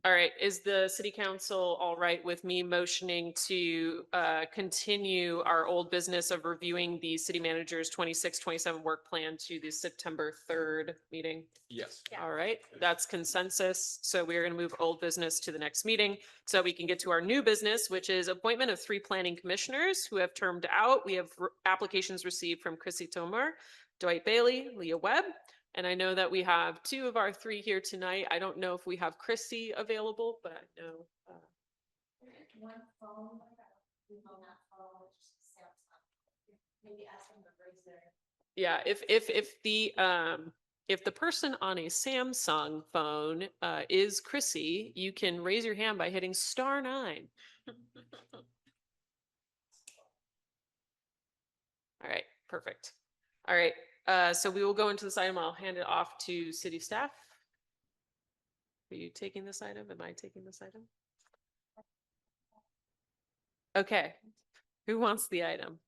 All right, is the city council all right with me motioning to continue our old business of reviewing the city manager's 26-27 work plan to the September 3rd meeting? Yes. All right, that's consensus. So we are going to move old business to the next meeting so we can get to our new business, which is appointment of 3 planning commissioners who have termed out. We have applications received from Chrissy Tomar, Dwight Bailey, Leah Webb. And I know that we have 2 of our 3 here tonight. I don't know if we have Chrissy available, but I know. Yeah, if the person on a Samsung phone is Chrissy, you can raise your hand by hitting *9. All right, perfect. All right, so we will go into this item. I'll hand it off to city staff. Are you taking this item? Am I taking this item? Okay, who wants the item?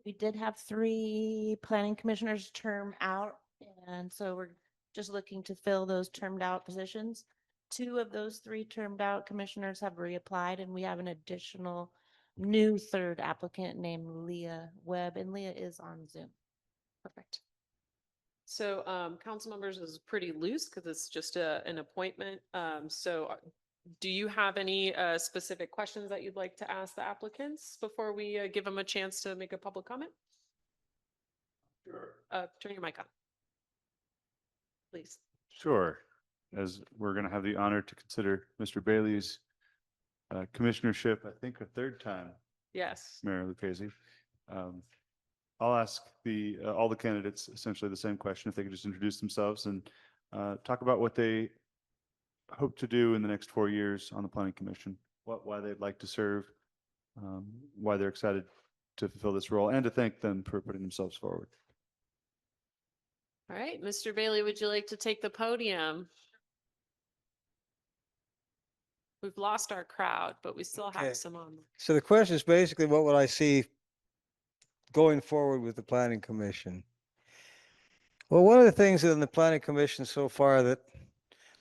We did have 3 planning commissioners term out, and so we're just looking to fill those termed out positions. 2 of those 3 termed out commissioners have reapplied, and we have an additional new 3rd applicant named Leah Webb, and Leah is on Zoom. Perfect. So council members is pretty loose because it's just an appointment. Do you have any specific questions that you'd like to ask the applicants before we give them a chance to make a public comment? Sure. Turn your mic on, please. Sure. As we're going to have the honor to consider Mr. Bailey's commissionership, I think a 3rd time, Yes. Mayor Lucchese. I'll ask all the candidates essentially the same question, if they could just introduce themselves and talk about what they hope to do in the next 4 years on the planning commission, why they'd like to serve, why they're excited to fulfill this role, and to thank them for putting themselves forward. All right, Mr. Bailey, would you like to take the podium? We've lost our crowd, but we still Okay. have some on. So the question is basically, what would I see going forward with the planning commission? Well, one of the things in the planning commission so far that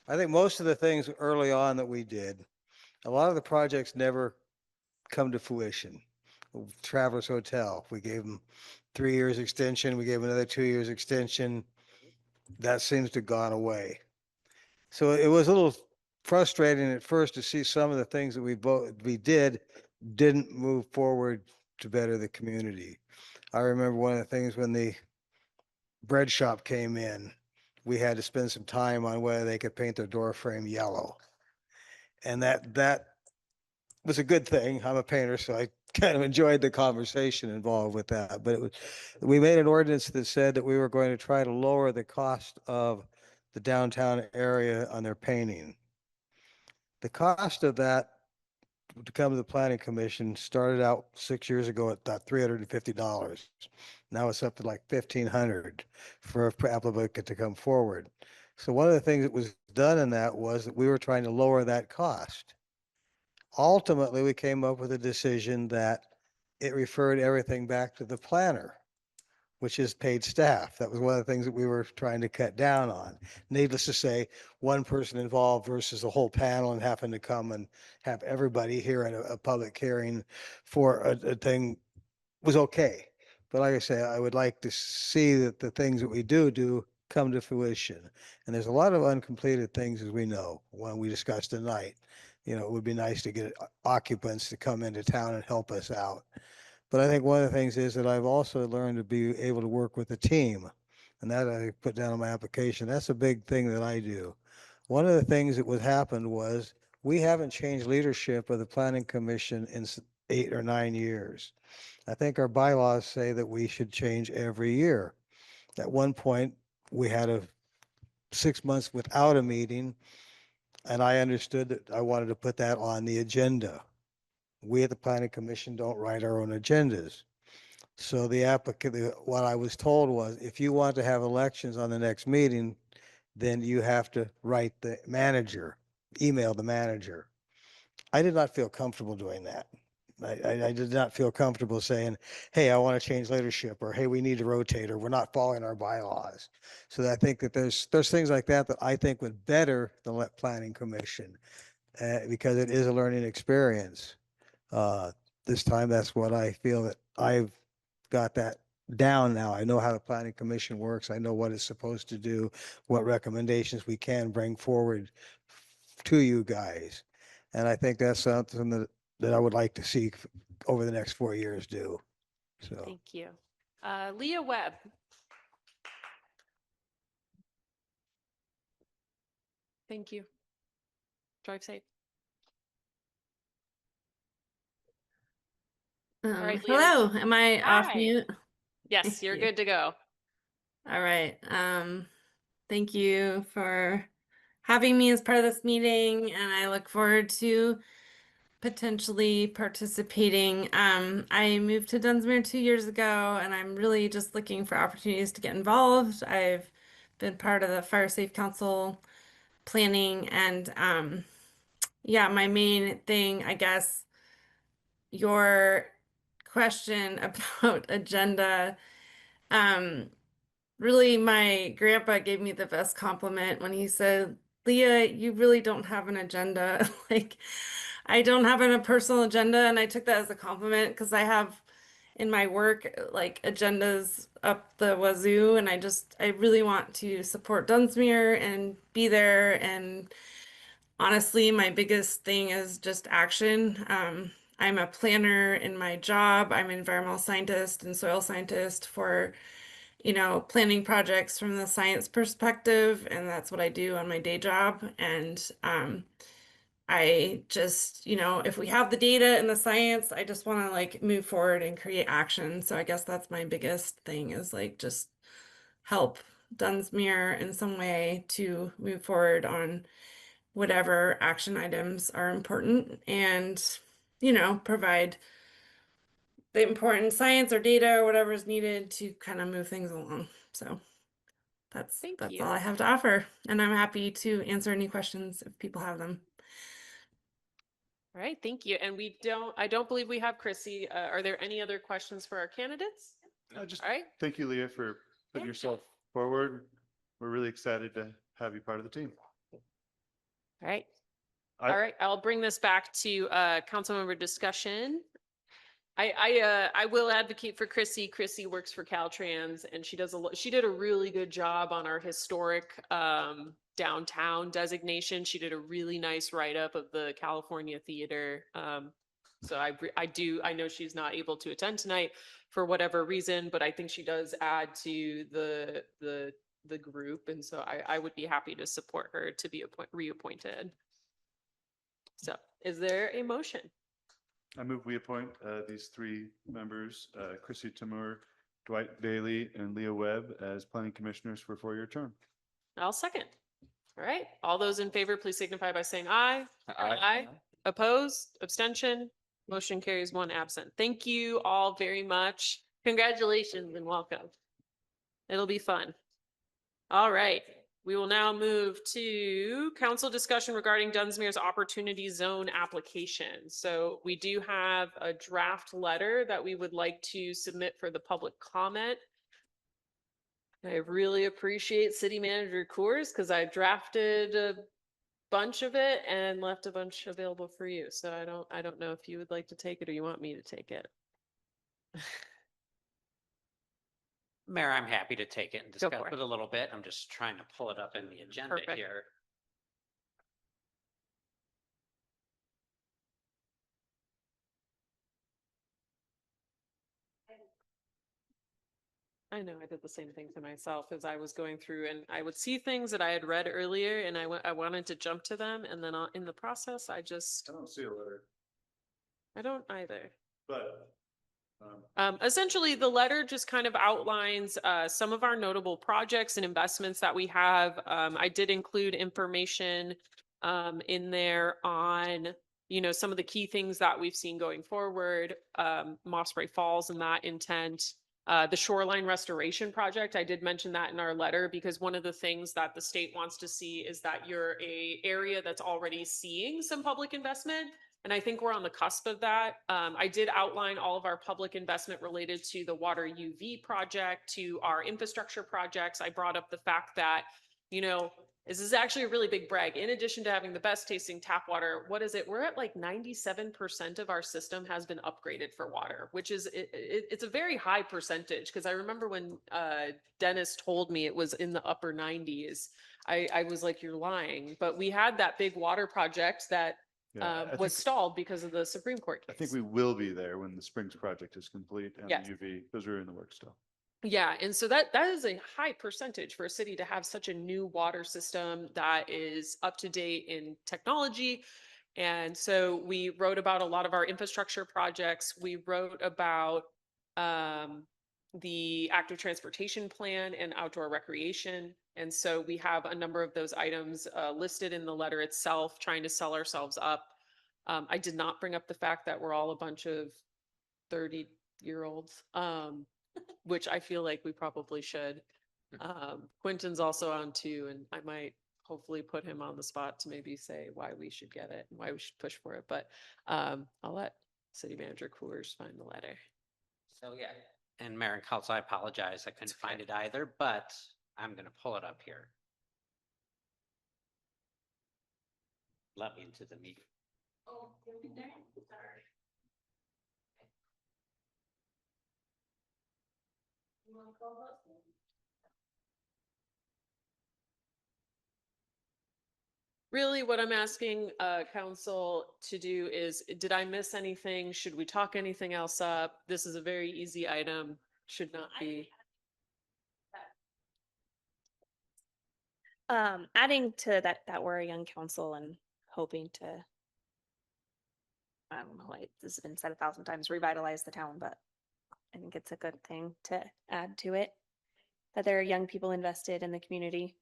I think most of the things early on that we did, a lot of the projects never come to fruition. Travelers Hotel, we gave them 3 years extension, we gave them another 2 years extension. That seems to have gone away. So it was a little frustrating at first to see some of the things that we didn't move forward to better the community. I remember one of the things when the bread shop came in, we had to spend some time on whether they could paint their door frame yellow. And that was a good thing. I'm a painter, so I kind of enjoyed the conversation involved with that. But we made an ordinance that said that we were going to try to lower the cost of the downtown area on their painting. The cost of that to come to the planning commission started out 6 years ago at $350. Now it's up to like 1,500 for a applicant to come forward. So one of the things that was done in that was that we were trying to lower that cost. Ultimately, we came up with a decision that it referred everything back to the planner, which is paid staff. That was one of the things that we were trying to cut down on. Needless to say, one person involved versus a whole panel and having to come and have everybody here at a public hearing for a thing was okay. But like I say, I would like to see that the things that we do come to fruition. And there's a lot of uncompleted things, as we know, when we discussed tonight. You know, it would be nice to get occupants to come into town and help us out. But I think one of the things is that I've also learned to be able to work with a team. And that I put down on my application. That's a big thing that I do. One of the things that was happened was we haven't changed leadership of the planning commission in 8 or 9 years. I think our bylaws say that we should change every year. At one point, we had 6 months without a meeting, and I understood that I wanted to put that on the agenda. We at the planning commission don't write our own agendas. So the applicant, what I was told was, if you want to have elections on the next meeting, then you have to write the manager, email the manager. I did not feel comfortable doing that. I did not feel comfortable saying, hey, I want to change leadership, or hey, we need to rotate, or we're not following our bylaws. So I think that there's things like that that I think would better the planning commission because it is a learning experience. This time, that's what I feel that I've got that down now. I know how the planning commission works. I know what it's supposed to do, what recommendations we can bring forward to you guys. And I think that's something that I would like to see over the next 4 years do. So, Thank you. Leah Webb. Thank you. Drive safe. All right, Leah. Hello, am I off Hi. mute? Yes, Thank you're you. good to go. All right. Thank you for having me as part of this meeting, and I look forward to potentially participating. I moved to Dunsmuir 2 years ago, and I'm really just looking for opportunities to get involved. I've been part of the Fire Safe Council planning, and yeah, my main thing, I guess, your question about agenda. Really, my grandpa gave me the best compliment when he said, Leah, you really don't have an agenda. Like, I don't have a personal agenda. And I took that as a compliment because I have in my work, like, agendas up the wazoo. And I really want to support Dunsmuir and be there. And honestly, my biggest thing is just action. I'm a planner in my job. I'm an environmental scientist and soil scientist for planning projects from the science perspective, and that's what I do on my day job. And I just, if we have the data and the science, I just want to like move forward and create action. So I guess that's my biggest thing is like just help Dunsmuir in some way to move forward on whatever action items are important and, provide the important science or data or whatever is needed to kind of move things along. So that's you. all I have to offer. And I'm happy to answer any questions if people have them. All right, thank you. And I don't believe we have Chrissy. Are there any other questions for our candidates? No, just All right. thank you, Leah, for putting yourself forward. We're really excited to have you part of the team. All right. All right, I'll bring this back to council member discussion. I will advocate for Chrissy. Chrissy works for Caltrans, and she did a really good job on our historic downtown designation. She did a really nice write-up of the California Theater. So I know she's not able to attend tonight for whatever reason, but I think she does add to the group, and so I would be happy to support her to be reappointed. So, is there a motion? I move we appoint these three members, Chrissy Tamur, Dwight Bailey, and Leah Webb as planning commissioners for a 4-year term. I'll second. All right. All those in favor, please signify by saying aye. Aye. Opposed, abstention, motion carries, one absent. Thank you all very much. Congratulations and welcome. It'll be fun. All right, we will now move to council discussion regarding Dunsmuir's Opportunity Zone application. So we do have a draft letter that we would like to submit for the public comment. I really appreciate City Manager Coors because I drafted a bunch of it and left a bunch available for you. So I don't know if you would like to take it or you want me to take it. Mayor, I'm happy to take it and Go discuss for it. it a little bit. I'm just trying to pull it up in the agenda Perfect. here. I know I did the same thing to myself as I was going through, and I would see things that I had read earlier and I wanted to jump to them, and then in the process I don't see a letter, don't either. but Essentially, the letter just kind of outlines some of our notable projects and investments that we have. I did include information in there on, some of the key things that we've seen going forward, Moss Spray Falls and that intent. The shoreline restoration project, I did mention that in our letter because one of the things that the state wants to see is that you're a area that's already seeing some public investment. And I think we're on the cusp of that. I did outline all of our public investment related to the water UV project, to our infrastructure projects. I brought up the fact that, this is actually a really big brag. In addition to having the best tasting tap water, what is it? We're at like 97% of our system has been upgraded for water, which is, it's a very high percentage. Because I remember when Dennis told me it was in the upper 90s, I was like, you're lying. But we had that big water project that yeah, I was think, stalled because of the Supreme Court I case. think we will be there when the Springs project is complete and Yes. the UV, those are in the works still. Yeah, and so that is a high percentage for a city to have such a new water system that is up to date in technology. And so we wrote about a lot of our infrastructure projects. We wrote about the active transportation plan and outdoor recreation. And so we have a number of those items listed in the letter itself, trying to sell ourselves up. I did not bring up the fact that we're all a bunch of 30-year-olds, which I feel like we probably should. Quentin's also on too, and I might hopefully put him on the spot to maybe say why we should get it and why we should push for it. But I'll let City Manager Coors find the letter. So yeah, and Mayor and Council, I apologize. I couldn't find it either, but I'm gonna pull it up here. Let me into the meeting. Oh, sorry. Really, what I'm asking council to do is, did I miss anything? Should we talk anything else up? This is a very easy item, should not be. Adding to that we're a young council and hoping to, I don't know, like this has been said 1,000 times, revitalize the town, but I think it's a good thing to add to it, that there are young people invested in the community.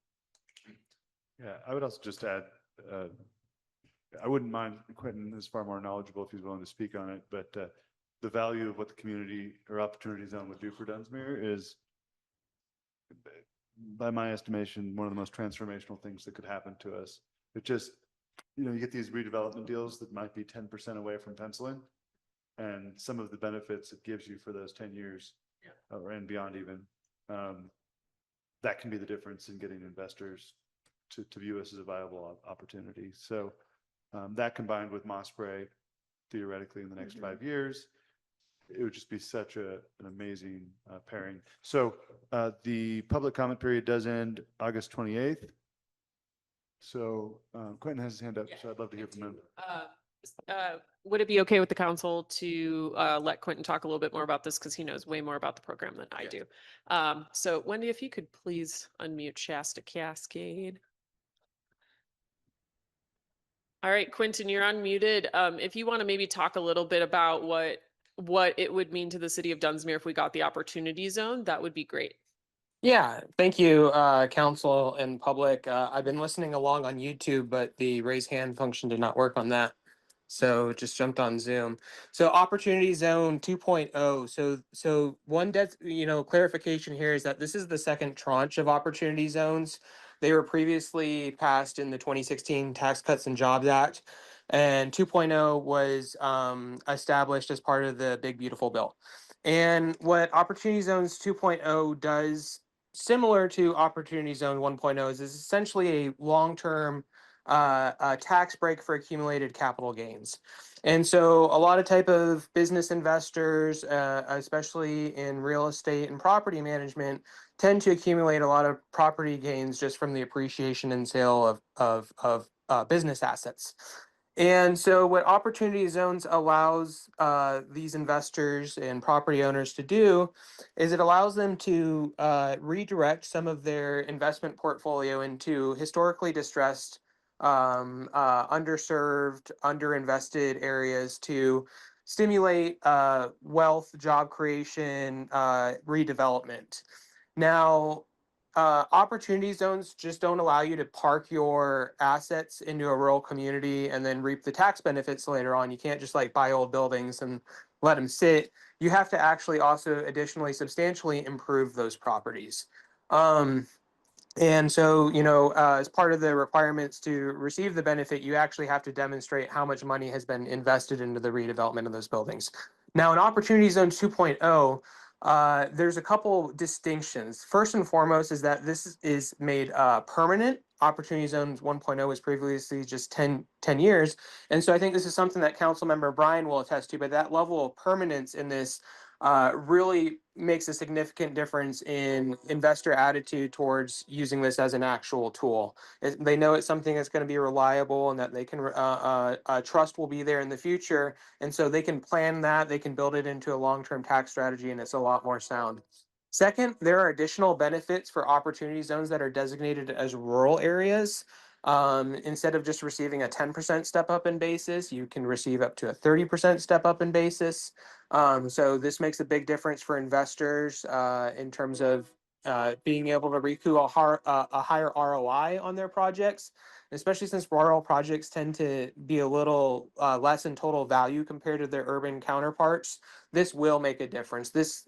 Yeah, I would also just add, I wouldn't mind, Quentin is far more knowledgeable if he's willing to speak on it, but the value of what the community or opportunity zone would do for Dunsmuir is, by my estimation, one of the most transformational things that could happen to us. It just, you get these redevelopment deals that might be 10% away from penciling. And some of the benefits it gives you for those 10 years and beyond even, that can be the difference in getting investors to view us as a viable opportunity. So that combined with Moss Spray, theoretically in the next 5 years, it would just be such an amazing pairing. So the public comment period does end August 28th. So Quentin has his hand up, so I'd love to hear from him. Would it be okay with the council to let Quentin talk a little bit more about this, because he knows way more about the program than I do. So Wendy, if you could please unmute Shasta Cascade. All right, Quentin, you're unmuted. If you want to maybe talk a little bit about what it would mean to the city of Dunsmuir if we got the opportunity zone, that would be great. Yeah, thank you, council and public. I've been listening along on YouTube, but the raise hand function did not work on that. So just jumped on Zoom. So Opportunity Zone 2.0. So one clarification here is that this is the second tranche of opportunity zones. They were previously passed in the 2016 Tax Cuts and Jobs Act, and 2.0 was established as part of the Big Beautiful Bill. And what Opportunity Zones 2.0 does, similar to Opportunity Zone 1.0, is essentially a long-term a tax break for accumulated capital gains. And so a lot of type of business investors, especially in real estate and property management, tend to accumulate a lot of property gains just from the appreciation and sale of business assets. And so what Opportunity Zones allows these investors and property owners to do is it allows them to redirect some of their investment portfolio into historically distressed, underserved, underinvested areas to stimulate wealth, job creation, redevelopment. Now, opportunity zones just don't allow you to park your assets into a rural community and then reap the tax benefits later on. You can't just like buy old buildings and let them sit. You have to actually also additionally substantially improve those properties. And so, as part of the requirements to receive the benefit, you actually have to demonstrate how much money has been invested into the redevelopment of those buildings. Now, in Opportunity Zone 2.0, there's a couple distinctions. First and foremost is that this is made permanent. Opportunity Zone 1.0 was previously just 10 years. And so I think this is something that Councilmember Bryan will attest to, but that level of permanence in this really makes a significant difference in investor attitude towards using this as an actual tool. They know it's something that's going to be reliable and that they can trust will be there in the future. And so they can plan that, they can build it into a long-term tax strategy, and it's a lot more sound. Second, there are additional benefits for opportunity zones that are designated as rural areas. Instead of just receiving a 10% step up in basis, you can receive up to a 30% step up in basis. So this makes a big difference for investors in terms of being able to recoup a higher ROI on their projects, especially since rural projects tend to be a little less in total value compared to their urban counterparts. This will make a difference. This,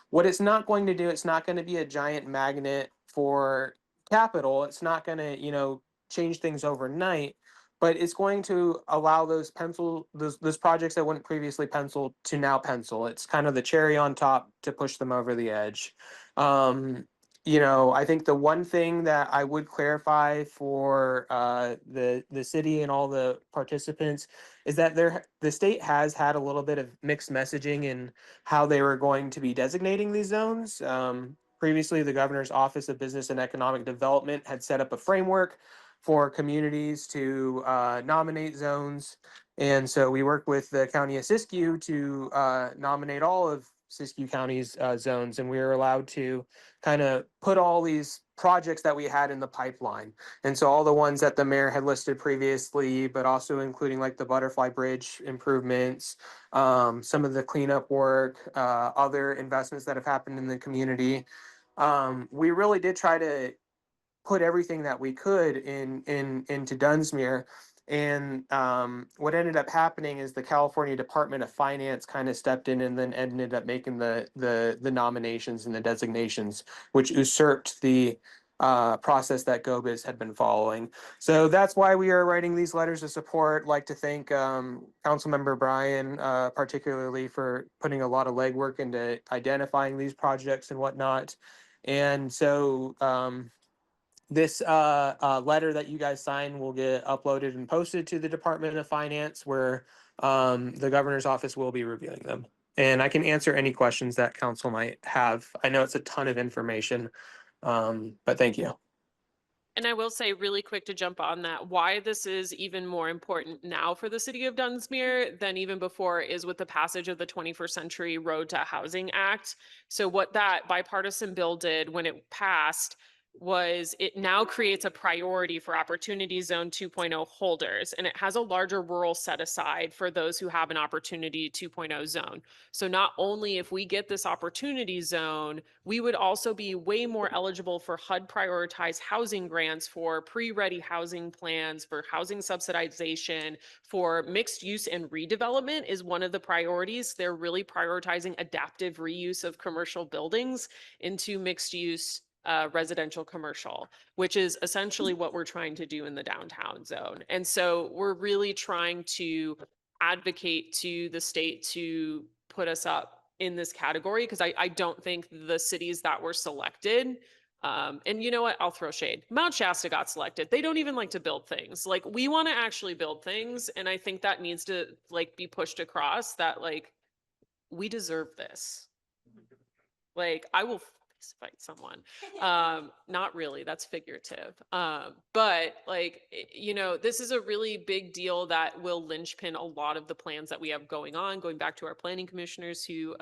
what it's not going to do, it's not going to be a giant magnet for capital. It's not going to, change things overnight, but it's going to allow those projects that wouldn't previously pencil to now pencil. It's kind of the cherry on top to push them over the edge. I think the one thing that I would clarify for the city and all the participants is that the state has had a little bit of mixed messaging in how they were going to be designating these zones. Previously, the Governor's Office of Business and Economic Development had set up a framework for communities to nominate zones. And so we worked with the County of Siskiyou to nominate all of Siskiyou County's zones, and we were allowed to kind of put all these projects that we had in the pipeline. And so all the ones that the mayor had listed previously, but also including like the Butterfly Bridge improvements, some of the cleanup work, other investments that have happened in the community. We really did try to put everything that we could into Dunsmuir. And what ended up happening is the California Department of Finance kind of stepped in and then ended up making the nominations and the designations, which usurped the process that GOBIZ had been following. So that's why we are writing these letters of support. Like to thank Councilmember Bryan particularly for putting a lot of legwork into identifying these projects and whatnot. And so this letter that you guys sign will get uploaded and posted to the Department of Finance, where the governor's office will be reviewing them. And I can answer any questions that council might have. I know it's a ton of information, but thank you. And I will say really quick to jump on that, why this is even more important now for the city of Dunsmuir than even before is with the passage of the 21st Century Road to Housing Act. So what that bipartisan bill did when it passed was it now creates a priority for Opportunity Zone 2.0 holders, and it has a larger rural set aside for those who have an Opportunity 2.0 zone. So not only if we get this Opportunity Zone, we would also be way more eligible for HUD prioritized housing grants, for pre-ready housing plans, for housing subsidization, for mixed use and redevelopment is one of the priorities. They're really prioritizing adaptive reuse of commercial buildings into mixed use residential commercial, which is essentially what we're trying to do in the downtown zone. And so we're really trying to advocate to the state to put us up in this category, because I don't think the cities that were selected, and you know what, I'll throw shade. Mount Shasta got selected. They don't even like to build things. Like, we want to actually build things. And I think that needs to like be pushed across that, like, we deserve this. Like, I will fight someone. Not really, that's figurative. But like, you know, this is a really big deal that will linchpin a lot of the plans that we have going on. Going back to our planning commissioners who,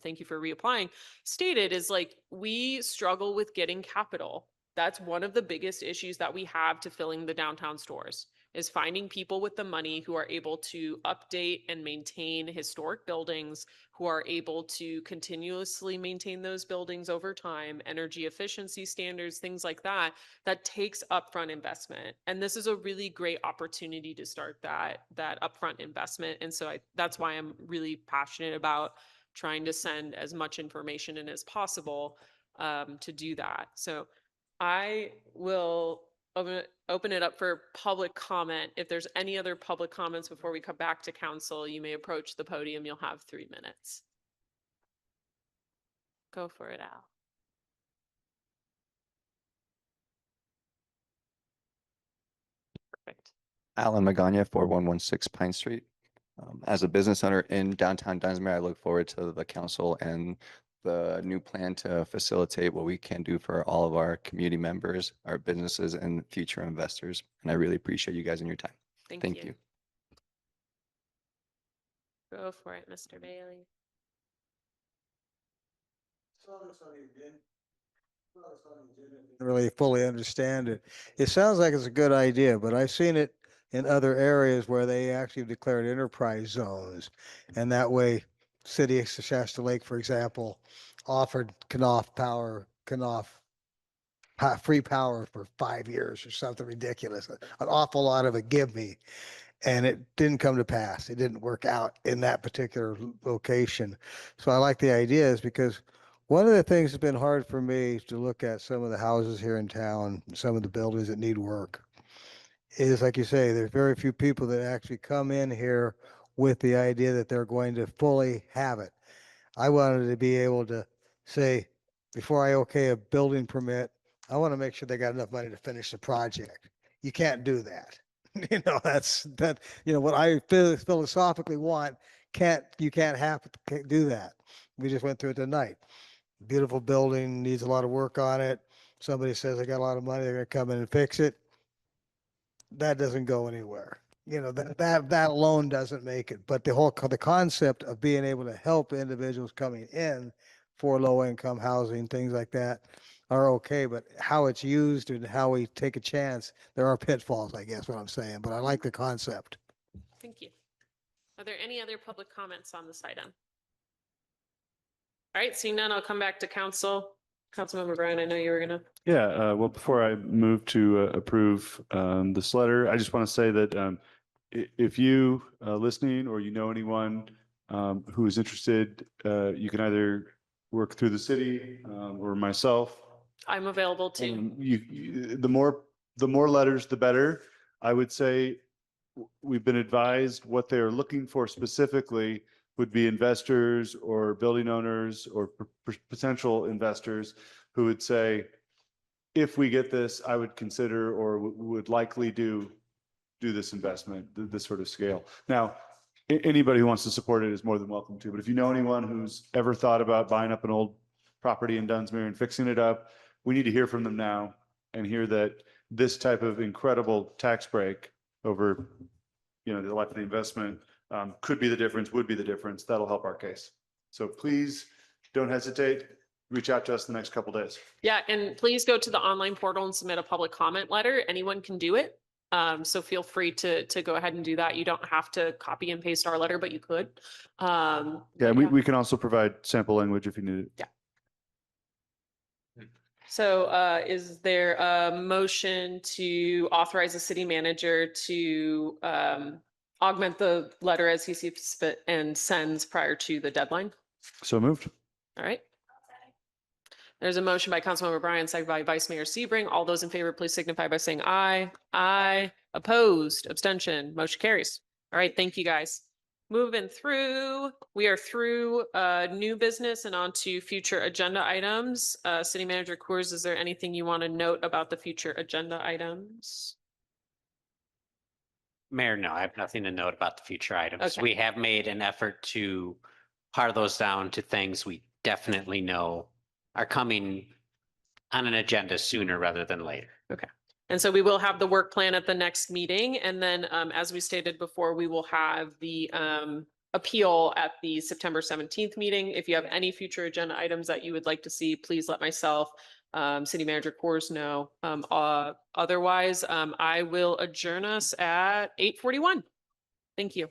thank you for reapplying, stated is like, we struggle with getting capital. That's one of the biggest issues that we have to filling the downtown stores, is finding people with the money who are able to update and maintain historic buildings, who are able to continuously maintain those buildings over time, energy efficiency standards, things like that. That takes upfront investment. And this is a really great opportunity to start that upfront investment. And so that's why I'm really passionate about trying to send as much information in as possible to do that. So I will open it up for public comment. If there's any other public comments before we come back to council, you may approach the podium. You'll have 3 minutes. Go for it, Al. Perfect. Alan Magana, 4116 Pine Street. As a business owner in downtown Dunsmuir, I look forward to the council and the new plan to facilitate what we can do for all of our community members, our businesses, and future investors. And I really appreciate you guys and your time. Thank you. Go for it, Mr. Bailey. Really fully understand it. It sounds like it's a good idea, but I've seen it in other areas where they actually declared enterprise zones. And that way, City of Shasta Lake, for example, offered free power for 5 years or something ridiculous. An awful lot of a give me. And it didn't come to pass. It didn't work out in that particular location. So I like the ideas, because one of the things that's been hard for me to look at some of the houses here in town, some of the buildings that need work, is like you say, there's very few people that actually come in here with the idea that they're going to fully have it. I wanted to be able to say, before I okay a building permit, I want to make sure they got enough money to finish the project. You can't do that. What I philosophically want, you can't do that. We just went through it tonight. Beautiful building, needs a lot of work on it. Somebody says they got a lot of money, they're gonna come in and fix it. That doesn't go anywhere. That alone doesn't make it. But the concept of being able to help individuals coming in for low income housing, things like that, are okay, but how it's used and how we take a chance, there are pitfalls, I guess what I'm saying, but I like the concept. Thank you. Are there any other public comments on this item? All right, seeing none, I'll come back to council. Councilmember Bryan, I know you were gonna. Yeah, well, before I move to approve this letter, I just want to say that if you listening or you know anyone who is interested, you can either work through the city or myself. I'm available too. The more letters, the better. I would say we've been advised what they're looking for specifically would be investors or building owners or potential investors who would say, if we get this, I would consider or would likely do this investment, this sort of scale. Now, anybody who wants to support it is more than welcome to, but if you know anyone who's ever thought about buying up an old property in Dunsmuir and fixing it up, we need to hear from them now and hear that this type of incredible tax break over, the life of the investment could be the difference, would be the difference. That'll help our case. So please don't hesitate. reach out to us the next couple days. Yeah, and please go to the online portal and submit a public comment letter. Anyone can do it. So feel free to go ahead and do that. You don't have to copy and paste our letter, but you could. Yeah, But we can also provide sample language if you need it. Yeah. So is there a motion to authorize the city manager to augment the letter as he sees fit and sends prior to the deadline? So moved. All right. There's a motion by Councilmember Bryan, second by Vice Mayor Sebring. All those in favor, please signify by saying aye. Aye. Opposed, abstention, motion carries. All right, thank you, guys. Moving through, we are through new business and on to future agenda items. City Manager Coors, is there anything you want to note about the future agenda items? Mayor, no, I have nothing to note about the future items. Okay. We have made an effort to pare those down to things we definitely know are coming on an agenda sooner rather than later. Okay. And so we will have the work plan at the next meeting. And then, as we stated before, we will have the appeal at the September 17th meeting. If you have any future agenda items that you would like to see, please let myself, City Manager Coors know. Otherwise, I will adjourn us at 8:41. Thank you.